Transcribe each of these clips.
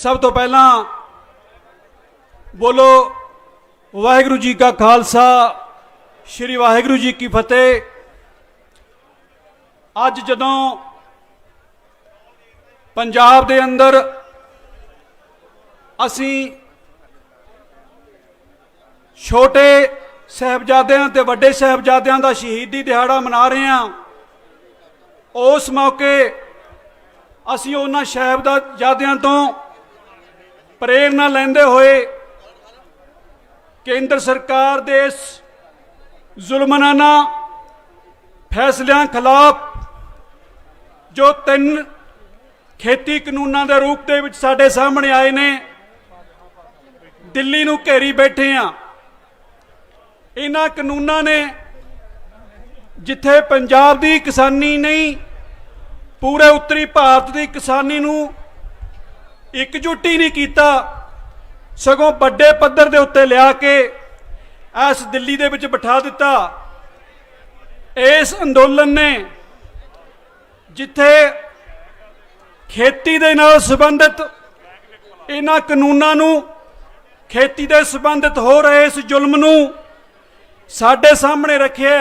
सब तो पहला बोलो वाहिगुरू जी का खालसा श्री वाहिगुरू जी की फतेह। अज जदों पंजाब दे अंदर असी छोटे साहिबजादियां ते वड्डे साहिबजादियां दा शहीदी दिहाड़ा मना रहे हैं, उस मौके असी उन्हां साहिबजादियां तो प्रेरणा लैंदे होए केंद्र सरकार दे इस जुल्मनाना फैसलियां खिलाफ जो 3 खेती कानूनों के रूप के साडे सामने आए ने, दिल्ली नूं घेरी बैठे हैं। इन्हां कानूनों ने जिथे पंजाब की किसानी नहीं पूरे उत्तरी भारत की किसानी नूं एकजुट ही नहीं किया, सगों बड़े पद्धर के उत्ते लिया के इस दिल्ली दे विच बिठा दिता। इस अंदोलन ने जिथे खेती दे नाल संबंधित इन्हां कानूनां नूं खेती दे संबंधित हो रहे इस जुल्म नूं साडे सामने रखे,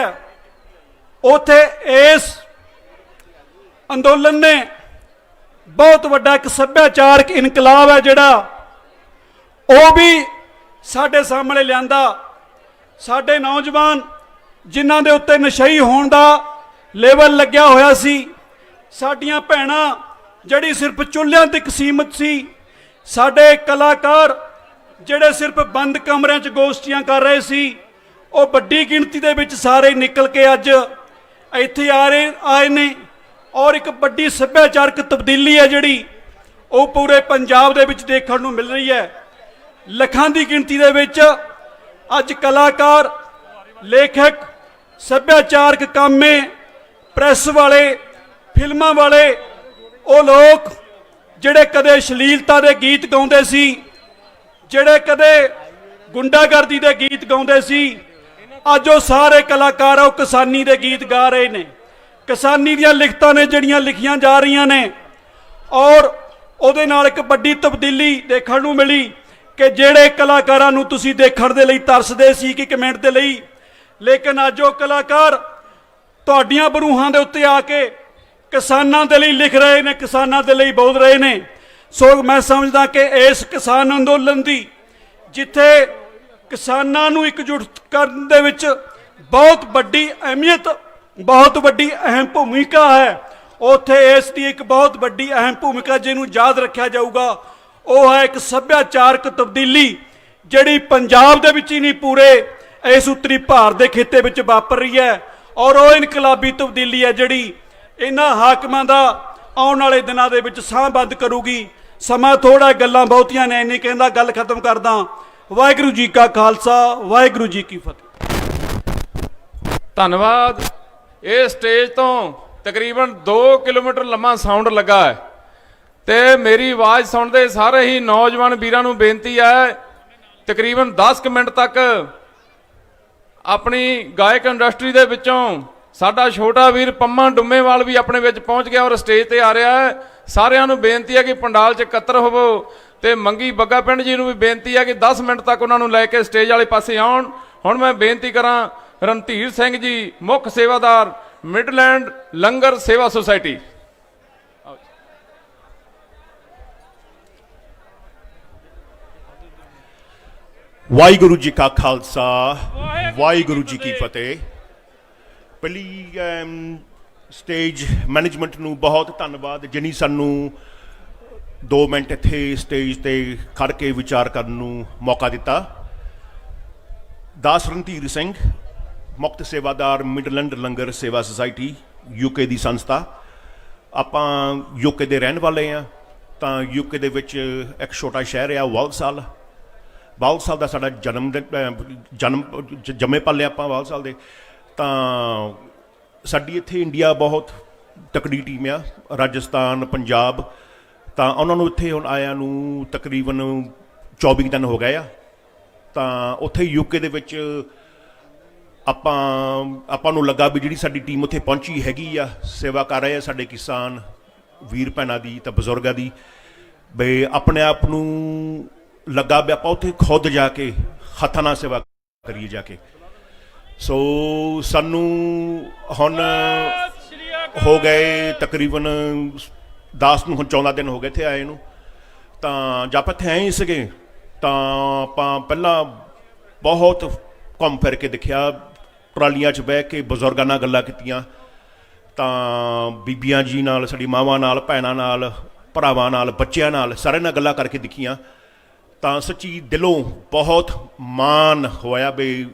उथे इस अंदोलन ने बहुत वड्डा एक सभ्याचारक इनकलाब है जिहड़ा वो भी साडे सामने लियांदा। साडे नौजवान जिन्हां दे उत्ते नशई होण दा लेवल लग्या होया सी, साडियां भैणां जिहड़ी सिर्फ चुल्हियां तक सीमित सी, साडे कलाकार जिहड़े सिर्फ बंद कमरिਆਂ 'ਚ गोष्ठियां कर रहे सी, वो वड्डी गिणती दे विच सारे निकल के अज इत्थे आए ने और एक वड्डी सभ्याचारक तब्दीली है जिहड़ी वो पूरे पंजाब दे विच देखण नूं मिल रही है। लखां दी गिणती दे विच अज कलाकार, लेखक, सभ्याचारक कामे, प्रैस वाले, फिल्मां वाले, वो लोग जिहड़े कदे अश्लीलता दे गीत गाउंदे सी, जिहड़े कदे गुंडागर्दी दे गीत गाउंदे सी, अज वो सारे कलाकार वो किसानी दे गीत गा रहे ने। किसानी दीयां लिखतां ने जिहड़ियां लिखियां जा रही ने और उहदे नाल एक वड्डी तब्दीली देखण नूं मिली कि जिहड़े कलाकारां नूं तुसीं देखण दे लई तरसदे सी कि कमेंट दे लई, लेकिन अज वो कलाकार तुहाडीआं बरूहां दे उत्ते आके किसानां दे लई लिख रहे ने, किसानां दे लई बोल रहे ने। सो मैं समझदा कि इस किसान अंदोलन दी जिथे किसानां नूं एकजुट करन दे विच बहुत वड्डी अहमियत, बहुत वड्डी अहम भूमिका है, उत्थे इस दी एक बहुत वड्डी अहम भूमिका जिन्हों याद रखा जाऊगा वो है एक सभ्याचारक तब्दीली जिहड़ी पंजाब दे विच ही नहीं पूरे इस उत्तरी भारत के खिते विच वापर रही है। और वो इनकलाबी तब्दीली है जिहड़ी इन्हां हाकमां दा आउण वाले दिनां दे विच साह बंद करूगी। समा थोड़ा, गल्लां बहुतियां ने, नहीं कहंदा, गल खत्म करदा। वाहिगुरू जी का खालसा, वाहिगुरू जी की फतेह। धन्नवाद। इस स्टेज तो तकरीबन 2 किलोमीटर लम्मा साउंड लगा है तो मेरी आवाज़ सुनते सारे ही नौजवान वीरां नूं बेनती है तकरीबन 10 मिनट तक अपनी गायक इंडस्ट्री दे विचों साडा छोटा वीर पंमा डुम्मेवाल भी अपने विच पहुंच गया और स्टेज ते आ रहा है। सारिਆਂ ਨੂੰ बेनती है कि पंडाल 'ਚ इकट्ठे होवो ते मंगी बग्गा पिंड जी नूं भी बेनती है कि 10 मिनट तक उन्होंने लैके स्टेज वाले पासे आउण। हुण मैं बेनती करां रणधीर सिंह जी, मुख सेवादार, मिडलैंड लंगर सेवा सोसाइटी। वाहिगुरू जी का खालसा, वाहिगुरू जी की फतेह। पहली स्टेज मैनेजमेंट नूं बहुत धन्नवाद जिन्हें सानू 2 मिनट इत्थे स्टेज ते खड़ के विचार करन नूं मौका दिता। दास रणधीर सिंह, मुक्त सेवादार, मिडलैंड लंगर सेवा सोसाइटी, यूके की संस्था। आपां यूके के रहने वाले हाँ, तो यूके दे विच एक छोटा शहर आ वालसाल। वालसाल का साडा जमे पले आपां वालसाल दे। तां साडी इत्थे इंडिया बहुत तकड़ी टीम आ, राजस्थान, पंजाब। तो उन्होंने इत्थे हुण आया नूं तकरीबन 24 दिन हो गए आ। तो उत्थे यूके दे विच ਆਪਾਂ ਨੂੰ ਲੱਗਾ ਵੀ ਜਿਹੜੀ ਸਾਡੀ ਟੀਮ ਉੱਥੇ ਪਹੁੰਚੀ ਹੈਗੀ ਆ, ਸੇਵਾ ਕਰ ਰਹੇ ਆ ਸਾਡੇ ਕਿਸਾਨ ਵੀਰ ਭੈਣਾਂ ਦੀ ਤਾਂ ਬਜ਼ੁਰਗਾਂ ਦੀ, ਵੀ ਆਪਣੇ ਆਪ ਨੂੰ ਲੱਗਾ ਵੀ ਆਪਾਂ ਉੱਥੇ ਖੁਦ ਜਾ ਕੇ ਹੱਥਾਂ ਨਾਲ ਸੇਵਾ ਕਰੀਏ ਜਾ ਕੇ। ਸੋ ਸਾਨੂੰ ਹੁਣ ਹੋ ਗਏ ਤਕਰੀਬਨ 10 ਨੂੰ, ਹੁਣ 14 ਦਿਨ ਹੋ ਗਏ ਇੱਥੇ ਆਏ ਨੂੰ। ਤਾਂ ਜਦ ਆਪਾਂ ਇੱਥੇ ਆਏ ਹੀ ਸੀਗੇ ਤਾਂ ਆਪਾਂ ਪਹਿਲਾਂ ਬਹੁਤ ਘੁੰਮ ਫਿਰ ਕੇ ਦੇਖਿਆ, ਟਰਾਲੀਆਂ 'ਚ ਬਹਿ ਕੇ ਬਜ਼ੁਰਗਾਂ ਨਾਲ ਗੱਲਾਂ ਕੀਤੀਆਂ, ਤਾਂ ਬੀਬੀਆਂ ਜੀ ਨਾਲ, ਸਾਡੀ ਮਾਵਾਂ ਨਾਲ, ਭੈਣਾਂ ਨਾਲ, ਭਰਾਵਾਂ ਨਾਲ, ਬੱਚਿਆਂ ਨਾਲ, ਸਾਰਿਆਂ ਨਾਲ ਗੱਲਾਂ ਕਰਕੇ ਦੇਖੀਆਂ। ਤਾਂ ਸੱਚੀ ਦਿਲੋਂ ਬਹੁਤ ਮਾਣ ਹੋਇਆ ਵੀ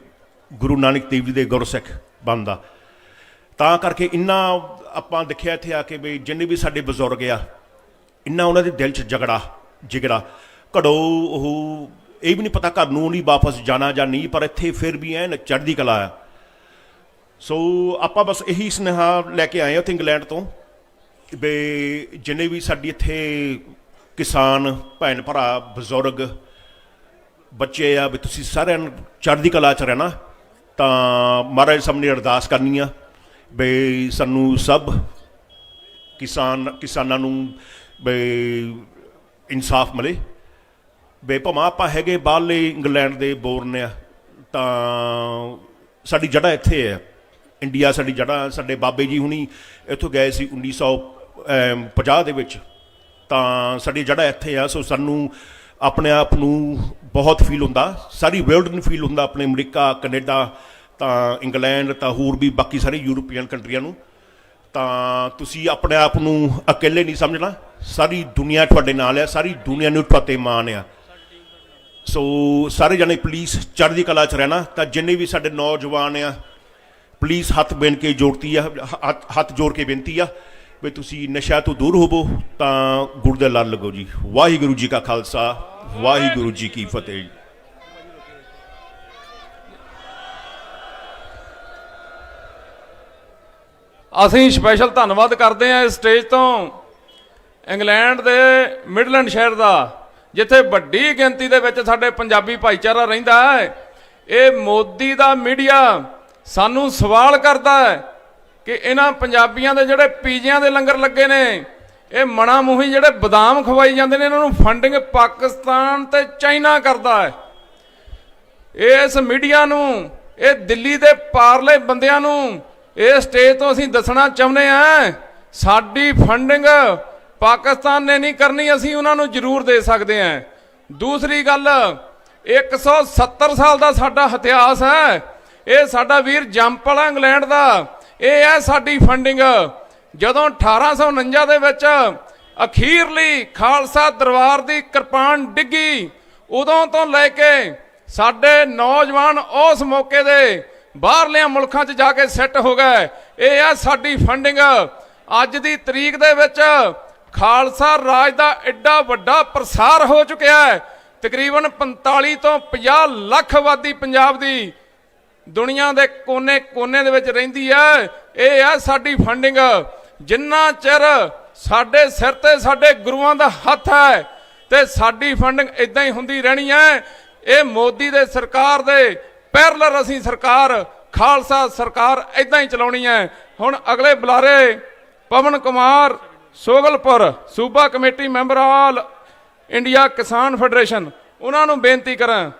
ਗੁਰੂ ਨਾਨਕ ਦੇਵ ਜੀ ਦੇ ਗੁਰਸਿੱਖ ਬਣਦਾ। ਤਾਂ ਕਰਕੇ ਇੰਨਾ ਆਪਾਂ ਦੇਖਿਆ ਇੱਥੇ ਆ ਕੇ ਵੀ ਜਿੰਨੇ ਵੀ ਸਾਡੇ ਬਜ਼ੁਰਗ ਆ, ਇੰਨਾ ਉਹਨਾਂ ਦੇ ਦਿਲ 'ਚ ਜਿਗੜਾ ਘੜੋ। ਉਹ ਇਹ ਵੀ ਨਹੀਂ ਪਤਾ ਘਰ ਨੂੰ ਨਹੀਂ ਵਾਪਸ ਜਾਣਾ ਜਾਂ ਨਹੀਂ, ਪਰ ਇੱਥੇ ਫਿਰ ਵੀ ਐਨ ਚੜ੍ਹਦੀ ਕਲਾ ਆ। ਸੋ ਆਪਾਂ ਬਸ ਇਹੀ ਸੁਨੇਹਾ ਲੈ ਕੇ ਆਏ ਉੱਥੇ ਇੰਗਲੈਂਡ ਤੋਂ ਵੀ ਜਿੰਨੇ ਵੀ ਸਾਡੀ ਇੱਥੇ ਕਿਸਾਨ ਭੈਣ ਭਰਾ, ਬਜ਼ੁਰਗ, ਬੱਚੇ ਆ, ਵੀ ਤੁਸੀਂ ਸਾਰਿਆਂ ਨੂੰ ਚੜ੍ਹਦੀ ਕਲਾ 'ਚ ਰਹਿਣਾ। ਤਾਂ ਮਹਾਰਾਜ ਸਾਹਮਣੇ ਅਰਦਾਸ ਕਰਨੀ ਆ ਵੀ ਸਾਨੂੰ ਸਭ ਕਿਸਾਨਾਂ ਨੂੰ ਵੀ ਇਨਸਾਫ ਮਿਲੇ। ਵੀ ਭਾਵੇਂ ਆਪਾਂ ਹੈਗੇ ਬਾਹਰਲੇ ਇੰਗਲੈਂਡ ਦੇ ਬੋਰਨ ਆ, ਤਾਂ ਸਾਡੀ ਜੜ੍ਹਾਂ ਇੱਥੇ ਆ, ਇੰਡੀਆ ਸਾਡੀ ਜੜ੍ਹਾਂ। ਸਾਡੇ ਬਾਬੇ ਜੀ ਹੁਣੀ ਇੱਥੋਂ ਗਏ ਸੀ 1950 ਦੇ ਵਿੱਚ, ਤਾਂ ਸਾਡੀ ਜੜ੍ਹਾਂ ਇੱਥੇ ਆ। ਸੋ ਸਾਨੂੰ ਆਪਣੇ ਆਪ ਨੂੰ ਬਹੁਤ ਫੀਲ ਹੁੰਦਾ, ਸਾਰੀ ਵਰਲਡ ਨੂੰ ਫੀਲ ਹੁੰਦਾ, ਆਪਣੇ ਅਮਰੀਕਾ, ਕੈਨੇਡਾ, ਤਾਂ ਇੰਗਲੈਂਡ, ਤਾਂ ਹੋਰ ਵੀ ਬਾਕੀ ਸਾਰੇ ਯੂਰਪੀਅਨ ਕੰਟਰੀਆਂ ਨੂੰ। ਤਾਂ ਤੁਸੀਂ ਆਪਣੇ ਆਪ ਨੂੰ ਇਕੱਲੇ ਨਹੀਂ ਸਮਝਣਾ, ਸਾਰੀ ਦੁਨੀਆ ਤੁਹਾਡੇ ਨਾਲ ਆ, ਸਾਰੀ ਦੁਨੀਆ ਨੂੰ ਤੁਹਾਡੇ ਮਾਣ ਆ। ਸੋ ਸਾਰੇ ਜਣੇ ਪਲੀਜ਼ ਚੜ੍ਹਦੀ ਕਲਾ 'ਚ ਰਹਿਣਾ। ਤਾਂ ਜਿੰਨੇ ਵੀ ਸਾਡੇ ਨੌਜਵਾਨ ਆ, ਪਲੀਜ਼ ਹੱਥ ਹੱਥ ਜੋੜ ਕੇ ਬੇਨਤੀ ਆ ਵੀ ਤੁਸੀਂ ਨਸ਼ਾ ਤੋਂ ਦੂਰ ਹੋਵੋ, ਤਾਂ ਗੁਰੂ ਦੇ ਲੜ ਲੱਗੋ ਜੀ। ਵਾਹਿਗੁਰੂ ਜੀ ਕਾ ਖਾਲਸਾ, ਵਾਹਿਗੁਰੂ ਜੀ ਕੀ ਫਤਿਹ। ਅਸੀਂ ਸਪੈਸ਼ਲ ਧੰਨਵਾਦ ਕਰਦੇ ਹਾਂ ਇਸ ਸਟੇਜ ਤੋਂ ਇੰਗਲੈਂਡ ਦੇ ਮਿਡਲੈਂਡ ਸ਼ਹਿਰ ਦਾ, ਜਿੱਥੇ ਵੱਡੀ ਗਿਣਤੀ ਦੇ ਵਿੱਚ ਸਾਡੇ ਪੰਜਾਬੀ ਭਾਈਚਾਰਾ ਰਹਿੰਦਾ ਹੈ। ਇਹ ਮੋਦੀ ਦਾ ਮੀਡੀਆ ਸਾਨੂੰ ਸਵਾਲ ਕਰਦਾ ਹੈ ਕਿ ਇਹਨਾਂ ਪੰਜਾਬੀਆਂ ਦੇ ਜਿਹੜੇ ਪੀਜ਼ਿਆਂ ਦੇ ਲੰਗਰ ਲੱਗੇ ਨੇ, ਇਹ ਮਣਾ ਮੂੰਹੀ ਜਿਹੜੇ ਬਦਾਮ ਖਵਾਈ ਜਾਂਦੇ ਨੇ, ਇਹਨਾਂ ਨੂੰ ਫੰਡਿੰਗ ਪਾਕਿਸਤਾਨ ਤੇ ਚਾਈਨਾ ਕਰਦਾ ਹੈ। ਇਸ ਮੀਡੀਆ ਨੂੰ, ਇਹ ਦਿੱਲੀ ਦੇ ਪਾਰਲੇ ਬੰਦਿਆਂ ਨੂੰ ਇਹ ਸਟੇਜ ਤੋਂ ਅਸੀਂ ਦੱਸਣਾ ਚਾਹੁੰਦੇ ਹਾਂ, ਸਾਡੀ ਫੰਡਿੰਗ ਪਾਕਿਸਤਾਨ ਨੇ ਨਹੀਂ ਕਰਨੀ, ਅਸੀਂ ਉਹਨਾਂ ਨੂੰ ਜ਼ਰੂਰ ਦੇ ਸਕਦੇ ਹਾਂ। ਦੂਸਰੀ ਗੱਲ, 170 ਸਾਲ ਦਾ ਸਾਡਾ ਇਤਿਹਾਸ ਹੈ। ਇਹ ਸਾਡਾ ਵੀਰ ਜੰਪ ਵਾਲਾ ਇੰਗਲੈਂਡ ਦਾ, ਇਹ ਹੈ ਸਾਡੀ ਫੰਡਿੰਗ। ਜਦੋਂ 1849 ਦੇ ਵਿੱਚ ਅਖੀਰਲੀ ਖਾਲਸਾ ਦਰਬਾਰ ਦੀ ਕਿਰਪਾਨ ਡਿੱਗੀ, ਉਦੋਂ ਤੋਂ ਲੈ ਕੇ ਸਾਡੇ ਨੌਜਵਾਨ ਉਸ ਮੌਕੇ ਦੇ ਬਾਹਰਲਿਆਂ ਮੁਲਕਾਂ 'ਚ ਜਾ ਕੇ ਸੈੱਟ ਹੋ ਗਏ। ਇਹ ਹੈ ਸਾਡੀ ਫੰਡਿੰਗ। ਅੱਜ ਦੀ ਤਰੀਕ ਦੇ ਵਿੱਚ ਖਾਲਸਾ ਰਾਜ ਦਾ ਐਡਾ ਵੱਡਾ ਪ੍ਰਸਾਰ ਹੋ ਚੁੱਕਿਆ ਹੈ, ਤਕਰੀਬਨ 45 ਤੋਂ 50 ਲੱਖ ਆਬਾਦੀ ਪੰਜਾਬ ਦੀ ਦੁਨੀਆ ਦੇ ਕੋਨੇ ਦੇ ਵਿੱਚ ਰਹਿੰਦੀ ਹੈ। ਇਹ ਹੈ ਸਾਡੀ ਫੰਡਿੰਗ। ਜਿੰਨਾ ਚਿਰ ਸਾਡੇ ਸਿਰ ਤੇ ਸਾਡੇ ਗੁਰੂਆਂ ਦਾ ਹੱਥ ਹੈ ਤੇ ਸਾਡੀ ਫੰਡਿੰਗ ਇਦਾਂ ਹੀ ਹੁੰਦੀ ਰਹਿਣੀ ਹੈ। ਇਹ ਮੋਦੀ ਦੇ ਸਰਕਾਰ ਦੇ ਪੈਰਲਰ ਅਸੀਂ ਸਰਕਾਰ, ਖਾਲਸਾ ਸਰਕਾਰ ਇਦਾਂ ਹੀ ਚਲਾਉਣੀ ਹੈ। ਹੁਣ ਅਗਲੇ ਬੁਲਾਰੇ ਪਵਨ ਕੁਮਾਰ ਸੋਗਲਪੁਰ, ਸੂਬਾ ਕਮੇਟੀ ਮੈਂਬਰ ਆਲ ਇੰਡੀਆ ਕਿਸਾਨ ਫੈਡਰੇਸ਼ਨ, ਉਹਨਾਂ ਨੂੰ ਬੇਨਤੀ ਕਰਾਂ।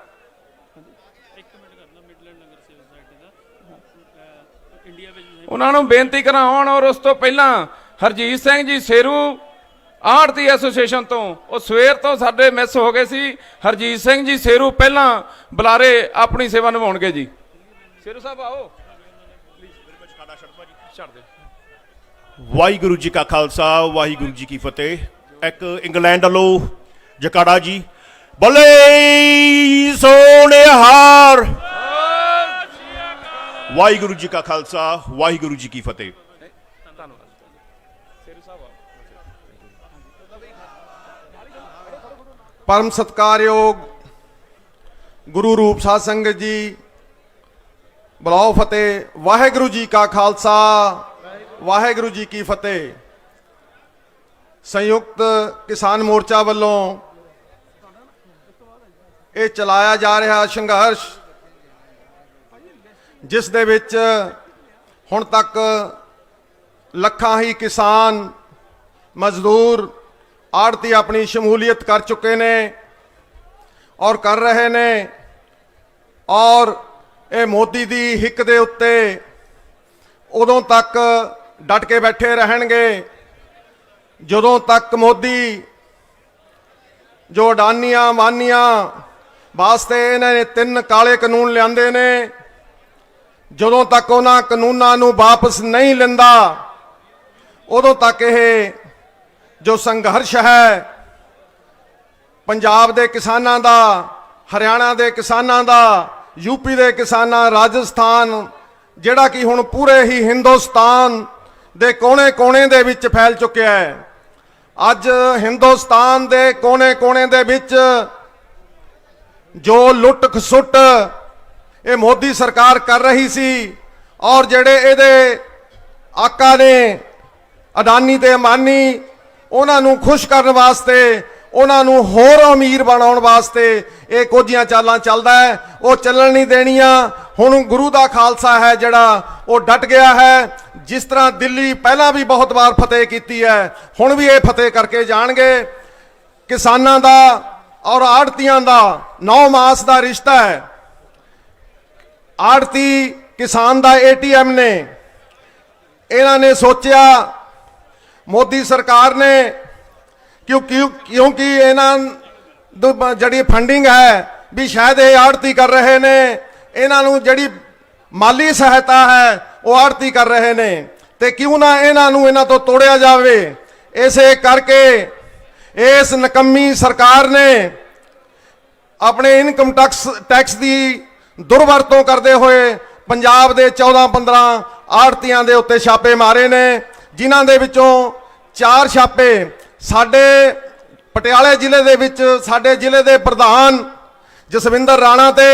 ਉਹਨਾਂ ਨੂੰ ਬੇਨਤੀ ਕਰਾਂ ਆਉਣ। ਔਰ ਉਸ ਤੋਂ ਪਹਿਲਾਂ ਹਰਜੀਤ ਸਿੰਘ ਜੀ ਸੇਰੂ ਆੜਤੀ ਐਸੋਸੀਏਸ਼ਨ ਤੋਂ, ਉਹ ਸਵੇਰ ਤੋਂ ਸਾਡੇ ਮਿਸ ਹੋ ਗਏ ਸੀ। ਹਰਜੀਤ ਸਿੰਘ ਜੀ ਸੇਰੂ ਪਹਿਲਾਂ ਬੁਲਾਰੇ ਆਪਣੀ ਸੇਵਾ ਨਿਭਾਉਣਗੇ ਜੀ। ਸੇਰੂ ਸਾਹਿਬ ਆਓ। ਛੱਡ ਦੇ। ਵਾਹਿਗੁਰੂ ਜੀ ਕਾ ਖਾਲਸਾ, ਵਾਹਿਗੁਰੂ ਜੀ ਕੀ ਫਤਿਹ। ਇੱਕ ਇੰਗਲੈਂਡ ਵੱਲੋਂ ਜਕਾੜਾ ਜੀ, ਬੋਲੇ ਸੋਨਿਹਾਰ। ਵਾਹਿਗੁਰੂ ਜੀ ਕਾ ਖਾਲਸਾ, ਵਾਹਿਗੁਰੂ ਜੀ ਕੀ ਫਤਿਹ। परम सत्कारयोग गुरु रूप साध संगत जी, बुलाओ फतेह। वाहेगुरु जी का खालसा, वाहेगुरु जी की फतेह। संयुक्त किसान मोर्चा वालों ये चलाया जा रहा संघर्ष, जिस दे विच हुण तक ਲੱਖਾਂ ही किसान मजदूर ਆੜਤੀ ਆਪਣੀ ਸ਼ਮੂਲੀਅਤ ਕਰ ਚੁੱਕੇ ਨੇ ਔਰ ਕਰ ਰਹੇ ਨੇ। ਔਰ ਇਹ ਮੋਦੀ ਦੀ ਹਿੱਕ ਦੇ ਉੱਤੇ ਉਦੋਂ ਤੱਕ ਡਟ ਕੇ ਬੈਠੇ ਰਹਿਣਗੇ ਜਦੋਂ ਤੱਕ ਮੋਦੀ ਜੋ ਅਡਾਨੀਆਂ ਮਾਨੀਆਂ ਵਾਸਤੇ ਇਹਨਾਂ ਨੇ 3 ਕਾਲੇ ਕਾਨੂੰਨ ਲਿਆਂਦੇ ਨੇ, ਜਦੋਂ ਤੱਕ ਉਹਨਾਂ ਕਾਨੂੰਨਾਂ ਨੂੰ ਵਾਪਸ ਨਹੀਂ ਲੈਂਦਾ ਉਦੋਂ ਤੱਕ ਇਹ ਜੋ ਸੰਘਰਸ਼ ਹੈ ਪੰਜਾਬ ਦੇ ਕਿਸਾਨਾਂ ਦਾ, ਹਰਿਆਣਾ ਦੇ ਕਿਸਾਨਾਂ ਦਾ, यूपी ਦੇ ਕਿਸਾਨਾਂ, ਰਾਜਸਥਾਨ, ਜਿਹੜਾ ਕਿ ਹੁਣ ਪੂਰੇ ਹੀ ਹਿੰਦੁਸਤਾਨ ਦੇ ਕੋਨੇ-ਕੋਨੇ ਦੇ ਵਿੱਚ ਫੈਲ ਚੁੱਕਿਆ ਹੈ। ਅੱਜ ਹਿੰਦੁਸਤਾਨ ਦੇ ਕੋਨੇ-ਕੋਨੇ ਦੇ ਵਿੱਚ ਜੋ ਲੁੱਟ ਖਸੁੱਟ ਇਹ ਮੋਦੀ ਸਰਕਾਰ ਕਰ ਰਹੀ ਸੀ ਔਰ ਜਿਹੜੇ ਇਹਦੇ ਆਕਾ ਨੇ ਅਡਾਨੀ ਤੇ ਅੰਬਾਨੀ, ਉਹਨਾਂ ਨੂੰ ਖੁਸ਼ ਕਰਨ ਵਾਸਤੇ, ਉਹਨਾਂ ਨੂੰ ਹੋਰ ਅਮੀਰ ਬਣਾਉਣ ਵਾਸਤੇ ਇਹ ਕੁਝੀਆਂ ਚਾਲਾਂ ਚੱਲਦਾ ਹੈ। ਉਹ ਚੱਲਣ ਨਹੀਂ ਦੇਣੀਆਂ। ਹੁਣ ਗੁਰੂ ਦਾ ਖਾਲਸਾ ਹੈ ਜਿਹੜਾ ਉਹ ਡਟ ਗਿਆ ਹੈ। ਜਿਸ ਤਰ੍ਹਾਂ ਦਿੱਲੀ ਪਹਿਲਾਂ ਵੀ ਬਹੁਤ ਵਾਰ ਫਤਿਹ ਕੀਤੀ ਹੈ, ਹੁਣ ਵੀ ਇਹ ਫਤਿਹ ਕਰਕੇ ਜਾਣਗੇ। ਕਿਸਾਨਾਂ ਦਾ ਔਰ ਆੜਤੀਆਂ ਦਾ 9 ਮਾਸ ਦਾ ਰਿਸ਼ਤਾ ਹੈ। ਆੜਤੀ ਕਿਸਾਨ ਦਾ ATM ਨੇ। ਇਹਨਾਂ ਨੇ ਸੋਚਿਆ ਮੋਦੀ ਸਰਕਾਰ ਨੇ ਕਿਉਂਕਿ ਇਹਨਾਂ ਜਿਹੜੀ ਫੰਡਿੰਗ ਹੈ ਵੀ ਸ਼ਾਇਦ ਇਹ ਆੜਤੀ ਕਰ ਰਹੇ ਨੇ, ਇਹਨਾਂ ਨੂੰ ਜਿਹੜੀ ਮਾਲੀ ਸਹਾਇਤਾ ਹੈ ਉਹ ਆੜਤੀ ਕਰ ਰਹੇ ਨੇ, ਤੇ ਕਿਉਂ ਨਾ ਇਹਨਾਂ ਤੋਂ ਤੋੜਿਆ ਜਾਵੇ। ਇਸੇ ਕਰਕੇ ਇਸ ਨਕੰਮੀ ਸਰਕਾਰ ਨੇ ਆਪਣੇ ਇਨਕਮ ਟੈਕਸ ਦੀ ਦੁਰਵਰਤੋਂ ਕਰਦੇ ਹੋਏ ਪੰਜਾਬ ਦੇ 14-15 ਆੜਤੀਆਂ ਦੇ ਉੱਤੇ ਛਾਪੇ ਮਾਰੇ ਨੇ, ਜਿਨ੍ਹਾਂ ਦੇ ਵਿੱਚੋਂ 4 ਛਾਪੇ ਸਾਡੇ ਪਟਿਆਲੇ ਜ਼ਿਲ੍ਹੇ ਦੇ ਵਿੱਚ ਸਾਡੇ ਜ਼ਿਲ੍ਹੇ ਦੇ ਪ੍ਰਧਾਨ ਜਸਵਿੰਦਰ ਰਾਣਾ ਤੇ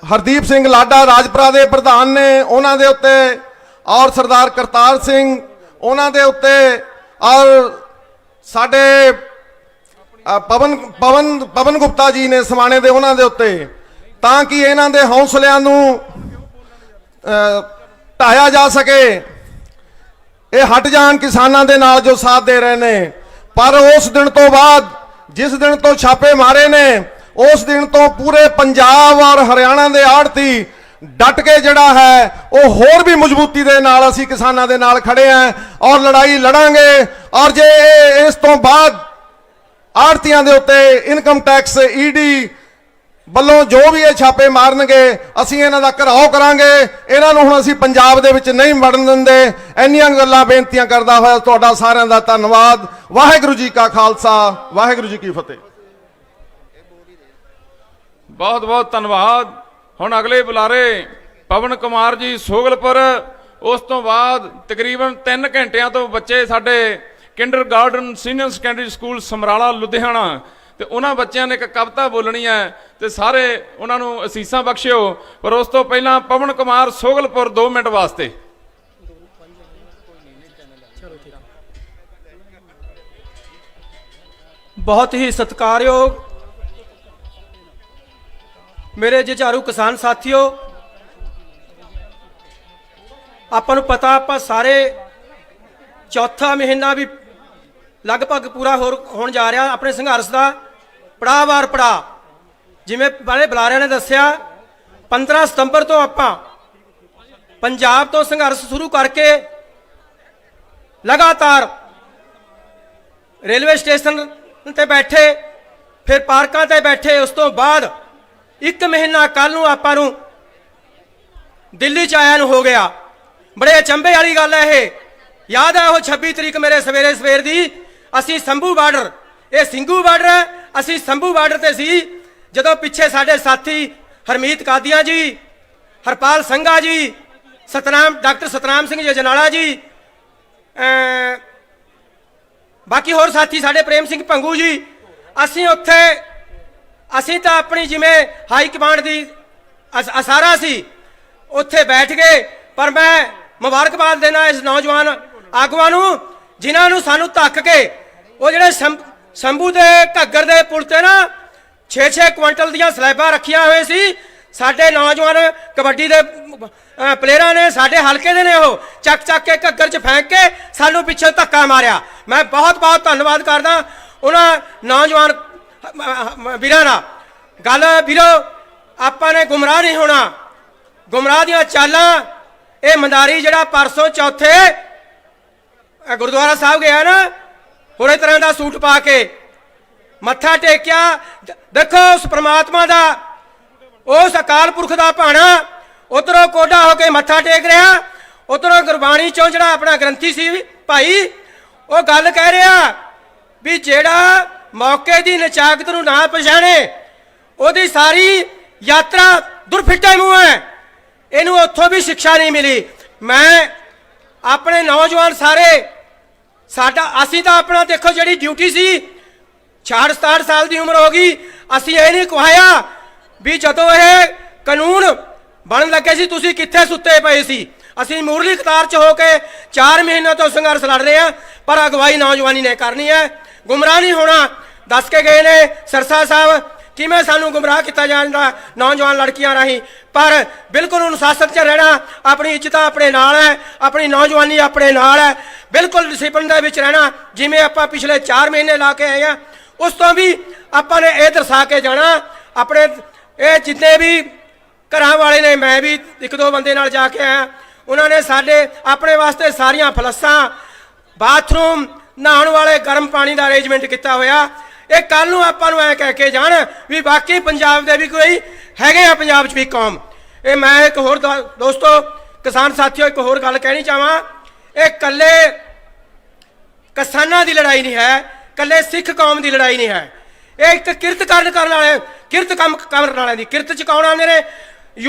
ਹਰਦੀਪ ਸਿੰਘ ਲਾਡਾ ਰਾਜਪੁਰਾ ਦੇ ਪ੍ਰਧਾਨ ਨੇ, ਉਹਨਾਂ ਦੇ ਉੱਤੇ, ਔਰ ਸਰਦਾਰ ਕਰਤਾਰ ਸਿੰਘ ਉਹਨਾਂ ਦੇ ਉੱਤੇ, ਔਰ ਸਾਡੇ ਪਵਨ ਗੁਪਤਾ ਜੀ ਨੇ ਸਮਾਣੇ ਦੇ, ਉਹਨਾਂ ਦੇ ਉੱਤੇ, ਤਾਂ ਕਿ ਇਹਨਾਂ ਦੇ ਹੌਸਲਿਆਂ ਨੂੰ ਢਾਇਆ ਜਾ ਸਕੇ। ਇਹ ਹਟ ਜਾਣ ਕਿਸਾਨਾਂ ਦੇ ਨਾਲ ਜੋ ਸਾਥ ਦੇ ਰਹੇ ਨੇ। ਪਰ ਉਸ ਦਿਨ ਤੋਂ ਬਾਅਦ, ਜਿਸ ਦਿਨ ਤੋਂ ਛਾਪੇ ਮਾਰੇ ਨੇ, ਉਸ ਦਿਨ ਤੋਂ ਪੂਰੇ ਪੰਜਾਬ ਔਰ ਹਰਿਆਣਾ ਦੇ ਆੜਤੀ ਡਟ ਕੇ ਜਿਹੜਾ ਹੈ ਉਹ ਹੋਰ ਵੀ ਮਜ਼ਬੂਤੀ ਦੇ ਨਾਲ ਅਸੀਂ ਕਿਸਾਨਾਂ ਦੇ ਨਾਲ ਖੜੇ ਆਂ ਔਰ ਲੜਾਈ ਲੜਾਂਗੇ। ਔਰ ਜੇ ਇਸ ਤੋਂ ਬਾਅਦ ਆੜਤੀਆਂ ਦੇ ਉੱਤੇ ਇਨਕਮ ਟੈਕਸ ED ਵੱਲੋਂ ਜੋ ਵੀ ਇਹ ਛਾਪੇ ਮਾਰਨਗੇ, ਅਸੀਂ ਇਹਨਾਂ ਦਾ ਘਿਰਾਓ ਕਰਾਂਗੇ। ਇਹਨਾਂ ਨੂੰ ਹੁਣ ਅਸੀਂ ਪੰਜਾਬ ਦੇ ਵਿੱਚ ਨਹੀਂ ਵੜਨ ਦਿੰਦੇ। ਇੰਨੀਆਂ ਗੱਲਾਂ ਬੇਨਤੀਆਂ ਕਰਦਾ ਹੋਇਆ ਤੁਹਾਡਾ ਸਾਰਿਆਂ ਦਾ ਧੰਨਵਾਦ। ਵਾਹਿਗੁਰੂ ਜੀ ਕਾ ਖਾਲਸਾ, ਵਾਹਿਗੁਰੂ ਜੀ ਕੀ ਫਤਿਹ। ਬਹੁਤ ਬਹੁਤ ਧੰਨਵਾਦ। ਹੁਣ ਅਗਲੇ ਬੁਲਾਰੇ ਪਵਨ ਕੁਮਾਰ ਜੀ ਸੋਗਲਪੁਰ। ਉਸ ਤੋਂ ਬਾਅਦ ਤਕਰੀਬਨ 3 ਘੰਟਿਆਂ ਤੋਂ ਬੱਚੇ ਸਾਡੇ kindergarten senior secondary school Samrala Ludhiana, ਤੇ ਉਹਨਾਂ ਬੱਚਿਆਂ ਨੇ ਇੱਕ ਕਵਿਤਾ ਬੋਲਣੀ ਹੈ ਤੇ ਸਾਰੇ ਉਹਨਾਂ ਨੂੰ ਅਸੀਸਾਂ ਬਖਸ਼ਿਓ। ਪਰ ਉਸ ਤੋਂ ਪਹਿਲਾਂ ਪਵਨ ਕੁਮਾਰ ਸੋਗਲਪੁਰ 2 ਮਿੰਟ ਵਾਸਤੇ। ਬਹੁਤ ਹੀ ਸਤਿਕਾਰਯੋਗ ਮੇਰੇ ਜੁਝਾਰੂ ਕਿਸਾਨ ਸਾਥੀਓ, ਆਪਾਂ ਨੂੰ ਪਤਾ, ਆਪਾਂ ਸਾਰੇ ਚੌਥਾ ਮਹੀਨਾ ਵੀ ਲਗਭਗ ਪੂਰਾ ਹੋਣ ਜਾ ਰਿਹਾ ਆਪਣੇ ਸੰਘਰਸ਼ ਦਾ। ਪੜਾਅ-ਵਾਰ ਪੜਾਅ, ਜਿਵੇਂ ਵਾਲੇ ਬੁਲਾਰਿਆਂ ਨੇ ਦੱਸਿਆ, 15 ਸਤੰਬਰ ਤੋਂ ਆਪਾਂ ਪੰਜਾਬ ਤੋਂ ਸੰਘਰਸ਼ ਸ਼ੁਰੂ ਕਰਕੇ ਲਗਾਤਾਰ ਰੇਲਵੇ ਸਟੇਸ਼ਨ ਤੇ ਬੈਠੇ, ਫਿਰ ਪਾਰਕਾਂ ਤੇ ਬੈਠੇ। ਉਸ ਤੋਂ ਬਾਅਦ 1 ਮਹੀਨਾ ਕੱਲ ਨੂੰ ਆਪਾਂ ਨੂੰ ਦਿੱਲੀ ਚ ਆਇਆ ਨੂੰ ਹੋ ਗਿਆ। ਬੜੇ ਅਚੰਭੇ ਵਾਲੀ ਗੱਲ ਹੈ ਇਹ। ਯਾਦ ਹੈ ਉਹ 26 ਤਰੀਕ ਮੇਰੇ ਸਵੇਰ ਦੀ, ਅਸੀਂ ਸੰਭੂ ਬਾਰਡਰ, ਇਹ ਸਿੰਘੂ ਬਾਰਡਰ ਹੈ, ਅਸੀਂ ਸੰਭੂ ਬਾਰਡਰ ਤੇ ਸੀ, ਜਦੋਂ ਪਿੱਛੇ ਸਾਡੇ ਸਾਥੀ ਹਰਮੀਤ ਕਾਦੀਆਂ ਜੀ, ਹਰਪਾਲ ਸੰਘਾ ਜੀ, ਡਾਕਟਰ ਸਤਨਾਮ ਸਿੰਘ ਜਨਾਲਾ ਜੀ, ਬਾਕੀ ਹੋਰ ਸਾਥੀ ਸਾਡੇ ਪ੍ਰੇਮ ਸਿੰਘ ਭੰਗੂ ਜੀ, ਅਸੀਂ ਉੱਥੇ, ਅਸੀਂ ਤਾਂ ਆਪਣੀ ਜਿਵੇਂ ਹਾਈ ਕਮਾਂਡ ਦੀ ਅਸਾਰਾ ਸੀ, ਉੱਥੇ ਬੈਠ ਗਏ। ਪਰ ਮੈਂ ਮੁਬਾਰਕਬਾਦ ਦੇਣਾ ਇਸ ਨੌਜਵਾਨ ਆਗੂਆਂ ਨੂੰ ਜਿਨ੍ਹਾਂ ਨੂੰ ਸਾਨੂੰ ਧੱਕ ਕੇ ਉਹ ਜਿਹੜੇ ਸੰਭੂ ਦੇ ਘੱਗਰ ਦੇ ਪੁਲ ਤੇ ਨਾ 6-6 ਕੁਇੰਟਲ ਦੀਆਂ ਸਲੈਬਾਂ ਰੱਖੀਆਂ ਹੋਏ ਸੀ, ਸਾਡੇ ਨੌਜਵਾਨ ਕਬੱਡੀ ਦੇ ਪਲੇਅਰਾਂ ਨੇ, ਸਾਡੇ ਹਲਕੇ ਦੇ ਨੇ, ਉਹ ਚੱਕ ਚੱਕ ਕੇ ਘੱਗਰ 'ਚ ਫੈਂਕ ਕੇ ਸਾਨੂੰ ਪਿੱਛੇ ਧੱਕਾ ਮਾਰਿਆ। ਮੈਂ ਬਹੁਤ ਬਹੁਤ ਧੰਨਵਾਦ ਕਰਦਾ ਉਹਨਾਂ ਨੌਜਵਾਨ ਵੀਰਾਂ ਦਾ। ਗੱਲ ਵੀਰੋ, ਆਪਾਂ ਨੇ ਗੁੰਮਰਾਹ ਨਹੀਂ ਹੋਣਾ। ਗੁੰਮਰਾਹ ਦੀਆਂ ਚਾਲਾਂ, ਇਹ ਮੰਦਾਰੀ ਜਿਹੜਾ ਪਰਸੋਂ ਚੌਥੇ ਗੁਰਦੁਆਰਾ ਸਾਹਿਬ ਗਿਆ ਨਾ, ਹੋਰੇ ਤਰ੍ਹਾਂ ਦਾ ਸੂਟ ਪਾ ਕੇ ਮੱਥਾ ਟੇਕਿਆ। ਦੇਖੋ ਉਸ ਪ੍ਰਮਾਤਮਾ ਦਾ, ਉਸ ਅਕਾਲ ਪੁਰਖ ਦਾ ਭਾਣਾ, ਉਧਰੋਂ ਕੋਡਾ ਹੋ ਕੇ ਮੱਥਾ ਟੇਕ ਰਿਹਾ, ਉਧਰੋਂ ਗੁਰਬਾਣੀ ਚੋਂ ਜਿਹੜਾ ਆਪਣਾ ਗ੍ਰੰਥੀ ਸੀ ਭਾਈ, ਉਹ ਗੱਲ ਕਹਿ ਰਿਹਾ ਵੀ ਜਿਹੜਾ ਮੌਕੇ ਦੀ ਨਚਾਕਤ ਨੂੰ ਨਾ ਪਛਾਣੇ, ਉਹਦੀ ਸਾਰੀ ਯਾਤਰਾ ਦੁਰਫਿੱਟੇ ਮੂੰਹ ਹੈ। ਇਹਨੂੰ ਉੱਥੋਂ ਵੀ ਸਿੱਖਿਆ ਨਹੀਂ ਮਿਲੀ। ਮੈਂ ਆਪਣੇ ਨੌਜਵਾਨ ਸਾਰੇ, ਅਸੀਂ ਤਾਂ ਆਪਣਾ ਦੇਖੋ ਜਿਹੜੀ ਡਿਊਟੀ ਸੀ, 66-67 ਸਾਲ ਦੀ ਉਮਰ ਹੋ ਗਈ, ਅਸੀਂ ਇਹ ਨਹੀਂ ਕਹਾਇਆ ਵੀ ਜਦੋਂ ਇਹ ਕਾਨੂੰਨ ਬਣਨ ਲੱਗੇ ਸੀ ਤੁਸੀਂ ਕਿੱਥੇ ਸੁੱਤੇ ਪਏ ਸੀ। ਅਸੀਂ ਮੂਰਲੀ ਕਤਾਰ 'ਚ ਹੋ ਕੇ 4 ਮਹੀਨੇ ਤੋਂ ਸੰਘਰਸ਼ ਲੜ ਰਹੇ ਹਾਂ, ਪਰ ਅਗਵਾਈ ਨੌਜਵਾਨੀ ਨੇ ਕਰਨੀ ਹੈ। ਗੁੰਮਰਾਹ ਨਹੀਂ ਹੋਣਾ। ਦੱਸ ਕੇ ਗਏ ਨੇ ਸਰਸਾ ਸਾਹਿਬ ਕਿਵੇਂ ਸਾਨੂੰ ਗੁੰਮਰਾਹ ਕੀਤਾ ਜਾਂਦਾ ਨੌਜਵਾਨ ਲੜਕੀਆਂ ਰਾਹੀਂ, ਪਰ ਬਿਲਕੁਲ ਅਨੁਸ਼ਾਸਨ 'ਚ ਰਹਿਣਾ, ਆਪਣੀ ਇੱਜ਼ਤ ਆਪਣੇ ਨਾਲ ਹੈ, ਆਪਣੀ ਨੌਜਵਾਨੀ ਆਪਣੇ ਨਾਲ ਹੈ, ਬਿਲਕੁਲ ਡਿਸਿਪਲਿਨ ਦੇ ਵਿੱਚ ਰਹਿਣਾ। ਜਿਵੇਂ ਆਪਾਂ ਪਿਛਲੇ 4 ਮਹੀਨੇ ਲਾ ਕੇ ਆਏ ਹਾਂ, ਉਸ ਤੋਂ ਵੀ ਆਪਾਂ ਨੇ ਇਹ ਦਰਸਾ ਕੇ ਜਾਣਾ। ਆਪਣੇ ਇਹ ਜਿੰਨੇ ਵੀ ਘਰਾਂ ਵਾਲੇ ਨੇ, ਮੈਂ ਵੀ 1-2 ਬੰਦੇ ਨਾਲ ਜਾ ਕੇ ਆਇਆ, ਉਹਨਾਂ ਨੇ ਸਾਡੇ ਆਪਣੇ ਵਾਸਤੇ ਸਾਰੀਆਂ ਫਲੱਸਾਂ, ਬਾਥਰੂਮ, ਨਹਾਉਣ ਵਾਲੇ ਗਰਮ ਪਾਣੀ ਦਾ ਅਰੇਂਜਮੈਂਟ ਕੀਤਾ ਹੋਇਆ। ਇਹ ਕੱਲ ਨੂੰ ਆਪਾਂ ਨੂੰ ਐ ਕਹਿ ਕੇ ਜਾਣ ਵੀ ਬਾਕੀ ਪੰਜਾਬ ਦੇ ਵੀ ਕੋਈ ਹੈਗੇ ਆ, ਪੰਜਾਬ 'ਚ ਵੀ ਕੌਮ। ਇਹ ਮੈਂ ਇੱਕ ਹੋਰ ਦੋਸਤੋ ਕਿਸਾਨ ਸਾਥੀਓ ਇੱਕ ਹੋਰ ਗੱਲ ਕਹਿਣੀ ਚਾਹਾਂ, ਇਹ ਕੱਲੇ ਕਿਸਾਨਾਂ ਦੀ ਲੜਾਈ ਨਹੀਂ ਹੈ, ਕੱਲੇ ਸਿੱਖ ਕੌਮ ਦੀ ਲੜਾਈ ਨਹੀਂ ਹੈ। ਇਹ ਇੱਕ ਕਿਰਤ ਕਰਨ ਵਾਲੇ, ਕਿਰਤ ਕੰਮ ਕਰਨ ਵਾਲਿਆਂ ਦੀ, ਕਿਰਤ 'ਚ ਕੌਣ ਆਉਂਦੇ ਨੇ?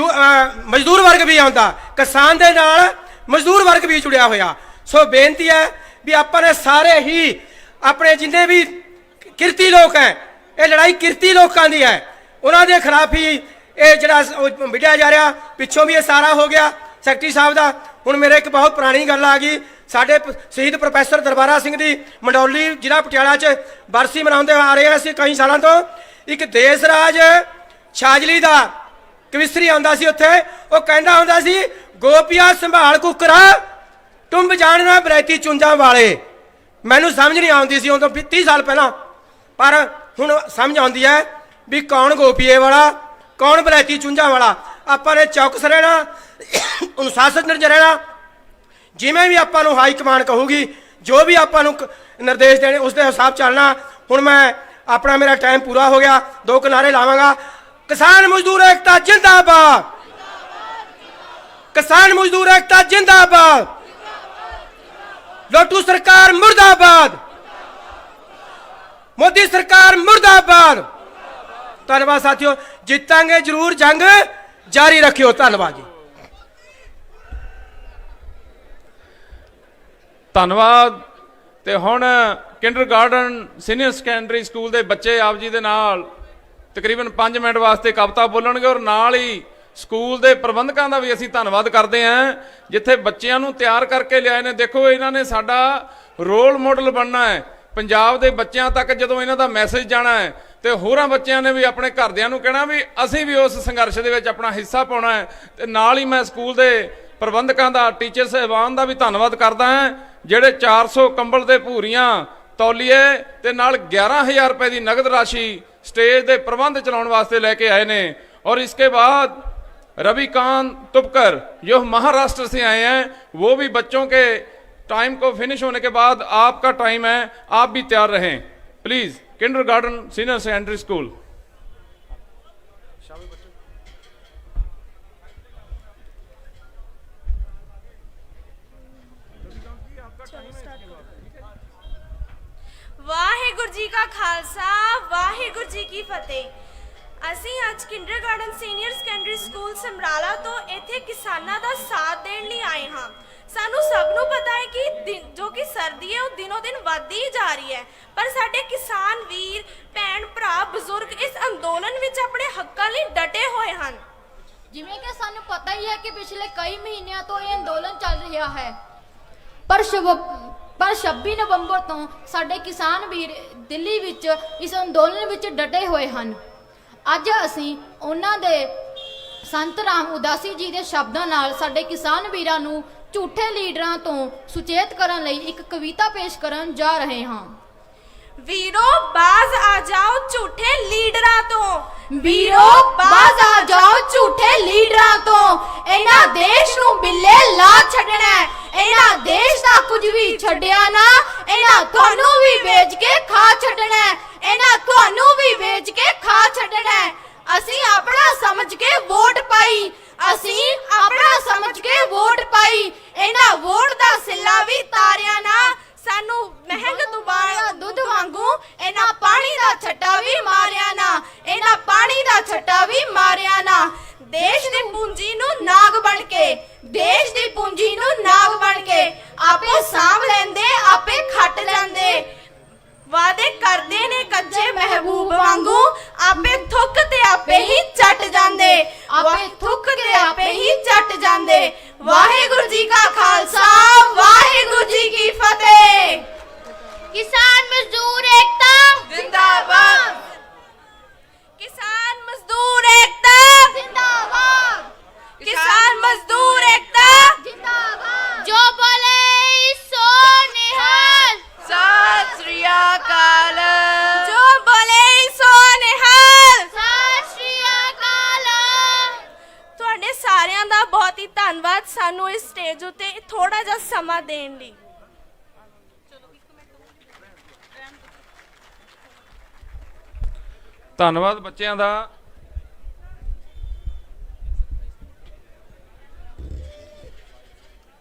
ਮਜ਼ਦੂਰ ਵਰਗ ਵੀ ਆਉਂਦਾ, ਕਿਸਾਨ ਦੇ ਨਾਲ ਮਜ਼ਦੂਰ ਵਰਗ ਵੀ ਜੁੜਿਆ ਹੋਇਆ। ਸੋ ਬੇਨਤੀ ਹੈ ਵੀ ਆਪਾਂ ਨੇ ਸਾਰੇ ਹੀ ਆਪਣੇ ਜਿੰਨੇ ਵੀ ਕਿਰਤੀ ਲੋਕ ਹੈ, ਇਹ ਲੜਾਈ ਕਿਰਤੀ ਲੋਕਾਂ ਦੀ ਹੈ, ਉਹਨਾਂ ਦੇ ਖਿਲਾਫ ਹੀ ਇਹ ਜਿਹੜਾ ਵਿੱਢਿਆ ਜਾ ਰਿਹਾ। ਪਿੱਛੋਂ ਵੀ ਇਹ ਸਾਰਾ ਹੋ ਗਿਆ ਸੈਕਟਰੀ ਸਾਹਿਬ ਦਾ। ਹੁਣ ਮੇਰੇ ਇੱਕ ਬਹੁਤ ਪੁਰਾਣੀ ਗੱਲ ਆ ਗਈ, ਸਾਡੇ ਸ਼ਹੀਦ ਪ੍ਰੋਫੈਸਰ ਦਰਬਾਰਾ ਸਿੰਘ ਦੀ ਮੰਡੌਲੀ ਜ਼ਿਲ੍ਹਾ ਪਟਿਆਲਾ 'ਚ ਬਰਸੀ ਮਨਾਉਂਦੇ ਆ ਰਹੇ ਹਾਂ ਅਸੀਂ ਕਈ ਸਾਲਾਂ ਤੋਂ। ਇੱਕ ਦੇਸ ਰਾਜ ਛਾਜਲੀ ਦਾ ਕਵਿਸਰੀ ਆਉਂਦਾ ਸੀ ਉੱਥੇ, ਉਹ ਕਹਿੰਦਾ ਹੁੰਦਾ ਸੀ, ਗੋਪੀਆ ਸੰਭਾਲ ਕੁਕਰਾ ਟੁੰਬ ਜਾਣਨਾ ਬਰੈਤੀ ਚੁੰਝਾਂ ਵਾਲੇ। ਮੈਨੂੰ ਸਮਝ ਨਹੀਂ ਆਉਂਦੀ ਸੀ ਉਦੋਂ 30 ਸਾਲ ਪਹਿਲਾਂ, ਪਰ ਹੁਣ ਸਮਝ ਆਉਂਦੀ ਹੈ ਵੀ ਕੌਣ ਗੋਪੀਏ ਵਾਲਾ, ਕੌਣ ਬਲੈਤੀ ਚੁੰਝਾਂ ਵਾਲਾ। ਆਪਾਂ ਨੇ ਚੌਕਸ ਰਹਿਣਾ, ਅਨੁਸ਼ਾਸਨ 'ਚ ਰਹਿਣਾ। ਜਿਵੇਂ ਵੀ ਆਪਾਂ ਨੂੰ ਹਾਈ ਕਮਾਂਡ ਕਹੂਗੀ, ਜੋ ਵੀ ਆਪਾਂ ਨੂੰ ਨਿਰਦੇਸ਼ ਦੇਣੇ, ਉਸ ਦੇ ਹਿਸਾਬ ਚੱਲਣਾ। ਹੁਣ ਮੈਂ ਆਪਣਾ ਮੇਰਾ ਟਾਈਮ ਪੂਰਾ ਹੋ ਗਿਆ, 2 ਨਾਅਰੇ ਲਾਵਾਂਗਾ। ਕਿਸਾਨ ਮਜ਼ਦੂਰ ਏਕਤਾ ਜਿੰਦਾਬਾਦ, ਕਿਸਾਨ ਮਜ਼ਦੂਰ ਏਕਤਾ ਜਿੰਦਾਬਾਦ, ਲੋਟੂ ਸਰਕਾਰ ਮੁਰਦਾਬਾਦ, ਮੋਦੀ ਸਰਕਾਰ ਮੁਰਦਾਬਾਦ। ਧੰਨਵਾਦ ਸਾਥੀਓ, ਜਿੱਤਾਂਗੇ ਜ਼ਰੂਰ, ਜੰਗ ਜਾਰੀ ਰੱਖਿਓ। ਧੰਨਵਾਦ ਜੀ। ਧੰਨਵਾਦ। ਤੇ ਹੁਣ ਕਿੰਡਰਗਾਰਟਨ ਸੀਨੀਅਰ ਸੈਕੰਡਰੀ ਸਕੂਲ ਦੇ ਬੱਚੇ ਆਪ ਜੀ ਦੇ ਨਾਲ ਤਕਰੀਬਨ 5 ਮਿੰਟ ਵਾਸਤੇ ਕਵਿਤਾ ਬੋਲਣਗੇ, ਔਰ ਨਾਲ ਹੀ ਸਕੂਲ ਦੇ ਪ੍ਰਬੰਧਕਾਂ ਦਾ ਵੀ ਅਸੀਂ ਧੰਨਵਾਦ ਕਰਦੇ ਹਾਂ ਜਿੱਥੇ ਬੱਚਿਆਂ ਨੂੰ ਤਿਆਰ ਕਰਕੇ ਲਿਆਏ ਨੇ। ਦੇਖੋ ਇਹਨਾਂ ਨੇ ਸਾਡਾ ਰੋਲ ਮਾਡਲ ਬਣਨਾ ਹੈ ਪੰਜਾਬ ਦੇ ਬੱਚਿਆਂ ਤੱਕ। ਜਦੋਂ ਇਹਨਾਂ ਦਾ ਮੈਸੇਜ ਜਾਣਾ ਹੈ ਤੇ ਹੋਰਾਂ ਬੱਚਿਆਂ ਨੇ ਵੀ ਆਪਣੇ ਘਰਦਿਆਂ ਨੂੰ ਕਹਿਣਾ ਵੀ ਅਸੀਂ ਵੀ ਉਸ ਸੰਘਰਸ਼ ਦੇ ਵਿੱਚ ਆਪਣਾ ਹਿੱਸਾ ਪਾਉਣਾ ਹੈ। ਤੇ ਨਾਲ ਹੀ ਮੈਂ ਸਕੂਲ ਦੇ ਪ੍ਰਬੰਧਕਾਂ ਦਾ, ਟੀਚਰ ਸਾਹਿਬਾਨ ਦਾ ਵੀ ਧੰਨਵਾਦ ਕਰਦਾ ਹਾਂ ਜਿਹੜੇ 400 ਕੰਬਲ ਦੇ ਭੂਰੀਆਂ, ਤੌਲੀਏ ਤੇ ਨਾਲ 11,000 रुपए की नगद राशि स्टेज के प्रबंध चलाने वास्ते लेके आए ने। और इसके बाद रविकांत तुपकर जो महाराष्ट्र से आए हैं, वो भी बच्चों के टाइम को फिनिश होने के बाद आपका टाइम है, आप भी तैयार रहें please. Kindergarten senior secondary school. Waheguru ji ਕਾ ਖਾਲਸਾ, ਵਾਹਿਗੁਰੂ ਜੀ ਕੀ ਫਤਿਹ। ਅਸੀਂ ਅੱਜ kindergarten senior secondary school Samrala ਤੋਂ ਇੱਥੇ ਕਿਸਾਨਾਂ ਦਾ ਸਾਥ ਦੇਣ ਲਈ ਆਏ ਹਾਂ। ਸਾਨੂੰ ਸਭ ਨੂੰ ਪਤਾ ਹੈ ਕਿ ਜੋ ਕਿ ਸਰਦੀ ਹੈ ਉਹ ਦਿਨੋਂ ਦਿਨ ਵੱਧਦੀ ਹੀ ਜਾ ਰਹੀ ਹੈ, ਪਰ ਸਾਡੇ ਕਿਸਾਨ ਵੀਰ, ਭੈਣ ਭਰਾ, ਬਜ਼ੁਰਗ ਇਸ ਅੰਦੋਲਨ ਵਿੱਚ ਆਪਣੇ ਹੱਕਾਂ ਲਈ ਡਟੇ ਹੋਏ ਹਨ। ਜਿਵੇਂ ਕਿ ਸਾਨੂੰ ਪਤਾ ਹੀ ਹੈ ਕਿ ਪਿਛਲੇ ਕਈ ਮਹੀਨਿਆਂ ਤੋਂ ਇਹ ਅੰਦੋਲਨ ਚੱਲ ਰਿਹਾ ਹੈ, ਪਰ 26 ਨਵੰਬਰ ਤੋਂ ਸਾਡੇ ਕਿਸਾਨ ਵੀਰ ਦਿੱਲੀ ਵਿੱਚ ਇਸ ਅੰਦੋਲਨ ਵਿੱਚ ਡਟੇ ਹੋਏ ਹਨ। ਅੱਜ ਅਸੀਂ ਉਹਨਾਂ ਦੇ ਸੰਤ ਰਾਮ ਉਦਾਸੀ ਜੀ ਦੇ ਸ਼ਬਦਾਂ ਨਾਲ ਸਾਡੇ ਕਿਸਾਨ ਵੀਰਾਂ ਨੂੰ ਝੂਠੇ ਲੀਡਰਾਂ ਤੋਂ ਸੁਚੇਤ ਕਰਨ ਲਈ ਇੱਕ ਕਵਿਤਾ ਪੇਸ਼ ਕਰਨ ਜਾ ਰਹੇ ਹਾਂ। ਵੀਰੋ ਬਾਜ਼ ਆ ਜਾਓ ਝੂਠੇ ਲੀਡਰਾਂ ਤੋਂ, ਵੀਰੋ ਬਾਜ਼ ਆ ਜਾਓ ਝੂਠੇ ਲੀਡਰਾਂ ਤੋਂ। ਇਹਨਾਂ ਦੇਸ਼ ਨੂੰ ਬਿੱਲੇ ਲਾ ਛੱਡਣਾ ਹੈ, ਇਹਨਾਂ ਦੇਸ਼ ਦਾ ਕੁਝ ਵੀ ਛੱਡਿਆ ਨਾ, ਇਹਨਾਂ ਤੁਹਾਨੂੰ ਵੀ ਵੇਚ ਕੇ ਖਾ ਛੱਡਣਾ ਹੈ, ਇਹਨਾਂ ਤੁਹਾਨੂੰ ਵੀ ਵੇਚ ਕੇ ਖਾ ਛੱਡਣਾ ਹੈ। ਅਸੀਂ ਆਪਣਾ ਸਮਝ ਕੇ ਵੋਟ ਪਾਈ, ਅਸੀਂ ਆਪਣਾ ਸਮਝ ਕੇ ਵੋਟ ਪਾਈ, ਇਹਨਾਂ ਵੋਟ ਦਾ ਸਿੱਲਾ ਵੀ ਤਾਰਿਆ ਨਾ, ਸਾਨੂੰ ਮਹਿੰਗ ਦੁਬਾਰਾ ਦੁੱਧ ਵਾਂਗੂ ਇਹਨਾਂ ਪਾਣੀ ਦਾ ਛੱਟਾ ਵੀ ਮਾਰਿਆ ਨਾ, ਇਹਨਾਂ ਪਾਣੀ ਦਾ ਛੱਟਾ ਵੀ ਮਾਰਿਆ ਨਾ। ਦੇਸ਼ ਦੀ ਪੂੰਜੀ ਨੂੰ ਨਾਗ ਬਣ ਕੇ, ਦੇਸ਼ ਦੀ ਪੂੰਜੀ ਨੂੰ ਨਾਗ ਬਣ ਕੇ ਆਪੇ ਸਾਂਭ ਲੈਂਦੇ, ਆਪੇ ਖੱਟ ਲੈਂਦੇ। ਵਾਅਦੇ ਕਰਦੇ ਨੇ ਕੱਚੇ ਮਹਿਬੂਬ ਵਾਂਗੂ, ਆਪੇ ਥੁੱਕ ਤੇ ਆਪੇ ਹੀ ਚੱਟ ਜਾਂਦੇ, ਆਪੇ ਥੁੱਕ ਤੇ ਆਪੇ ਹੀ ਚੱਟ ਜਾਂਦੇ। ਵਾਹਿਗੁਰੂ ਜੀ ਕਾ ਖਾਲਸਾ, ਵਾਹਿਗੁਰੂ ਜੀ ਕੀ ਫਤਿਹ। ਕਿਸਾਨ ਮਜ਼ਦੂਰ ਏਕਤਾ जिंदाबाद, किसान मजदूर एकता जिंदाबाद, किसान मजदूर एकता जिंदाबाद। जो बोले सो निहाल, सत श्री अकाल, जो बोले सो निहाल। सत श्री अकाल। ਤੁਹਾਡੇ ਸਾਰਿਆਂ ਦਾ ਬਹੁਤ ਹੀ ਧੰਨਵਾਦ ਸਾਨੂੰ ਇਸ ਸਟੇਜ ਉੱਤੇ ਥੋੜਾ ਜਿਹਾ ਸਮਾਂ ਦੇਣ ਲਈ। ਧੰਨਵਾਦ ਬੱਚਿਆਂ ਦਾ।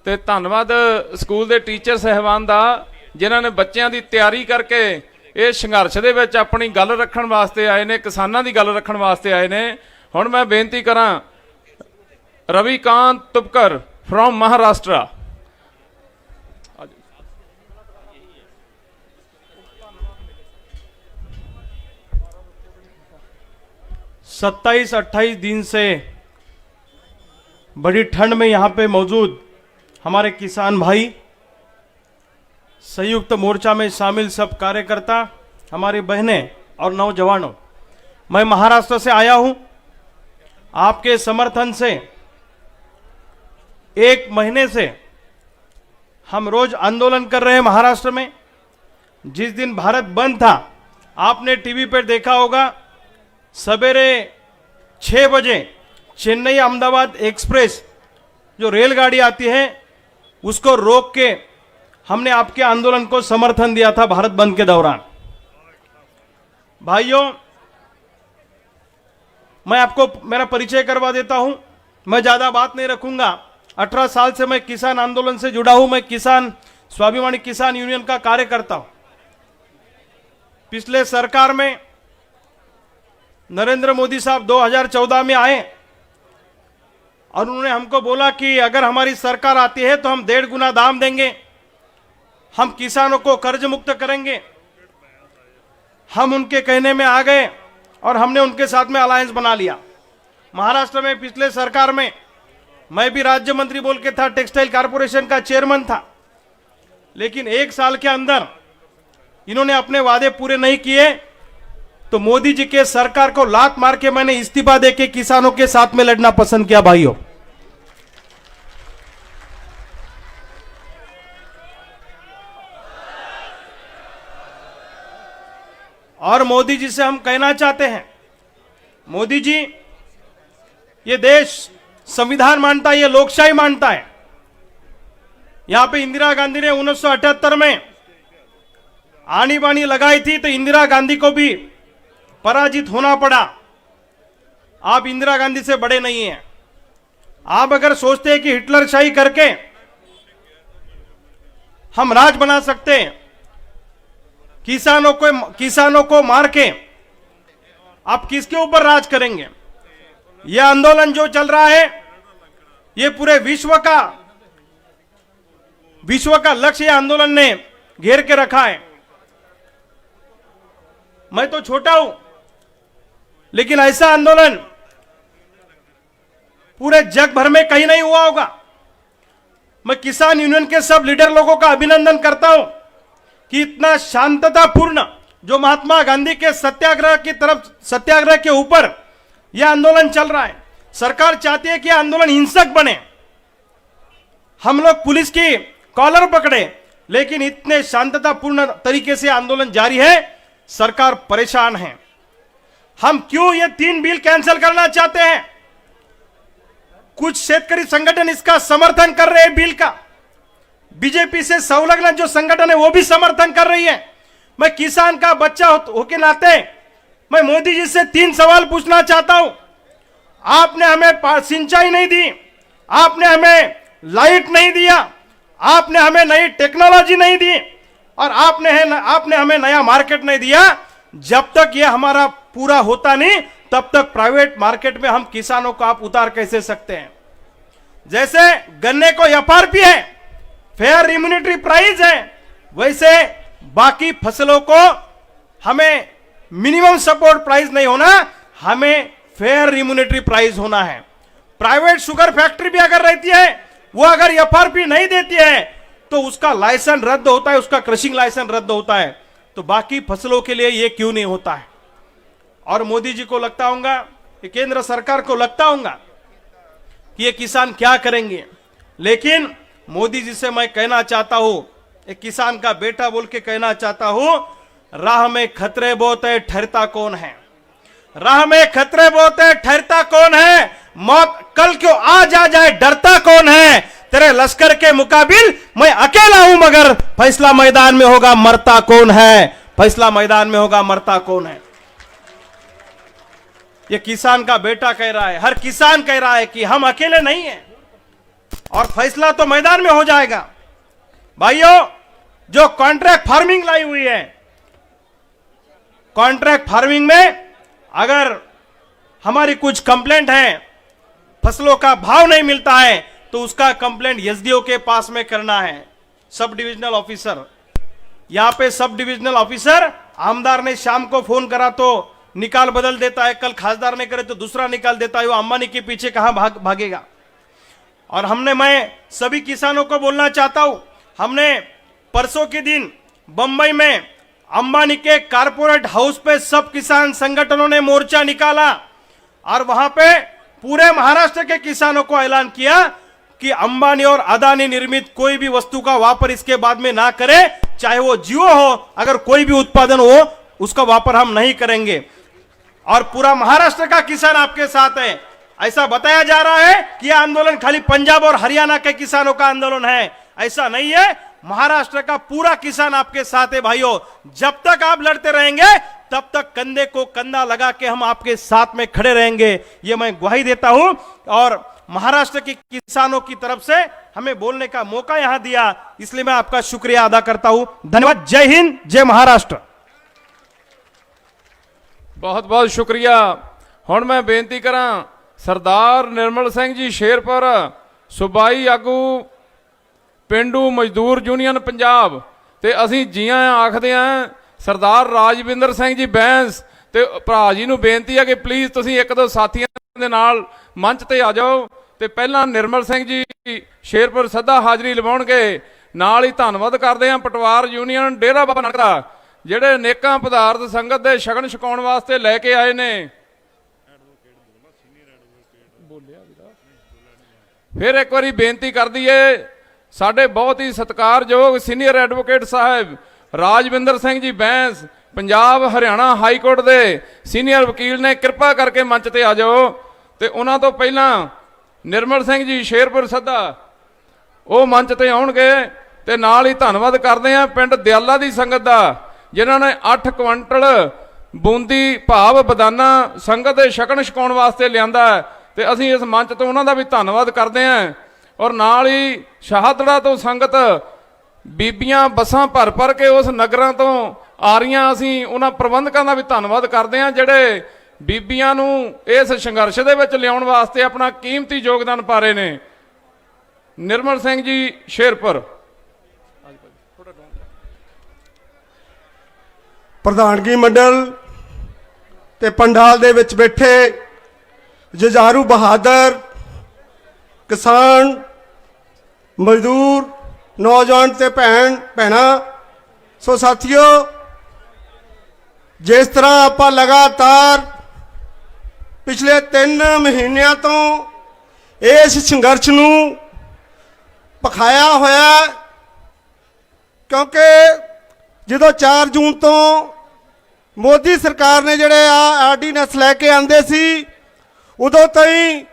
ਤੇ ਧੰਨਵਾਦ ਸਕੂਲ ਦੇ ਟੀਚਰ ਸਹਿਬਾਨ ਦਾ, ਜਿਨ੍ਹਾਂ ਨੇ ਬੱਚਿਆਂ ਦੀ ਤਿਆਰੀ ਕਰਕੇ ਇਹ ਸੰਘਰਸ਼ ਦੇ ਵਿੱਚ ਆਪਣੀ ਗੱਲ ਰੱਖਣ ਵਾਸਤੇ ਆਏ ਨੇ, ਕਿਸਾਨਾਂ ਦੀ ਗੱਲ ਰੱਖਣ ਵਾਸਤੇ ਆਏ ਨੇ। ਹੁਣ ਮੈਂ ਬੇਨਤੀ ਕਰਾਂ ਰਵੀਕਾਂਤ ਤੁਪਕਰ ਫਰੋਮ ਮਹਾਰਾਸ਼ਟਰ। 27-28 दिन से बड़ी ठंड में यहाँ पे मौजूद हमारे किसान भाई, संयुक्त मोर्चा में शामिल सब कार्यकर्ता, हमारी बहनें और नौजवानों, मैं महाराष्ट्र से आया हूँ। आपके समर्थन से 1 महीने से हम रोज आंदोलन कर रहे हैं महाराष्ट्र में। जिस दिन भारत बंद था, आपने टीवी पर देखा होगा, सवेरे 6 बजे चेन्नई अहमदाबाद एक्सप्रेस जो रेलगाड़ी आती है उसको रोक के हमने आपके आंदोलन को समर्थन दिया था भारत बंद के दौरान। भाइयों, मैं आपको मेरा परिचय करवा देता हूं, मैं ज़्यादा बात नहीं रखूंगा। 18 साल से मैं किसान आंदोलन से जुड़ा हूं। मैं किसान स्वाभिमानी किसान यूनियन का कार्यकर्ता हूं। पिछले सरकार में नरेंद्र मोदी साहब 2014 में आए और उन्होंने हमको बोला कि अगर हमारी सरकार आती है तो हम 1.5 गुना दाम देंगे, हम किसानों को कर्ज मुक्त करेंगे। हम उनके कहने में आ गए और हमने उनके साथ में अलायंस बना लिया। महाराष्ट्र में पिछले सरकार में मैं भी राज्य मंत्री बोल के था, टेक्सटाइल कारपोरेशन का चेयरमैन था, लेकिन 1 साल के अंदर इन्होंने अपने वादे पूरे नहीं किए, तो मोदी जी के सरकार को लात मार के मैंने इस्तीफा देके किसानों के साथ में लड़ना पसंद किया। भाइयों, और मोदी जी से हम कहना चाहते हैं, मोदी जी, ये देश संविधान मानता है, ये लोकशाही मानता है। यहां पे इंदिरा गांधी ने 1978 में आनी बानी लगाई थी, तो इंदिरा गांधी को भी पराजित होना पड़ा। आप इंदिरा गांधी से बड़े नहीं हैं। आप अगर सोचते हैं कि हिटलरशाही करके हम राज बना सकते हैं, किसानों को मार के आप किसके ऊपर राज करेंगे? यह आंदोलन जो चल रहा है, यह पूरे विश्व का लक्ष्य आंदोलन ने घेर के रखा है। मैं तो छोटा हूं, लेकिन ऐसा आंदोलन पूरे जग भर में कहीं नहीं हुआ होगा। मैं किसान यूनियन के सब लीडर लोगों का अभिनंदन करता हूं कि इतना शांततापूर्ण जो महात्मा गांधी के सत्याग्रह के ऊपर यह आंदोलन चल रहा है। सरकार चाहती है कि आंदोलन हिंसक बने, हम लोग पुलिस की कॉलर पकड़े, लेकिन इतने शांततापूर्ण तरीके से आंदोलन जारी है, सरकार परेशान है। हम क्यों ये 3 बिल कैंसिल करना चाहते हैं? कुछ शेतकरी संगठन इसका समर्थन कर रहे हैं बिल का, बीजेपी से संलग्न जो संगठन है वो भी समर्थन कर रही है। मैं किसान का बच्चा होके नाते मैं मोदी जी से 3 सवाल पूछना चाहता हूं। आपने हमें सिंचाई नहीं दी, आपने हमें लाइट नहीं दिया, आपने हमें नई टेक्नोलॉजी नहीं दी, और आपने हमें नया मार्केट नहीं दिया। जब तक ये हमारा पूरा होता नहीं, तब तक प्राइवेट मार्केट में हम किसानों को आप उतार कैसे सकते हैं? जैसे गन्ने को एफआरपी है, फेयर रिम्यूनिटरी प्राइस है, वैसे बाकी फसलों को हमें मिनिमम सपोर्ट प्राइस नहीं होना, हमें फेयर रिम्यूनिटरी प्राइस होना है। प्राइवेट शुगर फैक्ट्री भी अगर रहती है, वो अगर एफआरपी नहीं देती है तो उसका लाइसेंस रद्द होता है, उसका क्रशिंग लाइसेंस रद्द होता है। तो बाकी फसलों के लिए ये क्यों नहीं होता है? और मोदी जी को लगता होगा, केंद्र सरकार को लगता होगा कि ये किसान क्या करेंगे, लेकिन मोदी जी से मैं कहना चाहता हूं, एक किसान का बेटा बोल के कहना चाहता हूं, राह में खतरे बहुत है, ठहरता कौन है? राह में खतरे बहुत है, ठहरता कौन है? मौत कल क्यों आज आ जाए, डरता कौन है? तेरे लश्कर के मुकाबिल मैं अकेला हूं, मगर फैसला मैदान में होगा, मरता कौन है? फैसला मैदान में होगा, मरता कौन है? ये किसान का बेटा कह रहा है, हर किसान कह रहा है कि हम अकेले नहीं हैं और फैसला तो मैदान में हो जाएगा। भाइयों, जो कॉन्ट्रैक्ट फार्मिंग लाई हुई है, कॉन्ट्रैक्ट फार्मिंग में अगर हमारी कुछ कंप्लेंट है, फसलों का भाव नहीं मिलता है, तो उसका कंप्लेंट एसडीओ के पास में करना है, सब डिविजनल ऑफिसर। यहां पे सब डिविजनल ऑफिसर, आमदार ने शाम को फोन करा तो निकाल बदल देता है, कल खासदार ने करे तो दूसरा निकाल देता है, वो अंबानी के पीछे कहां भागेगा? और मैं सभी किसानों को बोलना चाहता हूं, हमने परसों के दिन बंबई में अंबानी के कारपोरेट हाउस पे सब किसान संगठनों ने मोर्चा निकाला और वहां पे पूरे महाराष्ट्र के किसानों को ऐलान किया कि अंबानी और अदानी निर्मित कोई भी वस्तु का वापर इसके बाद में ना करे, चाहे वो जियो हो, अगर कोई भी उत्पादन हो उसका वापर हम नहीं करेंगे। और पूरा महाराष्ट्र का किसान आपके साथ है। ऐसा बताया जा रहा है कि यह आंदोलन खाली पंजाब और हरियाणा के किसानों का आंदोलन है, ऐसा नहीं है। महाराष्ट्र का पूरा किसान आपके साथ है भाइयों। जब तक आप लड़ते रहेंगे तब तक कंधे को कंधा लगा के हम आपके साथ में खड़े रहेंगे, ये मैं ग्वाही देता हूं। और महाराष्ट्र के किसानों की तरफ से हमें बोलने का मौका यहां दिया, इसलिए मैं आपका शुक्रिया अदा करता हूं। धन्यवाद। जय हिंद, जय महाराष्ट्र। बहुत बहुत शुक्रिया। हुण मैं बेनती करा सरदार निर्मल सिंह जी शेरपुर, सूबाई आगू पेंडू मजदूर यूनियन पंजाब, ते असीं जियां आखदे आ सरदार राजविंदर सिंह जी बैंस ते भरा जी नूं बेनती है कि प्लीज़ तुसीं एक दो साथियों दे नाल मंच ते आ जाओ। ते पहला निर्मल सिंह जी शेरपुर सदा हाਜ਼ਰੀ लवाउणगे। नाल ही धन्नवाद करदे आ पटवार यूनीयन डेरा बाबा नानक दा, ਜਿਹੜੇ ਨੇਕਾਂ ਪਦਾਰਥ ਸੰਗਤ ਦੇ ਸ਼ਗਨ ਛਕਾਉਣ ਵਾਸਤੇ ਲੈ ਕੇ ਆਏ ਨੇ। ਫਿਰ ਇੱਕ ਵਾਰੀ ਬੇਨਤੀ ਕਰ ਦਈਏ ਸਾਡੇ ਬਹੁਤ ਹੀ ਸਤਿਕਾਰਯੋਗ ਸੀਨੀਅਰ ਐਡਵੋਕੇਟ ਸਾਹਿਬ ਰਾਜਵਿੰਦਰ ਸਿੰਘ ਜੀ ਬੈਂਸ, ਪੰਜਾਬ ਹਰਿਆਣਾ ਹਾਈ ਕੋਰਟ ਦੇ ਸੀਨੀਅਰ ਵਕੀਲ ਨੇ, ਕਿਰਪਾ ਕਰਕੇ ਮੰਚ ਤੇ ਆ ਜਾਓ। ਤੇ ਉਹਨਾਂ ਤੋਂ ਪਹਿਲਾਂ ਨਿਰਮਲ ਸਿੰਘ ਜੀ ਸ਼ੇਰਪੁਰ ਸੱਦਾ ਉਹ ਮੰਚ ਤੇ ਆਉਣਗੇ। ਤੇ ਨਾਲ ਹੀ ਧੰਨਵਾਦ ਕਰਦੇ ਆ ਪਿੰਡ ਦਿਆਲਾ ਦੀ ਸੰਗਤ ਦਾ, ਜਿਨ੍ਹਾਂ ਨੇ 8 ਕੁਇੰਟਲ ਬੂੰਦੀ ਭਾਵ ਬਦਾਨਾ ਸੰਗਤ ਦੇ ਛਕਣ ਛਕਾਉਣ ਵਾਸਤੇ ਲਿਆਂਦਾ। ਤੇ ਅਸੀਂ ਇਸ ਮੰਚ ਤੋਂ ਉਹਨਾਂ ਦਾ ਵੀ ਧੰਨਵਾਦ ਕਰਦੇ ਹਾਂ। ਔਰ ਨਾਲ ਹੀ ਸ਼ਹਾਦੜਾ ਤੋਂ ਸੰਗਤ ਬੀਬੀਆਂ ਬੱਸਾਂ ਭਰ ਭਰ ਕੇ ਉਸ ਨਗਰਾਂ ਤੋਂ ਆ ਰਹੀਆਂ, ਅਸੀਂ ਉਹਨਾਂ ਪ੍ਰਬੰਧਕਾਂ ਦਾ ਵੀ ਧੰਨਵਾਦ ਕਰਦੇ ਹਾਂ ਜਿਹੜੇ ਬੀਬੀਆਂ ਨੂੰ ਇਸ ਸੰਘਰਸ਼ ਦੇ ਵਿੱਚ ਲਿਆਉਣ ਵਾਸਤੇ ਆਪਣਾ ਕੀਮਤੀ ਯੋਗਦਾਨ ਪਾ ਰਹੇ ਨੇ। ਨਿਰਮਲ ਸਿੰਘ ਜੀ ਸ਼ੇਰਪੁਰ। ਪ੍ਰਧਾਨਗੀ ਮੰਡਲ ਤੇ ਪੰਡਾਲ ਦੇ ਵਿੱਚ ਬੈਠੇ ਜੁਝਾਰੂ ਬਹਾਦਰ ਕਿਸਾਨ ਮਜ਼ਦੂਰ ਨੌਜਵਾਨ ਤੇ ਭੈਣਾਂ, ਸੋ ਸਾਥੀਓ, ਜਿਸ ਤਰ੍ਹਾਂ ਆਪਾਂ ਲਗਾਤਾਰ ਪਿਛਲੇ 3 ਮਹੀਨਿਆਂ ਤੋਂ ਇਸ ਸੰਘਰਸ਼ ਨੂੰ ਪਖਾਇਆ ਹੋਇਆ, ਕਿਉਂਕਿ ਜਦੋਂ 4 ਜੂਨ ਤੋਂ ਮੋਦੀ ਸਰਕਾਰ ਨੇ ਜਿਹੜੇ ਆਰਡੀਨੈਂਸ ਲੈ ਕੇ ਆਂਦੇ ਸੀ, ਉਦੋਂ ਤੋਂ ਹੀ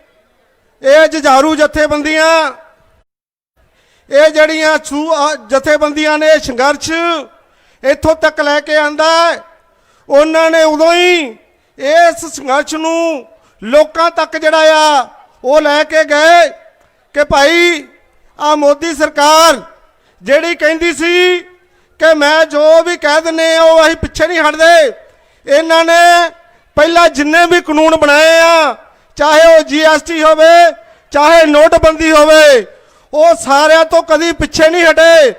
ਇਹ ਜੁਝਾਰੂ ਜਥੇਬੰਦੀਆਂ, ਇਹ ਜਿਹੜੀਆਂ ਜਥੇਬੰਦੀਆਂ ਨੇ ਸੰਘਰਸ਼ ਇੱਥੋਂ ਤੱਕ ਲੈ ਕੇ ਆਂਦਾ, ਉਹਨਾਂ ਨੇ ਉਦੋਂ ਹੀ ਇਸ ਸੰਘਰਸ਼ ਨੂੰ ਲੋਕਾਂ ਤੱਕ ਜਿਹੜਾ ਆ ਉਹ ਲੈ ਕੇ ਗਏ ਕਿ ਭਾਈ ਆ ਮੋਦੀ ਸਰਕਾਰ ਜਿਹੜੀ ਕਹਿੰਦੀ ਸੀ ਕਿ ਮੈਂ ਜੋ ਵੀ ਕਹਿ ਦਿੰਦੇ ਉਹ ਅਸੀਂ ਪਿੱਛੇ ਨਹੀਂ ਹਟਦੇ, ਇਹਨਾਂ ਨੇ ਪਹਿਲਾਂ ਜਿੰਨੇ ਵੀ ਕਾਨੂੰਨ ਬਣਾਏ ਆ, ਚਾਹੇ ਉਹ GST ਹੋਵੇ, ਚਾਹੇ ਨੋਟਬੰਦੀ ਹੋਵੇ, ਉਹ ਸਾਰਿਆਂ ਤੋਂ ਕਦੀ ਪਿੱਛੇ ਨਹੀਂ ਹਟੇ।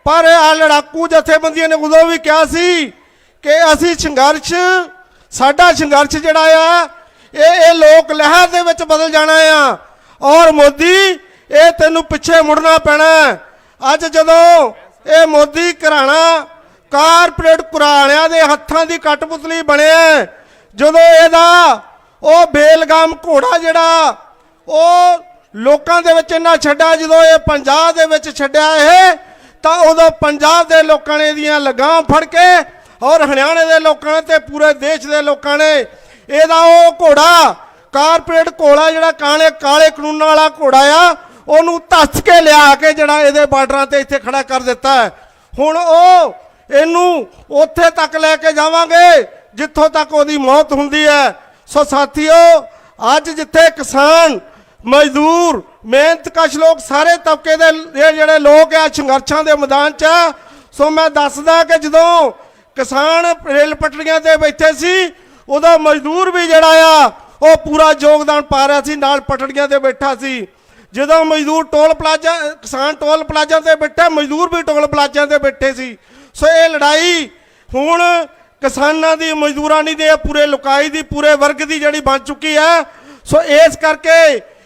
ਪਰ ਆ ਲੜਾਕੂ ਜਥੇਬੰਦੀਆਂ ਨੇ ਉਦੋਂ ਵੀ ਕਿਹਾ ਸੀ ਕਿ ਅਸੀਂ ਸੰਘਰਸ਼, ਸਾਡਾ ਸੰਘਰਸ਼ ਜਿਹੜਾ ਆ ਇਹ ਲੋਕ ਲਹਿਰ ਦੇ ਵਿੱਚ ਬਦਲ ਜਾਣਾ ਆ, ਔਰ ਮੋਦੀ ਇਹ ਤੈਨੂੰ ਪਿੱਛੇ ਮੁੜਨਾ ਪੈਣਾ। ਅੱਜ ਜਦੋਂ ਇਹ ਮੋਦੀ ਘਰਾਣਾ ਕਾਰਪੋਰੇਟ ਘਰਾਣਿਆਂ ਦੇ ਹੱਥਾਂ ਦੀ ਕਠਪੁਤਲੀ ਬਣਿਆ, ਜਦੋਂ ਇਹਦਾ ਉਹ ਬੇਲਗਾਮ ਘੋੜਾ ਜਿਹੜਾ ਉਹ ਲੋਕਾਂ ਦੇ ਵਿੱਚ ਇੰਨਾ ਛੱਡਿਆ, ਜਦੋਂ ਇਹ ਪੰਜਾਬ ਦੇ ਵਿੱਚ ਛੱਡਿਆ ਇਹ, ਤਾਂ ਉਦੋਂ ਪੰਜਾਬ ਦੇ ਲੋਕਾਂ ਨੇ ਇਹਦੀਆਂ ਲਗਾਮ ਫੜ ਕੇ, ਔਰ ਹਰਿਆਣੇ ਦੇ ਲੋਕਾਂ ਨੇ ਤੇ ਪੂਰੇ ਦੇਸ਼ ਦੇ ਲੋਕਾਂ ਨੇ ਇਹਦਾ ਉਹ ਘੋੜਾ ਕਾਰਪੋਰੇਟ ਘੋੜਾ ਜਿਹੜਾ ਕਾਲੇ ਕਾਨੂੰਨਾਂ ਵਾਲਾ ਘੋੜਾ ਆ, ਉਹਨੂੰ ਧੱਸ ਕੇ ਲਿਆ ਕੇ ਜਿਹੜਾ ਇਹਦੇ ਬਾਰਡਰਾਂ ਤੇ ਇੱਥੇ ਖੜਾ ਕਰ ਦਿੱਤਾ ਹੈ। ਹੁਣ ਉਹ ਇਹਨੂੰ ਉੱਥੇ ਤੱਕ ਲੈ ਕੇ ਜਾਵਾਂਗੇ ਜਿੱਥੋਂ ਤੱਕ ਉਹਦੀ ਮੌਤ ਹੁੰਦੀ ਹੈ। ਸੋ ਸਾਥੀਓ, ਅੱਜ ਜਿੱਥੇ ਕਿਸਾਨ, ਮਜ਼ਦੂਰ, ਮਿਹਨਤਕਸ਼ ਲੋਕ, ਸਾਰੇ ਤਬਕੇ ਦੇ ਜਿਹੜੇ ਲੋਕ ਆ ਸੰਘਰਸ਼ਾਂ ਦੇ ਮੈਦਾਨ 'ਚ, ਸੋ ਮੈਂ ਦੱਸਦਾ ਕਿ ਜਦੋਂ ਕਿਸਾਨ ਰੇਲ ਪਟੜੀਆਂ ਤੇ ਬੈਠੇ ਸੀ, ਉਦੋਂ ਮਜ਼ਦੂਰ ਵੀ ਜਿਹੜਾ ਆ ਉਹ ਪੂਰਾ ਯੋਗਦਾਨ ਪਾ ਰਿਹਾ ਸੀ, ਨਾਲ ਪਟੜੀਆਂ ਤੇ ਬੈਠਾ ਸੀ। ਜਦੋਂ ਮਜ਼ਦੂਰ ਟੋਲ ਪਲਾਜ਼ਾ, ਕਿਸਾਨ ਟੋਲ ਪਲਾਜ਼ਾ ਤੇ ਬੈਠੇ, ਮਜ਼ਦੂਰ ਵੀ ਟੋਲ ਪਲਾਜ਼ਾ ਤੇ ਬੈਠੇ ਸੀ। ਸੋ ਇਹ ਲੜਾਈ ਹੁਣ ਕਿਸਾਨਾਂ ਦੀ, ਮਜ਼ਦੂਰਾਂ ਦੀ, ਦੇ ਪੂਰੇ ਲੁਕਾਈ ਦੀ, ਪੂਰੇ ਵਰਗ ਦੀ ਜਿਹੜੀ ਬਣ ਚੁੱਕੀ ਹੈ। ਸੋ ਇਸ ਕਰਕੇ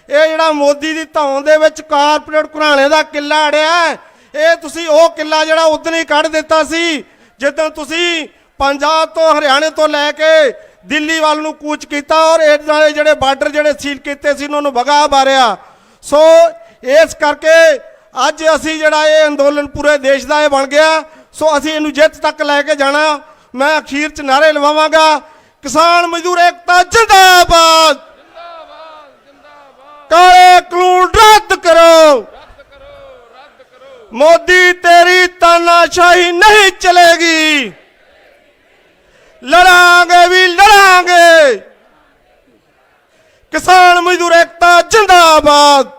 ਇਹ ਜਿਹੜਾ ਮੋਦੀ ਦੀ ਧੌਣ ਦੇ ਵਿੱਚ ਕਾਰਪੋਰੇਟ ਘਰਾਣੇ ਦਾ ਕਿੱਲਾ ਅੜਿਆ, ਇਹ ਤੁਸੀਂ ਉਹ ਕਿੱਲਾ ਜਿਹੜਾ ਉਦੋਂ ਹੀ ਕੱਢ ਦਿੱਤਾ ਸੀ ਜਦੋਂ ਤੁਸੀਂ ਪੰਜਾਬ ਤੋਂ, ਹਰਿਆਣੇ ਤੋਂ ਲੈ ਕੇ ਦਿੱਲੀ ਵੱਲ ਨੂੰ ਕੂਚ ਕੀਤਾ, ਔਰ ਇਹ ਜਿਹੜੇ ਬਾਰਡਰ ਜਿਹੜੇ ਸੀਲ ਕੀਤੇ ਸੀ ਉਹਨਾਂ ਨੂੰ ਵਗਾ ਮਾਰਿਆ। ਸੋ ਇਸ ਕਰਕੇ ਅੱਜ ਅਸੀਂ ਜਿਹੜਾ ਇਹ ਅੰਦੋਲਨ ਪੂਰੇ ਦੇਸ਼ ਦਾ ਇਹ ਬਣ ਗਿਆ। ਸੋ ਅਸੀਂ ਇਹਨੂੰ ਜਿੱਤ ਤੱਕ ਲੈ ਕੇ ਜਾਣਾ। ਮੈਂ ਅਖੀਰ 'ਚ ਨਾਅਰੇ ਲਵਾਵਾਂਗਾ, ਕਿਸਾਨ ਮਜ਼ਦੂਰ ਏਕਤਾ ਜਿੰਦਾਬਾਦ, ਕਾਲੇ ਕਾਨੂੰਨ ਰੱਦ ਕਰੋ, मोदी तेरी तानाशाही नहीं चलेगी, लड़ांगे भी लड़ांगे। किसान मजदूर एकता जिंदाबाद।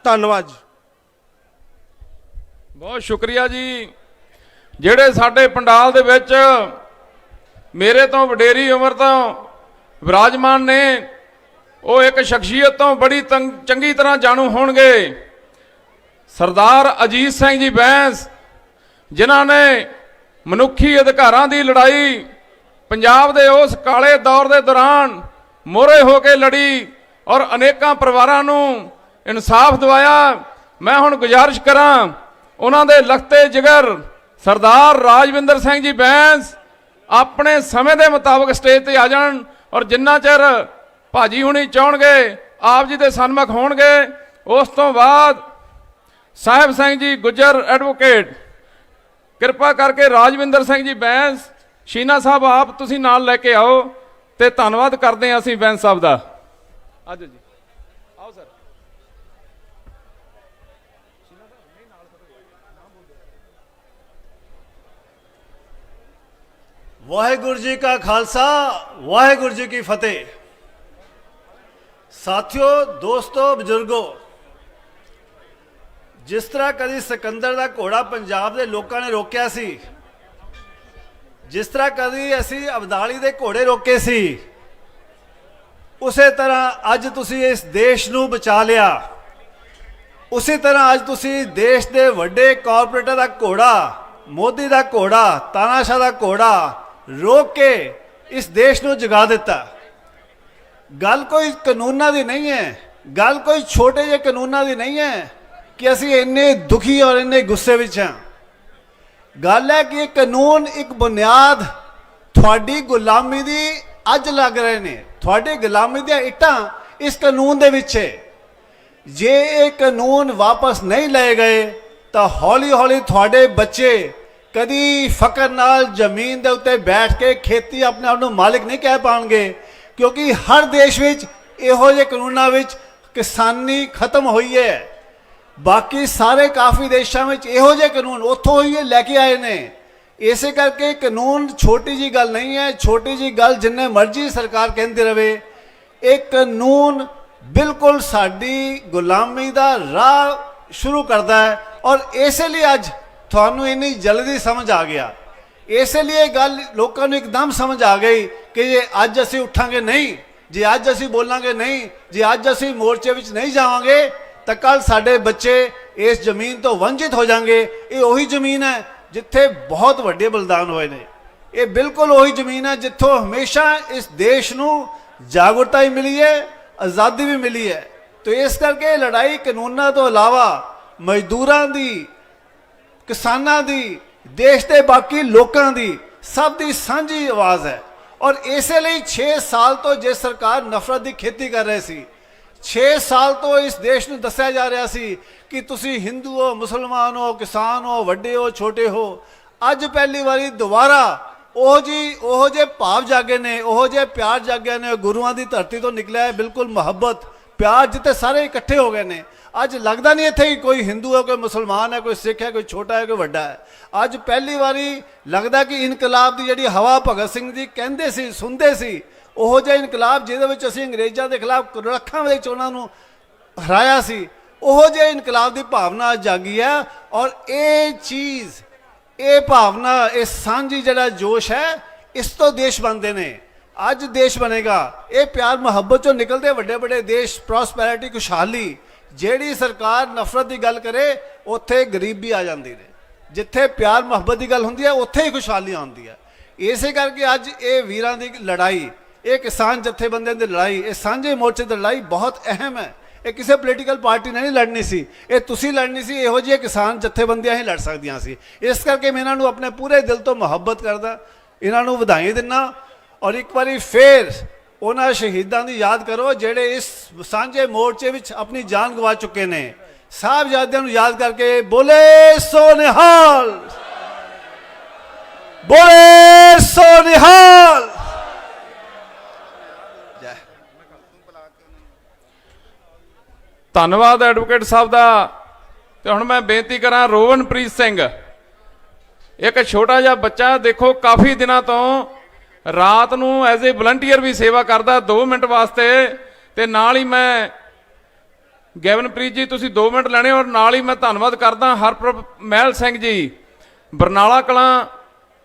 धन्यवाद। बहुत शुक्रिया जी। ਜਿਹੜੇ ਸਾਡੇ ਪੰਡਾਲ ਦੇ ਵਿੱਚ ਮੇਰੇ ਤੋਂ ਵਡੇਰੀ ਉਮਰ ਤੋਂ ਵਿਰਾਜਮਾਨ ਨੇ, ਉਹ ਇੱਕ ਸ਼ਖਸੀਅਤ ਤੋਂ ਬੜੀ ਚੰਗੀ ਤਰ੍ਹਾਂ ਜਾਣੂ ਹੋਣਗੇ। ਸਰਦਾਰ ਅਜੀਤ ਸਿੰਘ ਜੀ ਬੈਂਸ, ਜਿਨ੍ਹਾਂ ਨੇ ਮਨੁੱਖੀ ਅਧਿਕਾਰਾਂ ਦੀ ਲੜਾਈ ਪੰਜਾਬ ਦੇ ਉਸ ਕਾਲੇ ਦੌਰ ਦੇ ਦੌਰਾਨ ਮੋਹਰੇ ਹੋ ਕੇ ਲੜੀ ਔਰ ਅਨੇਕਾਂ ਪਰਿਵਾਰਾਂ ਨੂੰ ਇਨਸਾਫ ਦਿਵਾਇਆ। ਮੈਂ ਹੁਣ ਗੁਜ਼ਾਰਿਸ਼ ਕਰਾਂ ਉਹਨਾਂ ਦੇ ਲਖਤੇ ਜਿਗਰ ਸਰਦਾਰ ਰਾਜਵਿੰਦਰ ਸਿੰਘ ਜੀ ਬੈਂਸ ਆਪਣੇ ਸਮੇਂ ਦੇ ਮੁਤਾਬਕ ਸਟੇਜ ਤੇ ਆ ਜਾਣ, ਔਰ ਜਿੰਨਾ ਚਿਰ ਭਾਜੀ ਹੁਣੀ ਚਾਹਣਗੇ ਆਪ ਜੀ ਦੇ ਸਨਮੁਖ ਹੋਣਗੇ। ਉਸ ਤੋਂ ਬਾਅਦ ਸਾਹਿਬ ਸਿੰਘ ਜੀ ਗੁੱਜਰ ਐਡਵੋਕੇਟ, ਕਿਰਪਾ ਕਰਕੇ ਰਾਜਵਿੰਦਰ ਸਿੰਘ ਜੀ ਬੈਂਸ, ਸ਼ੀਨਾ ਸਾਹਿਬ ਆਪ ਤੁਸੀਂ ਨਾਲ ਲੈ ਕੇ ਆਓ ਤੇ ਧੰਨਵਾਦ ਕਰਦੇ ਹਾਂ ਅਸੀਂ ਬੈਂਸ ਸਾਹਿਬ ਦਾ। ਆਜੋ ਜੀ, ਆਓ ਸਰ। ਵਾਹਿਗੁਰੂ ਜੀ ਕਾ ਖਾਲਸਾ, ਵਾਹਿਗੁਰੂ ਜੀ ਕੀ ਫਤਿਹ। ਸਾਥੀਓ, ਦੋਸਤੋ, ਬਜ਼ੁਰਗੋ, ਜਿਸ ਤਰ੍ਹਾਂ ਕਦੀ ਸਿਕੰਦਰ ਦਾ ਘੋੜਾ ਪੰਜਾਬ ਦੇ ਲੋਕਾਂ ਨੇ ਰੋਕਿਆ ਸੀ, ਜਿਸ ਤਰ੍ਹਾਂ ਕਦੀ ਅਸੀਂ ਅਬਦਾਲੀ ਦੇ ਘੋੜੇ ਰੋਕੇ ਸੀ, ਉਸੇ ਤਰ੍ਹਾਂ ਅੱਜ ਤੁਸੀਂ ਇਸ ਦੇਸ਼ ਨੂੰ ਬਚਾ ਲਿਆ। ਉਸੇ ਤਰ੍ਹਾਂ ਅੱਜ ਤੁਸੀਂ ਦੇਸ਼ ਦੇ ਵੱਡੇ ਕਾਰਪੋਰੇਟਰ ਦਾ ਘੋੜਾ, ਮੋਦੀ ਦਾ ਘੋੜਾ, ਤਾਨਾਸ਼ਾਹ ਦਾ ਘੋੜਾ ਰੋਕ ਕੇ ਇਸ ਦੇਸ਼ ਨੂੰ ਜਗਾ ਦਿੱਤਾ। ਗੱਲ ਕੋਈ ਕਾਨੂੰਨਾਂ ਦੀ ਨਹੀਂ ਹੈ, ਗੱਲ ਕੋਈ ਛੋਟੇ ਜਿਹੇ ਕਾਨੂੰਨਾਂ ਦੀ ਨਹੀਂ ਹੈ ਕਿ ਅਸੀਂ ਇੰਨੇ ਦੁਖੀ ਔਰ ਇੰਨੇ ਗੁੱਸੇ ਵਿੱਚ ਹਾਂ। ਗੱਲ ਹੈ ਕਿ ਇਹ ਕਾਨੂੰਨ ਇੱਕ ਬੁਨਿਆਦ ਤੁਹਾਡੀ ਗੁਲਾਮੀ ਦੀ ਅੱਜ ਲੱਗ ਰਹੇ ਨੇ, ਤੁਹਾਡੇ ਗੁਲਾਮੀ ਦੀਆਂ ਇੱਟਾਂ ਇਸ ਕਾਨੂੰਨ ਦੇ ਵਿੱਚ ਹੈ। ਜੇ ਇਹ ਕਾਨੂੰਨ ਵਾਪਸ ਨਹੀਂ ਲਏ ਗਏ ਤਾਂ ਹੌਲੀ ਹੌਲੀ ਤੁਹਾਡੇ ਬੱਚੇ ਕਦੀ ਫਕਰ ਨਾਲ ਜ਼ਮੀਨ ਦੇ ਉੱਤੇ ਬੈਠ ਕੇ ਖੇਤੀ ਆਪਣੇ ਆਪ ਨੂੰ ਮਾਲਿਕ ਨਹੀਂ ਕਹਿ ਪਾਉਣਗੇ, ਕਿਉਂਕਿ ਹਰ ਦੇਸ਼ ਵਿੱਚ ਇਹੋ ਜਿਹੇ ਕਾਨੂੰਨਾਂ ਵਿੱਚ ਕਿਸਾਨੀ ਖਤਮ ਹੋਈ ਹੈ। ਬਾਕੀ ਸਾਰੇ ਕਾਫੀ ਦੇਸ਼ਾਂ ਵਿੱਚ ਇਹੋ ਜਿਹੇ ਕਾਨੂੰਨ ਉੱਥੋਂ ਹੀ ਲੈ ਕੇ ਆਏ ਨੇ। ਇਸੇ ਕਰਕੇ ਕਾਨੂੰਨ ਛੋਟੀ ਜੀ ਗੱਲ ਨਹੀਂ ਹੈ, ਛੋਟੀ ਜੀ ਗੱਲ ਜਿੰਨੇ ਮਰਜ਼ੀ ਸਰਕਾਰ ਕਹਿੰਦੀ ਰਵੇ। ਇਹ ਕਾਨੂੰਨ ਬਿਲਕੁਲ ਸਾਡੀ ਗੁਲਾਮੀ ਦਾ ਰਾਹ ਸ਼ੁਰੂ ਕਰਦਾ ਹੈ ਔਰ ਇਸੇ ਲਈ ਅੱਜ ਤੁਹਾਨੂੰ ਇੰਨੀ ਜਲਦੀ ਸਮਝ ਆ ਗਿਆ। ਇਸੇ ਲਈ ਇਹ ਗੱਲ ਲੋਕਾਂ ਨੂੰ ਇੱਕਦਮ ਸਮਝ ਆ ਗਈ ਕਿ ਜੇ ਅੱਜ ਅਸੀਂ ਉੱਠਾਂਗੇ ਨਹੀਂ, ਜੇ ਅੱਜ ਅਸੀਂ ਬੋਲਾਂਗੇ ਨਹੀਂ, ਜੇ ਅੱਜ ਅਸੀਂ ਮੋਰਚੇ ਵਿੱਚ ਨਹੀਂ ਜਾਵਾਂਗੇ ਤਾਂ ਕੱਲ ਸਾਡੇ ਬੱਚੇ ਇਸ ਜ਼ਮੀਨ ਤੋਂ ਵੰਚਿਤ ਹੋ ਜਾਣਗੇ। ਇਹ ਉਹੀ ਜ਼ਮੀਨ ਹੈ ਜਿੱਥੇ ਬਹੁਤ ਵੱਡੇ ਬਲਿਦਾਨ ਹੋਏ ਨੇ। ਇਹ ਬਿਲਕੁਲ ਉਹੀ ਜ਼ਮੀਨ ਹੈ ਜਿੱਥੋਂ ਹਮੇਸ਼ਾ ਇਸ ਦੇਸ਼ ਨੂੰ ਜਾਗਰੂਕਤਾ ਹੀ ਮਿਲੀ ਹੈ, ਆਜ਼ਾਦੀ ਵੀ ਮਿਲੀ ਹੈ। तो इस करके लड़ाई कानूनों तो इलावा मजदूरों की, किसानों की, देश के बाकी लोगों की सब की सांझी आवाज़ है। और इसलिए 6 साल तो जिस सरकार नफरत की खेती कर रही सी, 6 साल तो इस देश में दसिया जा रहा सी कि तुसी हिंदू हो, मुसलमान हो, किसान हो, वड्डे हो, छोटे हो। अज पहली बारी दोबारा ओहो जे भाव जागे ने, ओहो जे प्यार जागे ने, गुरुआं की धरती तो निकलिया है। बिल्कुल मुहब्बत प्यार जिते सारे इकट्ठे हो गए ने। अज लगता नहीं इत्थे कोई हिंदू है, कोई मुसलमान है, कोई सिख है, कोई छोटा है, कोई वड्डा है। अज पहली बारी लगता कि इनकलाब की जिहड़ी हवा भगत सिंह जी कहते सी, सुनते सी, ओहो जिहा इनकलाब जिहदे विच असीं अंग्रेज़ां दे खिलाफ लखां विच उहनां नूं हराया सी, ओहो जिहा इनकलाब की भावना अज जागी है। और ये चीज़, ये भावना, ये सांझी जिहड़ा जोश है, इस तो देश बनते ने। अज देश बनेगा ये प्यार मुहब्बत चों निकलते वड्डे वड्डे देश, प्रॉस्पैरिटी, खुशहाली। जिहड़ी सरकार नफरत की गल करे उत्थे गरीबी आ जाती है, जिथे प्यार मुहब्बत की गल होंदी है उत्थे ही खुशहाली आती है। इसे करके अज ये वीरां की लड़ाई, ये किसान जथेबंदियां की लड़ाई, ये सांझे मोर्चे की लड़ाई बहुत अहम है। ये किसी पोलीटिकल पार्टी ने नहीं लड़नी सी, ये तुसी लड़नी सी, इहो जिहे किसान जथेबंदियां ही लड़ सकदियां सी। इस करके मैं इन्हां नूं अपने पूरे दिल तो मुहब्बत करदा, इन्हां नूं वधाई दिना। और एक बारी फिर उन्हां शहीदां दी याद करो जिहड़े इस सांझे मोर्चे विच अपनी जान गवा चुके ने। साहबजादियां नूं याद करके बोले सो निहाल, बोले सो निहाल। ਧੰਨਵਾਦ ਐਡਵੋਕੇਟ ਸਾਹਿਬ ਦਾ। ਤੇ ਹੁਣ ਮੈਂ ਬੇਨਤੀ ਕਰਾਂ ਰੋਵਨਪ੍ਰੀਤ ਸਿੰਘ, ਇੱਕ ਛੋਟਾ ਜਿਹਾ ਬੱਚਾ, ਦੇਖੋ ਕਾਫੀ ਦਿਨਾਂ ਤੋਂ ਰਾਤ ਨੂੰ ਐਜ਼ ਏ ਵਲੰਟੀਅਰ ਵੀ ਸੇਵਾ ਕਰਦਾ 2 ਮਿੰਟ ਵਾਸਤੇ। ਤੇ ਨਾਲ ਹੀ ਮੈਂ ਗੈਵਨਪ੍ਰੀਤ ਜੀ ਤੁਸੀਂ 2 ਮਿੰਟ ਲੈਣੇ। ਔਰ ਨਾਲ ਹੀ ਮੈਂ ਧੰਨਵਾਦ ਕਰਦਾ ਹਰਪ੍ਰੀਤ ਮਹਿਲ ਸਿੰਘ ਜੀ, ਬਰਨਾਲਾ ਕਲਾਂ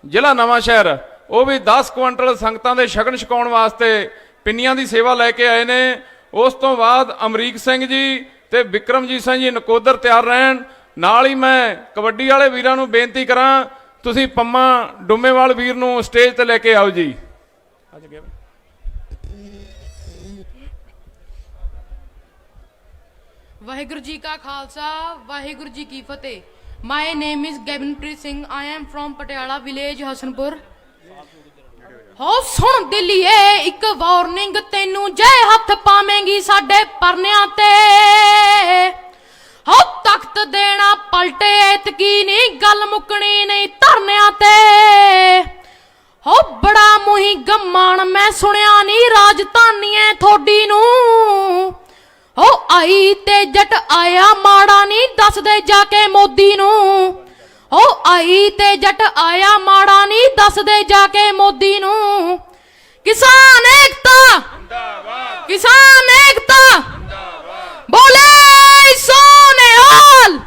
ਜ਼ਿਲ੍ਹਾ ਨਵਾਂ ਸ਼ਹਿਰ, ਉਹ ਵੀ 10 ਕੁਇੰਟਲ ਸੰਗਤਾਂ ਦੇ ਸ਼ਗਨ ਛਕਾਉਣ ਵਾਸਤੇ ਪਿੰਨੀਆਂ ਦੀ ਸੇਵਾ ਲੈ ਕੇ ਆਏ ਨੇ। ਉਸ ਤੋਂ ਬਾਅਦ ਅਮਰੀਕ ਸਿੰਘ ਜੀ ਤੇ ਵਿਕਰਮਜੀਤ ਸਿੰਘ ਜੀ ਨਕੋਦਰ ਤਿਆਰ ਰਹਿਣ। ਨਾਲ ਹੀ ਮੈਂ ਕਬੱਡੀ ਵਾਲੇ ਵੀਰਾਂ ਨੂੰ ਬੇਨਤੀ ਕਰਾਂ ਤੁਸੀਂ ਪੰਮਾ ਡੁੰਮੇਵਾਲ ਵੀਰ ਨੂੰ ਸਟੇਜ ਤੇ ਲੈ ਕੇ ਆਓ ਜੀ। ਵਾਹਿਗੁਰੂ ਜੀ ਕਾ ਖਾਲਸਾ, ਵਾਹਿਗੁਰੂ ਜੀ ਕੀ ਫਤਿਹ। My name is Gavanpreet Singh, I am from Patiala village Hasanpur. ਹੋ ਸੁਣ ਦਿੱਲੀਏ ਇੱਕ ਵਾਰਨਿੰਗ ਤੈਨੂੰ, ਜੇ ਹੱਥ ਪਾਵੇਂਗੀ ਸਾਡੇ ਪਰਨਿਆਂ ਤੇ, ਹੋ ਤਖਤ ਦੇਣਾ ਪਲਟੇ ਐਤਕੀ ਨਹੀਂ, ਗੱਲ ਮੁੱਕਣੀ ਨਹੀਂ ਧਰਨਿਆਂ ਤੇ। ਹੋ ਬੜਾ ਮੂੰਹੀ ਗਮਾਨ ਮੈਂ ਸੁਣਿਆ ਨਹੀਂ ਰਾਜਧਾਨੀਏ ਥੋਡੀ ਨੂੰ, ਹੋ ਆਈ ਤੇ ਜੱਟ ਆਇਆ ਮਾੜਾ ਨਹੀਂ ਦੱਸਦੇ ਜਾ ਕੇ ਮੋਦੀ ਨੂੰ। ਹੋ ਆਈ ਤੇ ਜੱਟ ਆਇਆ ਮਾੜਾ ਨਹੀਂ ਦੱਸਦੇ ਜਾ ਕੇ ਮੋਦੀ ਨੂੰ। ਕਿਸਾਨ ਏਕਤਾ ਜਿੰਦਾਬਾਦ, ਕਿਸਾਨ ਏਕਤਾ ਜਿੰਦਾਬਾਦ, ਬੋਲੇ ਸੋ ਨਿਹਾਲ।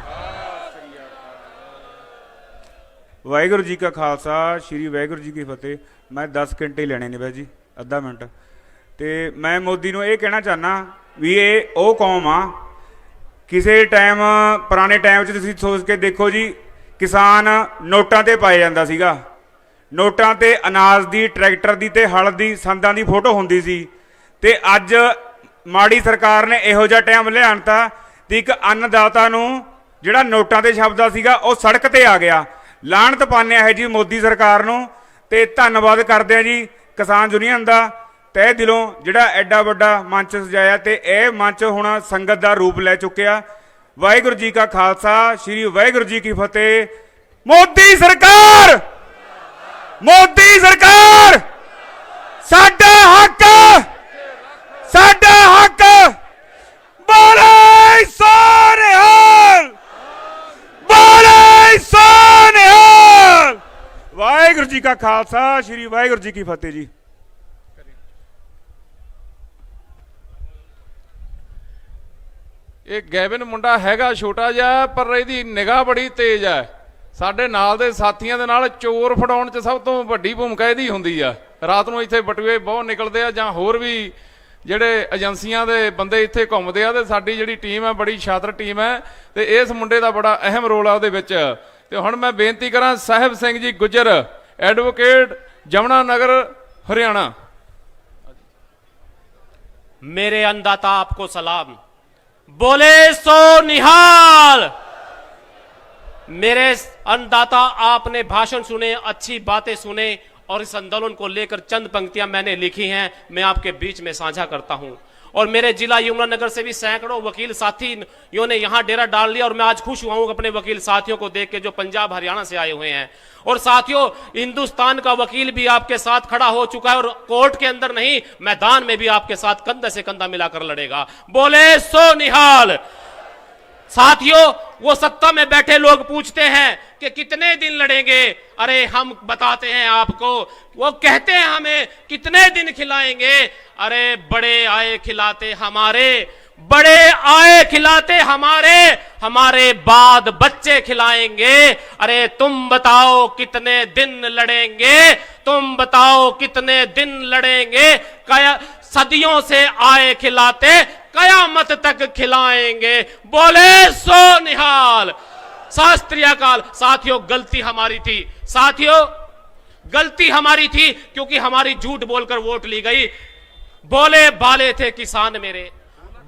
ਵਾਹਿਗੁਰੂ ਜੀ ਕਾ ਖਾਲਸਾ, ਸ਼੍ਰੀ ਵਾਹਿਗੁਰੂ ਜੀ ਕੀ ਫਤਿਹ। ਮੈਂ 10 ਘੰਟੇ ਲੈਣੇ ਨੇ ਬਾਈ ਜੀ, ਅੱਧਾ ਮਿੰਟ। ਤੇ ਮੈਂ ਮੋਦੀ ਨੂੰ ਇਹ ਕਹਿਣਾ ਚਾਹੁੰਦਾ ਵੀ ਇਹ ਉਹ ਕੌਮ ਆ, ਕਿਸੇ ਟਾਈਮ ਪੁਰਾਣੇ ਟਾਈਮ 'ਚ ਤੁਸੀਂ ਸੋਚ ਕੇ ਦੇਖੋ ਜੀ, ਕਿਸਾਨ ਨੋਟਾਂ ਤੇ ਪਾਇਆ ਜਾਂਦਾ ਸੀਗਾ। ਨੋਟਾਂ ਤੇ ਅਨਾਜ ਦੀ, ਟਰੈਕਟਰ ਦੀ ਤੇ ਹਲ ਦੀ, ਸੰਦਾਂ ਦੀ ਫੋਟੋ ਹੁੰਦੀ ਸੀ। ਤੇ ਅੱਜ ਮਾੜੀ ਸਰਕਾਰ ਨੇ ਇਹੋ ਜਿਹਾ ਟਾਈਮ ਲਿਆਣਤਾ ਤੇ ਇੱਕ ਅੰਨਦਾਤਾ ਨੂੰ ਜਿਹੜਾ ਨੋਟਾਂ ਤੇ ਛਪਦਾ ਸੀਗਾ ਉਹ ਸੜਕ ਤੇ ਆ ਗਿਆ। ਲਾਹਨਤ ਪਾਉਂਦੇ ਹੈ ਜੀ ਮੋਦੀ ਸਰਕਾਰ ਨੂੰ। ਤੇ ਧੰਨਵਾਦ ਕਰਦੇ ਆ ਜੀ ਕਿਸਾਨ ਯੂਨੀਅਨ ਦਾ ਤਹਿ ਦਿਲੋਂ ਜਿਹੜਾ ਐਡਾ ਵੱਡਾ ਮੰਚ ਸਜਾਇਆ ਤੇ ਇਹ ਮੰਚ ਹੁਣ ਸੰਗਤ ਦਾ ਰੂਪ ਲੈ ਚੁੱਕਿਆ। ਵਾਹਿਗੁਰੂ ਜੀ ਕਾ ਖਾਲਸਾ, ਸ੍ਰੀ ਵਾਹਿਗੁਰੂ ਜੀ ਕੀ ਫਤਿਹ। ਮੋਦੀ ਸਰਕਾਰ, ਮੋਦੀ ਸਰਕਾਰ, ਸਾਡਾ ਹੱਕ, ਸਾਡਾ ਹੱਕ, ਬੋਲੇ ਸੋ ਨਿਹਾਲ, ਬੋਲੇ ਸੋ ਨਿਹਾਲ। ਵਾਹਿਗੁਰੂ ਜੀ ਕਾ ਖਾਲਸਾ, ਸ੍ਰੀ ਵਾਹਿਗੁਰੂ ਜੀ ਕੀ ਫਤਿਹ ਜੀ। ਇਹ ਗੈਵਨ ਮੁੰਡਾ ਹੈਗਾ ਛੋਟਾ ਜਿਹਾ, ਪਰ ਇਹਦੀ ਨਿਗਾਹ ਬੜੀ ਤੇਜ਼ ਹੈ। ਸਾਡੇ ਨਾਲ ਦੇ ਸਾਥੀਆਂ ਦੇ ਨਾਲ ਚੋਰ ਫੜਾਉਣ 'ਚ ਸਭ ਤੋਂ ਵੱਡੀ ਭੂਮਿਕਾ ਇਹਦੀ ਹੁੰਦੀ ਆ। ਰਾਤ ਨੂੰ ਇੱਥੇ ਬਟੂਏ ਬਹੁਤ ਨਿਕਲਦੇ ਆ, ਜਾਂ ਹੋਰ ਵੀ ਜਿਹੜੇ ਏਜੰਸੀਆਂ ਦੇ ਬੰਦੇ ਇੱਥੇ ਘੁੰਮਦੇ ਆ, ਤੇ ਸਾਡੀ ਜਿਹੜੀ ਟੀਮ ਹੈ ਬੜੀ ਸ਼ਾਤਰ ਟੀਮ ਹੈ, ਤੇ ਇਸ ਮੁੰਡੇ ਦਾ ਬੜਾ ਅਹਿਮ ਰੋਲ ਆ ਉਹਦੇ ਵਿੱਚ। ਤੇ ਹੁਣ ਮੈਂ ਬੇਨਤੀ ਕਰਾਂ ਸਾਹਿਬ ਸਿੰਘ ਜੀ ਗੁੱਜਰ, ਐਡਵੋਕੇਟ, ਜਮਨਾ नगर, हरियाणा। मेरे अन्नदाता आपको सलाम, बोले सो निहाल। मेरे अन्नदाता, आपने भाषण सुने, अच्छी बातें सुने, और इस आंदोलन को लेकर चंद पंक्तियां मैंने लिखी हैं, मैं आपके बीच में साझा करता हूं। और मेरे जिला यमुनानगर से भी सैकड़ों वकील साथियों ने यहां डेरा डाल लिया, और मैं आज खुश हुआ हूं अपने वकील साथियों को देख के जो पंजाब हरियाणा से आए हुए हैं। और साथियों, हिंदुस्तान का वकील भी आपके साथ खड़ा हो चुका है, और कोर्ट के अंदर नहीं, मैदान में भी आपके साथ कंधे से कंधा मिलाकर लड़ेगा। बोले सो निहाल। साथियों, वो सत्ता में बैठे लोग पूछते हैं कि कितने दिन लड़ेंगे, अरे हम बताते हैं आपको। वो कहते हैं हमें कितने दिन खिलाएंगे, अरे बड़े आए खिलाते हमारे, बड़े आए खिलाते हमारे, हमारे बाद बच्चे खिलाएंगे। अरे तुम बताओ कितने दिन लड़ेंगे, तुम बताओ कितने दिन लड़ेंगे। सदियों से आए खिलाते, कयामत तक खिलाएंगे। बोले सो निहाल। शास्त्रीय काल। साथियों, गलती हमारी थी, साथियों गलती हमारी थी, क्योंकि हमारी झूठ बोलकर वोट ली गई। बोले भाले थे किसान मेरे,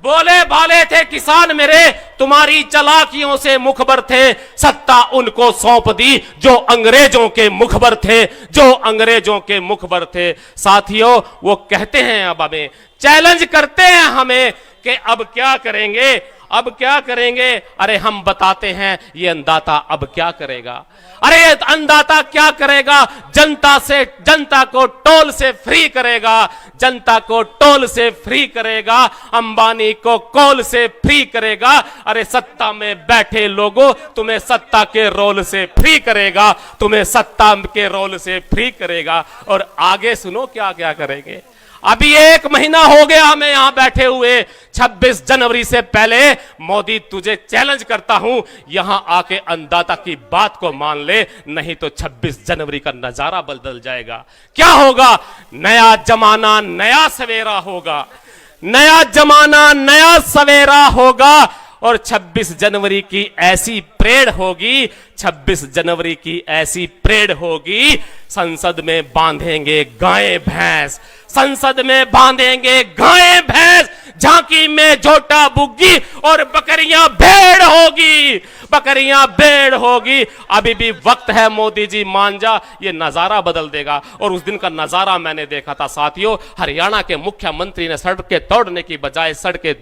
बोले भाले थे किसान मेरे, तुम्हारी चालाकियों से मुखबर थे, सत्ता उनको सौंप दी जो अंग्रेजों के मुखबर थे, जो अंग्रेजों के मुखबर थे। साथियों, वो कहते हैं, अब हमें चैलेंज करते हैं हमें कि अब क्या करेंगे, अब क्या करेंगे। अरे हम बताते हैं, ये अन्नदाता अब क्या करेगा। अरे अन्नदाता क्या करेगा, जनता से, जनता को टोल से फ्री करेगा, जनता को टोल से फ्री करेगा, अंबानी को कोल से फ्री करेगा। अरे सत्ता में बैठे लोगों, तुम्हें सत्ता के रोल से फ्री करेगा, तुम्हें सत्ता के रोल से फ्री करेगा। और आगे सुनो क्या क्या करेंगे। अभी 1 महीना हो गया हमें यहां बैठे हुए। 26 जनवरी से पहले मोदी, तुझे चैलेंज करता हूं, यहां आके अन्नदाता की बात को मान ले, नहीं तो 26 जनवरी का नजारा बदल जाएगा। क्या होगा? नया जमाना, नया सवेरा होगा, नया जमाना, नया सवेरा होगा। और 26 जनवरी की ऐसी परेड होगी, 26 जनवरी की ऐसी परेड होगी, संसद में बांधेंगे गाय भैंस, संसद में बांधेंगे गाय भैंस, झांकी में झोटा बुग्गी और बकरियां भेड़ होगी, बकरियां भेड़ होगी। अभी भी वक्त है मोदी जी, मान जा, ये नजारा बदल देगा। और उस दिन का नजारा मैंने देखा था साथियों। हरियाणा के मुख्यमंत्री ने सड़कें तोड़ने की बजाय सड़कें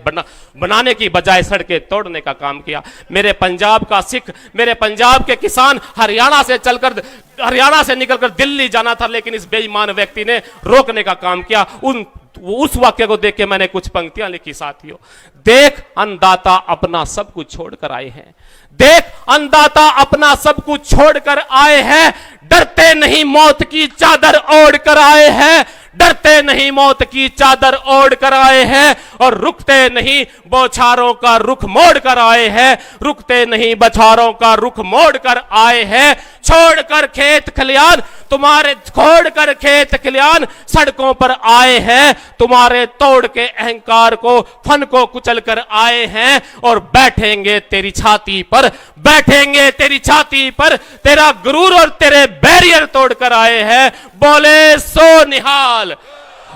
बनाने की बजाय सड़कें तोड़ने का काम किया। मेरे पंजाब का सिख, मेरे पंजाब के किसान हरियाणा से चलकर, हरियाणा से निकलकर दिल्ली जाना था, लेकिन इस बेईमान व्यक्ति ने रोकने का काम किया। उस वाक्य को देख के मैंने कुछ पंक्तियां लिखी साथियों। देख, अन्नदाता अपना सब कुछ छोड़कर आए हैं, देख अन्नदाता अपना सब कुछ छोड़कर आए हैं, डरते नहीं मौत की चादर ओढ़ कर आए हैं, डरते नहीं मौत की चादर ओढ़ कर आए हैं, और रुकते नहीं बौछारों का रुख मोड़ कर आए हैं, रुकते नहीं बौछारों का रुख मोड़ कर आए हैं। छोड़कर खेत खलियान तुम्हारे, छोड़कर खेत खलियान सड़कों पर आए हैं, तुम्हारे तोड़ के अहंकार को, फन को कुचल कर आए हैं, और बैठेंगे तेरी छाती पर, बैठेंगे तेरी छाती पर, तेरा गुरूर और तेरे बैरियर तोड़कर आए हैं। बोले सो निहाल।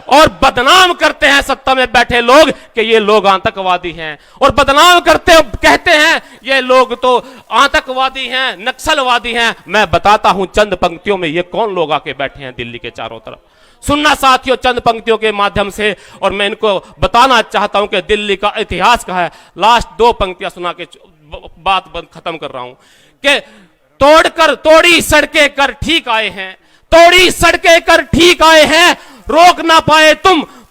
और बदनाम करते हैं सत्ता में बैठे लोग कि ये लोग आतंकवादी हैं, और बदनाम करते, कहते हैं ये लोग तो आतंकवादी हैं, नक्सलवादी हैं। मैं बताता हूं चंद पंक्तियों में ये कौन लोग आके बैठे हैं दिल्ली के चारों तरफ। सुनना साथियों चंद पंक्तियों के माध्यम से, और मैं इनको बताना चाहता हूं कि दिल्ली का इतिहास का है। लास्ट 2 पंक्तियां सुना के बात खत्म कर रहा हूं कि तोड़ी सड़कें कर ठीक आए हैं, तोड़ी सड़कें कर ठीक आए हैं, रोक ना पाए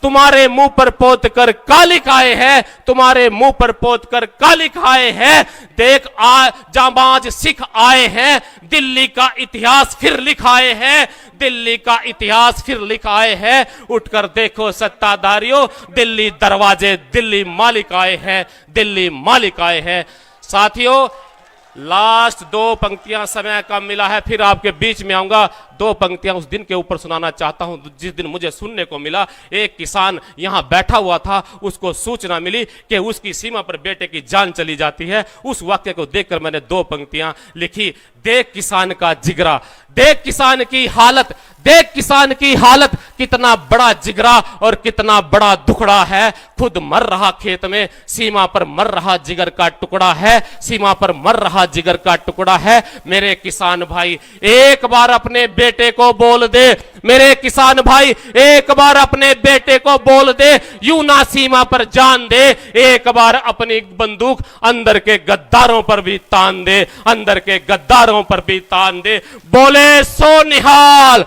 तुम्हारे मुंह पर पोत कर कालिक आए हैं, तुम्हारे मुंह पर पोत कर कालिक आए हैं। देख जाबाज सिख आए हैं, दिल्ली का इतिहास फिर लिखाए हैं, दिल्ली का इतिहास फिर लिखाए हैं। उठकर देखो सत्ताधारियों, दिल्ली दरवाजे, दिल्ली मालिक आए हैं, दिल्ली मालिक आए हैं। साथियों लास्ट 2 पंक्तियां समय कम मिला है, फिर आपके बीच में आऊंगा। 2 पंक्तियां उस दिन के ऊपर सुनाना चाहता हूं जिस दिन मुझे सुनने को मिला। एक किसान यहां बैठा हुआ था, उसको सूचना मिली कि उसकी सीमा पर बेटे की जान चली जाती है। उस वाक्य को देखकर मैंने 2 पंक्तियां लिखी। देख किसान का जिगरा, देख किसान की हालत, देख किसान की हालत, कितना बड़ा जिगरा और कितना बड़ा दुखड़ा है। खुद मर रहा खेत में, सीमा पर मर रहा जिगर का टुकड़ा है, सीमा पर मर रहा जिगर का टुकड़ा है। मेरे किसान भाई एक बार अपने बेटे को बोल दे, मेरे किसान भाई एक बार अपने बेटे को बोल दे, यूं ना सीमा पर जान दे। एक बार अपनी बंदूक अंदर के गद्दारों पर भी तान दे, अंदर के गद्दारों पर भी तान दे। बोले सो निहाल।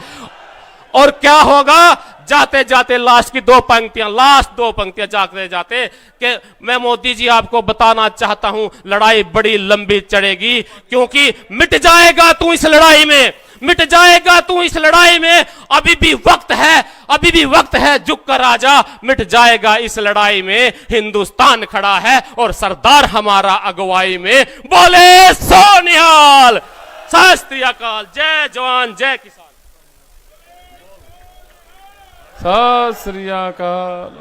और क्या होगा? जाते जाते लास्ट की 2 पंक्तियां, लास्ट 2 पंक्तियां जाते जाते कि मैं मोदी जी आपको बताना चाहता हूं, लड़ाई बड़ी लंबी चढ़ेगी, क्योंकि मिट जाएगा तू इस लड़ाई में, मिट जाएगा तू इस लड़ाई में। अभी भी वक्त है, अभी भी वक्त है, झुक कर आजा, मिट जाएगा इस लड़ाई में। हिंदुस्तान खड़ा है और सरदार हमारा अगुवाई में। बोले सो निहाल। सत श्री अकाल। जय जवान जय किसान। ਸਤਿ ਸ੍ਰੀ ਅਕਾਲ।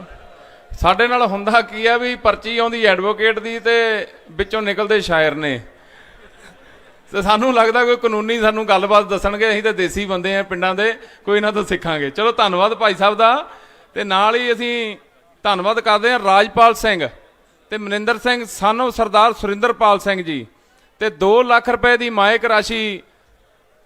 ਸਾਡੇ ਨਾਲ ਹੁੰਦਾ ਕੀ ਹੈ ਵੀ ਪਰਚੀ ਆਉਂਦੀ ਐਡਵੋਕੇਟ ਦੀ ਤੇ ਵਿੱਚੋਂ ਨਿਕਲਦੇ ਸ਼ਾਇਰ ਨੇ, ਤੇ ਸਾਨੂੰ ਲੱਗਦਾ ਕੋਈ ਕਾਨੂੰਨੀ ਸਾਨੂੰ ਗੱਲਬਾਤ ਦੱਸਣਗੇ। ਅਸੀਂ ਤਾਂ ਦੇਸੀ ਬੰਦੇ ਆ ਪਿੰਡਾਂ ਦੇ, ਕੋਈ ਨਾ ਤਾਂ ਸਿੱਖਾਂਗੇ। ਚਲੋ ਧੰਨਵਾਦ ਭਾਈ ਸਾਹਿਬ ਦਾ। ਤੇ ਨਾਲ ਹੀ ਅਸੀਂ ਧੰਨਵਾਦ ਕਰਦੇ ਹਾਂ ਰਾਜਪਾਲ ਸਿੰਘ ਤੇ ਮਨਿੰਦਰ ਸਿੰਘ ਸਾਨੂੰ ਸਰਦਾਰ ਸੁਰਿੰਦਰਪਾਲ ਸਿੰਘ ਜੀ, ਤੇ 2 ਲੱਖ ਰੁਪਏ ਦੀ ਮਾਇਕ ਰਾਸ਼ੀ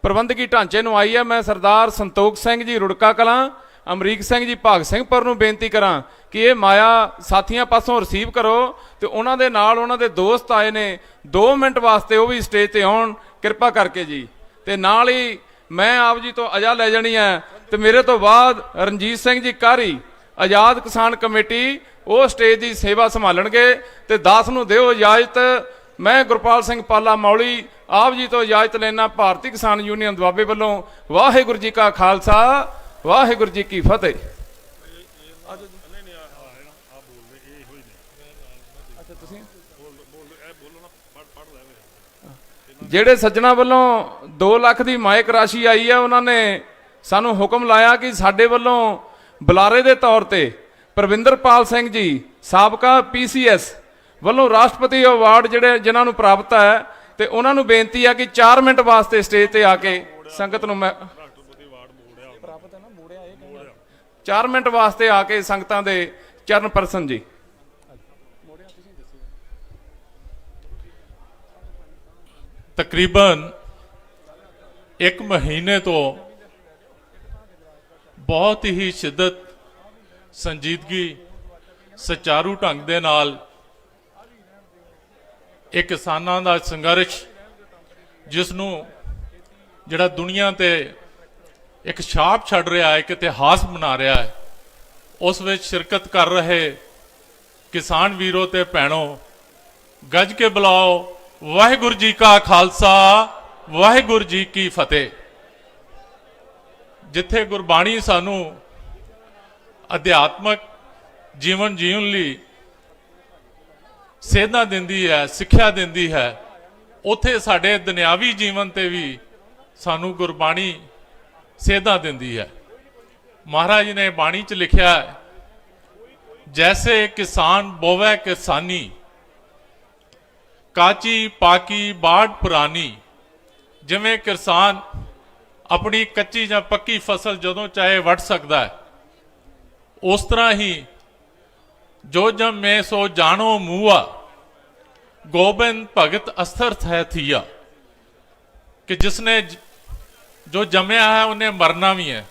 ਪ੍ਰਬੰਧਕੀ ਢਾਂਚੇ ਨੂੰ ਆਈ ਹੈ। ਮੈਂ ਸਰਦਾਰ ਸੰਤੋਖ ਸਿੰਘ ਜੀ ਰੁੜਕਾ ਕਲਾਂ, ਅਮਰੀਕ ਸਿੰਘ ਜੀ ਭਾਗ ਸਿੰਘਪੁਰ ਨੂੰ ਬੇਨਤੀ ਕਰਾਂ ਕਿ ਇਹ ਮਾਇਆ ਸਾਥੀਆਂ ਪਾਸੋਂ ਰਿਸੀਵ ਕਰੋ, ਤੇ ਉਹਨਾਂ ਦੇ ਨਾਲ ਉਹਨਾਂ ਦੇ ਦੋਸਤ ਆਏ ਨੇ 2 ਮਿੰਟ ਵਾਸਤੇ, ਉਹ ਵੀ ਸਟੇਜ ਤੇ ਆਉਣ ਕਿਰਪਾ ਕਰਕੇ ਜੀ। ਤੇ ਨਾਲ ਹੀ ਮੈਂ ਆਪ ਜੀ ਤੋਂ ਅਜਾ ਲੈ ਜਾਣੀ ਹੈ, ਤੇ ਮੇਰੇ ਤੋਂ ਬਾਅਦ ਰਣਜੀਤ ਸਿੰਘ ਜੀ ਕਾਰੀ ਆਜ਼ਾਦ ਕਿਸਾਨ ਕਮੇਟੀ ਉਹ ਸਟੇਜ ਦੀ ਸੇਵਾ ਸੰਭਾਲਣਗੇ। ਤੇ 10 ਨੂੰ ਦਿਓ ਇਜਾਜ਼ਤ। ਮੈਂ ਗੁਰਪਾਲ ਸਿੰਘ ਪਾਲਾ ਮੌਲੀ ਆਪ ਜੀ ਤੋਂ ਇਜਾਜ਼ਤ ਲੈਣਾ, ਭਾਰਤੀ ਕਿਸਾਨ ਯੂਨੀਅਨ ਦੁਆਬੇ ਵੱਲੋਂ। ਵਾਹਿਗੁਰੂ ਜੀ ਕਾ ਖਾਲਸਾ, ਵਾਹਿਗੁਰੂ ਜੀ ਕੀ ਫਤਿਹ। ਜਿਹੜੇ ਸੱਜਣਾ ਵੱਲੋਂ 2 ਲੱਖ ਦੀ ਮਾਇਕ ਰਾਸ਼ੀ ਆਈ ਹੈ, ਉਹਨਾਂ ਨੇ ਸਾਨੂੰ ਹੁਕਮ ਲਾਇਆ ਕਿ ਸਾਡੇ ਵੱਲੋਂ ਬੁਲਾਰੇ ਦੇ ਤੌਰ ਤੇ ਪ੍ਰਵਿੰਦਰਪਾਲ ਸਿੰਘ ਜੀ ਸਾਬਕਾ PCS ਵੱਲੋਂ ਰਾਸ਼ਟਰਪਤੀ ਅਵਾਰਡ ਜਿਹੜੇ ਜਿਨ੍ਹਾਂ ਨੂੰ ਪ੍ਰਾਪਤ ਹੈ, ਤੇ ਉਹਨਾਂ ਨੂੰ ਬੇਨਤੀ ਹੈ ਕਿ 4 ਮਿੰਟ ਵਾਸਤੇ ਸਟੇਜ ਤੇ ਆ ਕੇ ਸੰਗਤ ਨੂੰ 4 ਮਿੰਟ ਵਾਸਤੇ ਆ ਕੇ ਸੰਗਤਾਂ ਦੇ ਚਰਨ ਪਰਸਨ ਜੀ। ਤਕਰੀਬਨ 1 ਮਹੀਨੇ ਤੋਂ ਬਹੁਤ ਹੀ ਸ਼ਿੱਦਤ, ਸੰਜੀਦਗੀ, ਸੁਚਾਰੂ ਢੰਗ ਦੇ ਨਾਲ ਇਹ ਕਿਸਾਨਾਂ ਦਾ ਸੰਘਰਸ਼, ਜਿਸ ਨੂੰ ਜਿਹੜਾ ਦੁਨੀਆ ਤੇ ਇੱਕ ਛਾਪ ਛੱਡ ਰਿਹਾ ਹੈ, ਇੱਕ ਇਤਿਹਾਸ ਬਣਾ ਰਿਹਾ ਹੈ, ਉਸ ਵਿੱਚ ਸ਼ਿਰਕਤ ਕਰ ਰਹੇ ਕਿਸਾਨ ਵੀਰੋ ਤੇ ਭੈਣੋ, ਗੱਜ ਕੇ ਬੁਲਾਓ ਵਾਹਿਗੁਰੂ ਜੀ ਕਾ ਖਾਲਸਾ, ਵਾਹਿਗੁਰੂ ਜੀ ਕੀ ਫਤਿਹ। ਜਿੱਥੇ ਗੁਰਬਾਣੀ ਸਾਨੂੰ ਅਧਿਆਤਮਕ ਜੀਵਨ ਜੀਉਣ ਲਈ ਸੇਧਾਂ ਦਿੰਦੀ ਹੈ, ਸਿੱਖਿਆ ਦਿੰਦੀ ਹੈ, ਉੱਥੇ ਸਾਡੇ ਦੁਨਿਆਵੀ ਜੀਵਨ ਤੇ ਵੀ ਸਾਨੂੰ ਗੁਰਬਾਣੀ ਸੇਧਾਂ ਦਿੰਦੀ ਹੈ। ਮਹਾਰਾਜ ਨੇ ਬਾਣੀ 'ਚ ਲਿਖਿਆ ਹੈ, ਜੈਸੇ ਕਿਸਾਨ ਬੋਵੇ ਕਿਸਾਨੀ, ਕਾਚੀ ਪਾਕੀ ਬਾੜ ਪੁਰਾਣੀ। ਜਿਵੇਂ ਕਿਸਾਨ ਆਪਣੀ ਕੱਚੀ ਜਾਂ ਪੱਕੀ ਫਸਲ ਜਦੋਂ ਚਾਹੇ ਵੱਢ ਸਕਦਾ ਹੈ, ਉਸ ਤਰ੍ਹਾਂ ਹੀ ਜੋ ਜੰਮੇ ਸੋ ਜਾਣੋ ਮੂਆ, ਗੋਬਿੰਦ ਭਗਤ ਅਸਥਰ ਹੈ ਥੀਆ, ਕਿ ਜਿਸਨੇ ਜੋ ਜੰਮਿਆ ਹੈ ਉਹਨੇ ਮਰਨਾ ਵੀ ਹੈ।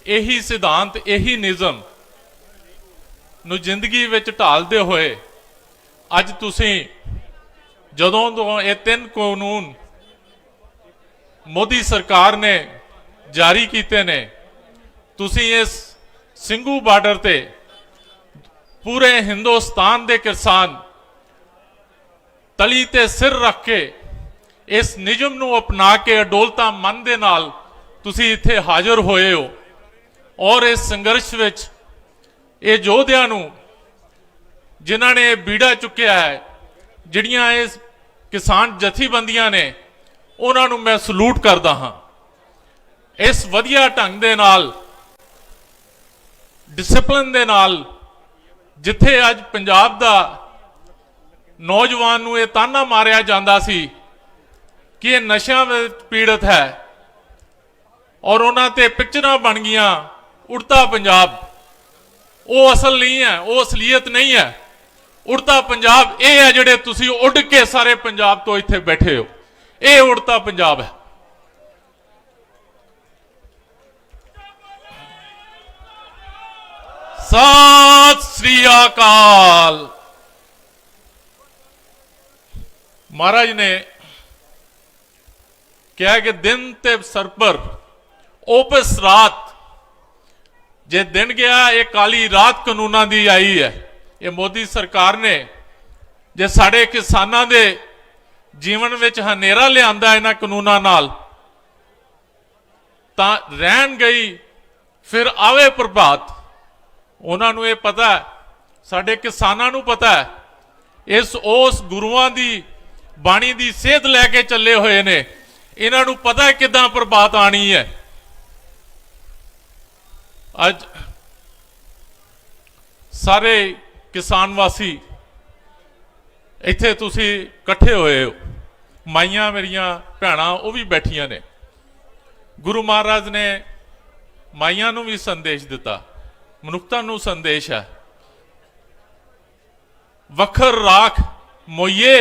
ਇਹੀ ਸਿਧਾਂਤ, ਇਹੀ ਨਿਯਮ ਨੂੰ ਜ਼ਿੰਦਗੀ ਵਿੱਚ ਢਾਲਦੇ ਹੋਏ ਅੱਜ ਤੁਸੀਂ ਜਦੋਂ ਤੋਂ ਇਹ 3 ਕਾਨੂੰਨ ਮੋਦੀ ਸਰਕਾਰ ਨੇ ਜਾਰੀ ਕੀਤੇ ਨੇ, ਤੁਸੀਂ ਇਸ ਸਿੰਘੂ ਬਾਰਡਰ ਤੇ ਪੂਰੇ ਹਿੰਦੁਸਤਾਨ ਦੇ ਕਿਸਾਨ ਤਲੀ ਤੇ ਸਿਰ ਰੱਖ ਕੇ ਇਸ ਨਿਯਮ ਨੂੰ ਅਪਣਾ ਕੇ ਅਡੋਲਤਾ ਮਨ ਦੇ ਨਾਲ ਤੁਸੀਂ ਇੱਥੇ ਹਾਜ਼ਰ ਹੋਏ ਹੋ। ਔਰ ਇਸ ਸੰਘਰਸ਼ ਵਿੱਚ ਇਹ ਯੋਧਿਆਂ ਨੂੰ ਜਿਨ੍ਹਾਂ ਨੇ ਬੀੜਾ ਚੁੱਕਿਆ ਹੈ, ਜਿਹੜੀਆਂ ਇਸ ਕਿਸਾਨ ਜਥੇਬੰਦੀਆਂ ਨੇ, ਉਹਨਾਂ ਨੂੰ ਮੈਂ ਸਲੂਟ ਕਰਦਾ ਹਾਂ। ਇਸ ਵਧੀਆ ਢੰਗ ਦੇ ਨਾਲ, ਡਿਸਪਲਿਨ ਦੇ ਨਾਲ, ਜਿੱਥੇ ਅੱਜ ਪੰਜਾਬ ਦਾ ਨੌਜਵਾਨ ਨੂੰ ਇਹ ਤਾਨਾ ਮਾਰਿਆ ਜਾਂਦਾ ਸੀ ਕਿ ਇਹ ਨਸ਼ਿਆਂ ਵਿੱਚ ਪੀੜਤ ਹੈ ਔਰ ਉਹਨਾਂ ਤੇ ਪਿਕਚਰਾਂ ਬਣ ਗਈਆਂ ਉੜਤਾ ਪੰਜਾਬ, ਉਹ ਅਸਲ ਨਹੀਂ ਹੈ, ਉਹ ਅਸਲੀਅਤ ਨਹੀਂ ਹੈ। ਉੜਤਾ ਪੰਜਾਬ ਇਹ ਹੈ ਜਿਹੜੇ ਤੁਸੀਂ ਉੱਡ ਕੇ ਸਾਰੇ ਪੰਜਾਬ ਤੋਂ ਇੱਥੇ ਬੈਠੇ ਹੋ, ਇਹ ਉੜਤਾ ਪੰਜਾਬ ਹੈ। ਸਤਿ ਸ੍ਰੀ ਅਕਾਲ। महाराज ने क्या कि दिन ते सर पर ओपस रात, जे दिन गया ये काली रात कानूना दी आई है। ये मोदी सरकार ने जे साडे किसानां दे जीवन विच हनेरा लिआंदा इन्हां कानूनां नाल, तां रहन गई फिर आवे प्रभात। उन्हां नूं ये पता है, साडे किसानां नूं पता है, इस उस गुरुआं दी बाणी दी सेध लैके चले हुए ने, इन्हां नूं पता है किदां प्रभात आनी है। अज सारे किसान वासी इत्थे तुसी इकट्ठे होए हो, माइयां मेरियां भैणां वो भी बैठियां ने। गुरु महाराज ने माइयां नूं भी संदेश दिता, मनुखता नूं संदेश है, वखर राख मोइये,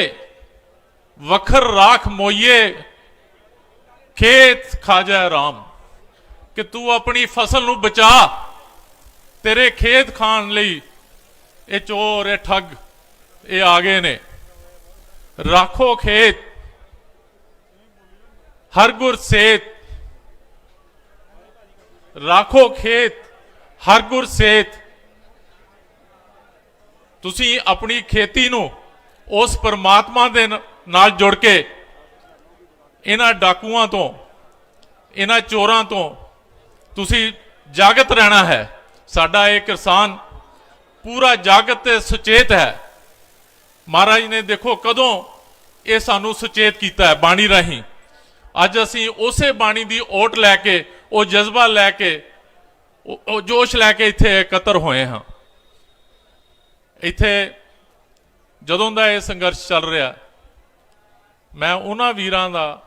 वखर राख मोइये खेत खाजा राम, कि तू अपनी फसल नूं बचा, तेरे खेत खान लई ये चोर, ये ठग ये आ गए ने। राखो खेत हर गुर सेत, राखो खेत हर गुर सेत। तुसी अपनी खेती नूं उस परमात्मा दे नाल जुड़ के इन्हां डाकुआं तो, इन्हां चोरां तो तुसी जागत रहना है। साडा ये किसान पूरा जागत ते सुचेत है। महाराज ने देखो कदों ये सानू सुचेत किया है बाणी राही। अज असी उसे बाणी दी ओट लैके, वो जज्बा लैके, वो जोश लैके इत्थे एकत्र होए हाँ। इत्थे जदों दा ये संघर्ष चल रहा, मैं उन्हां वीरां दा,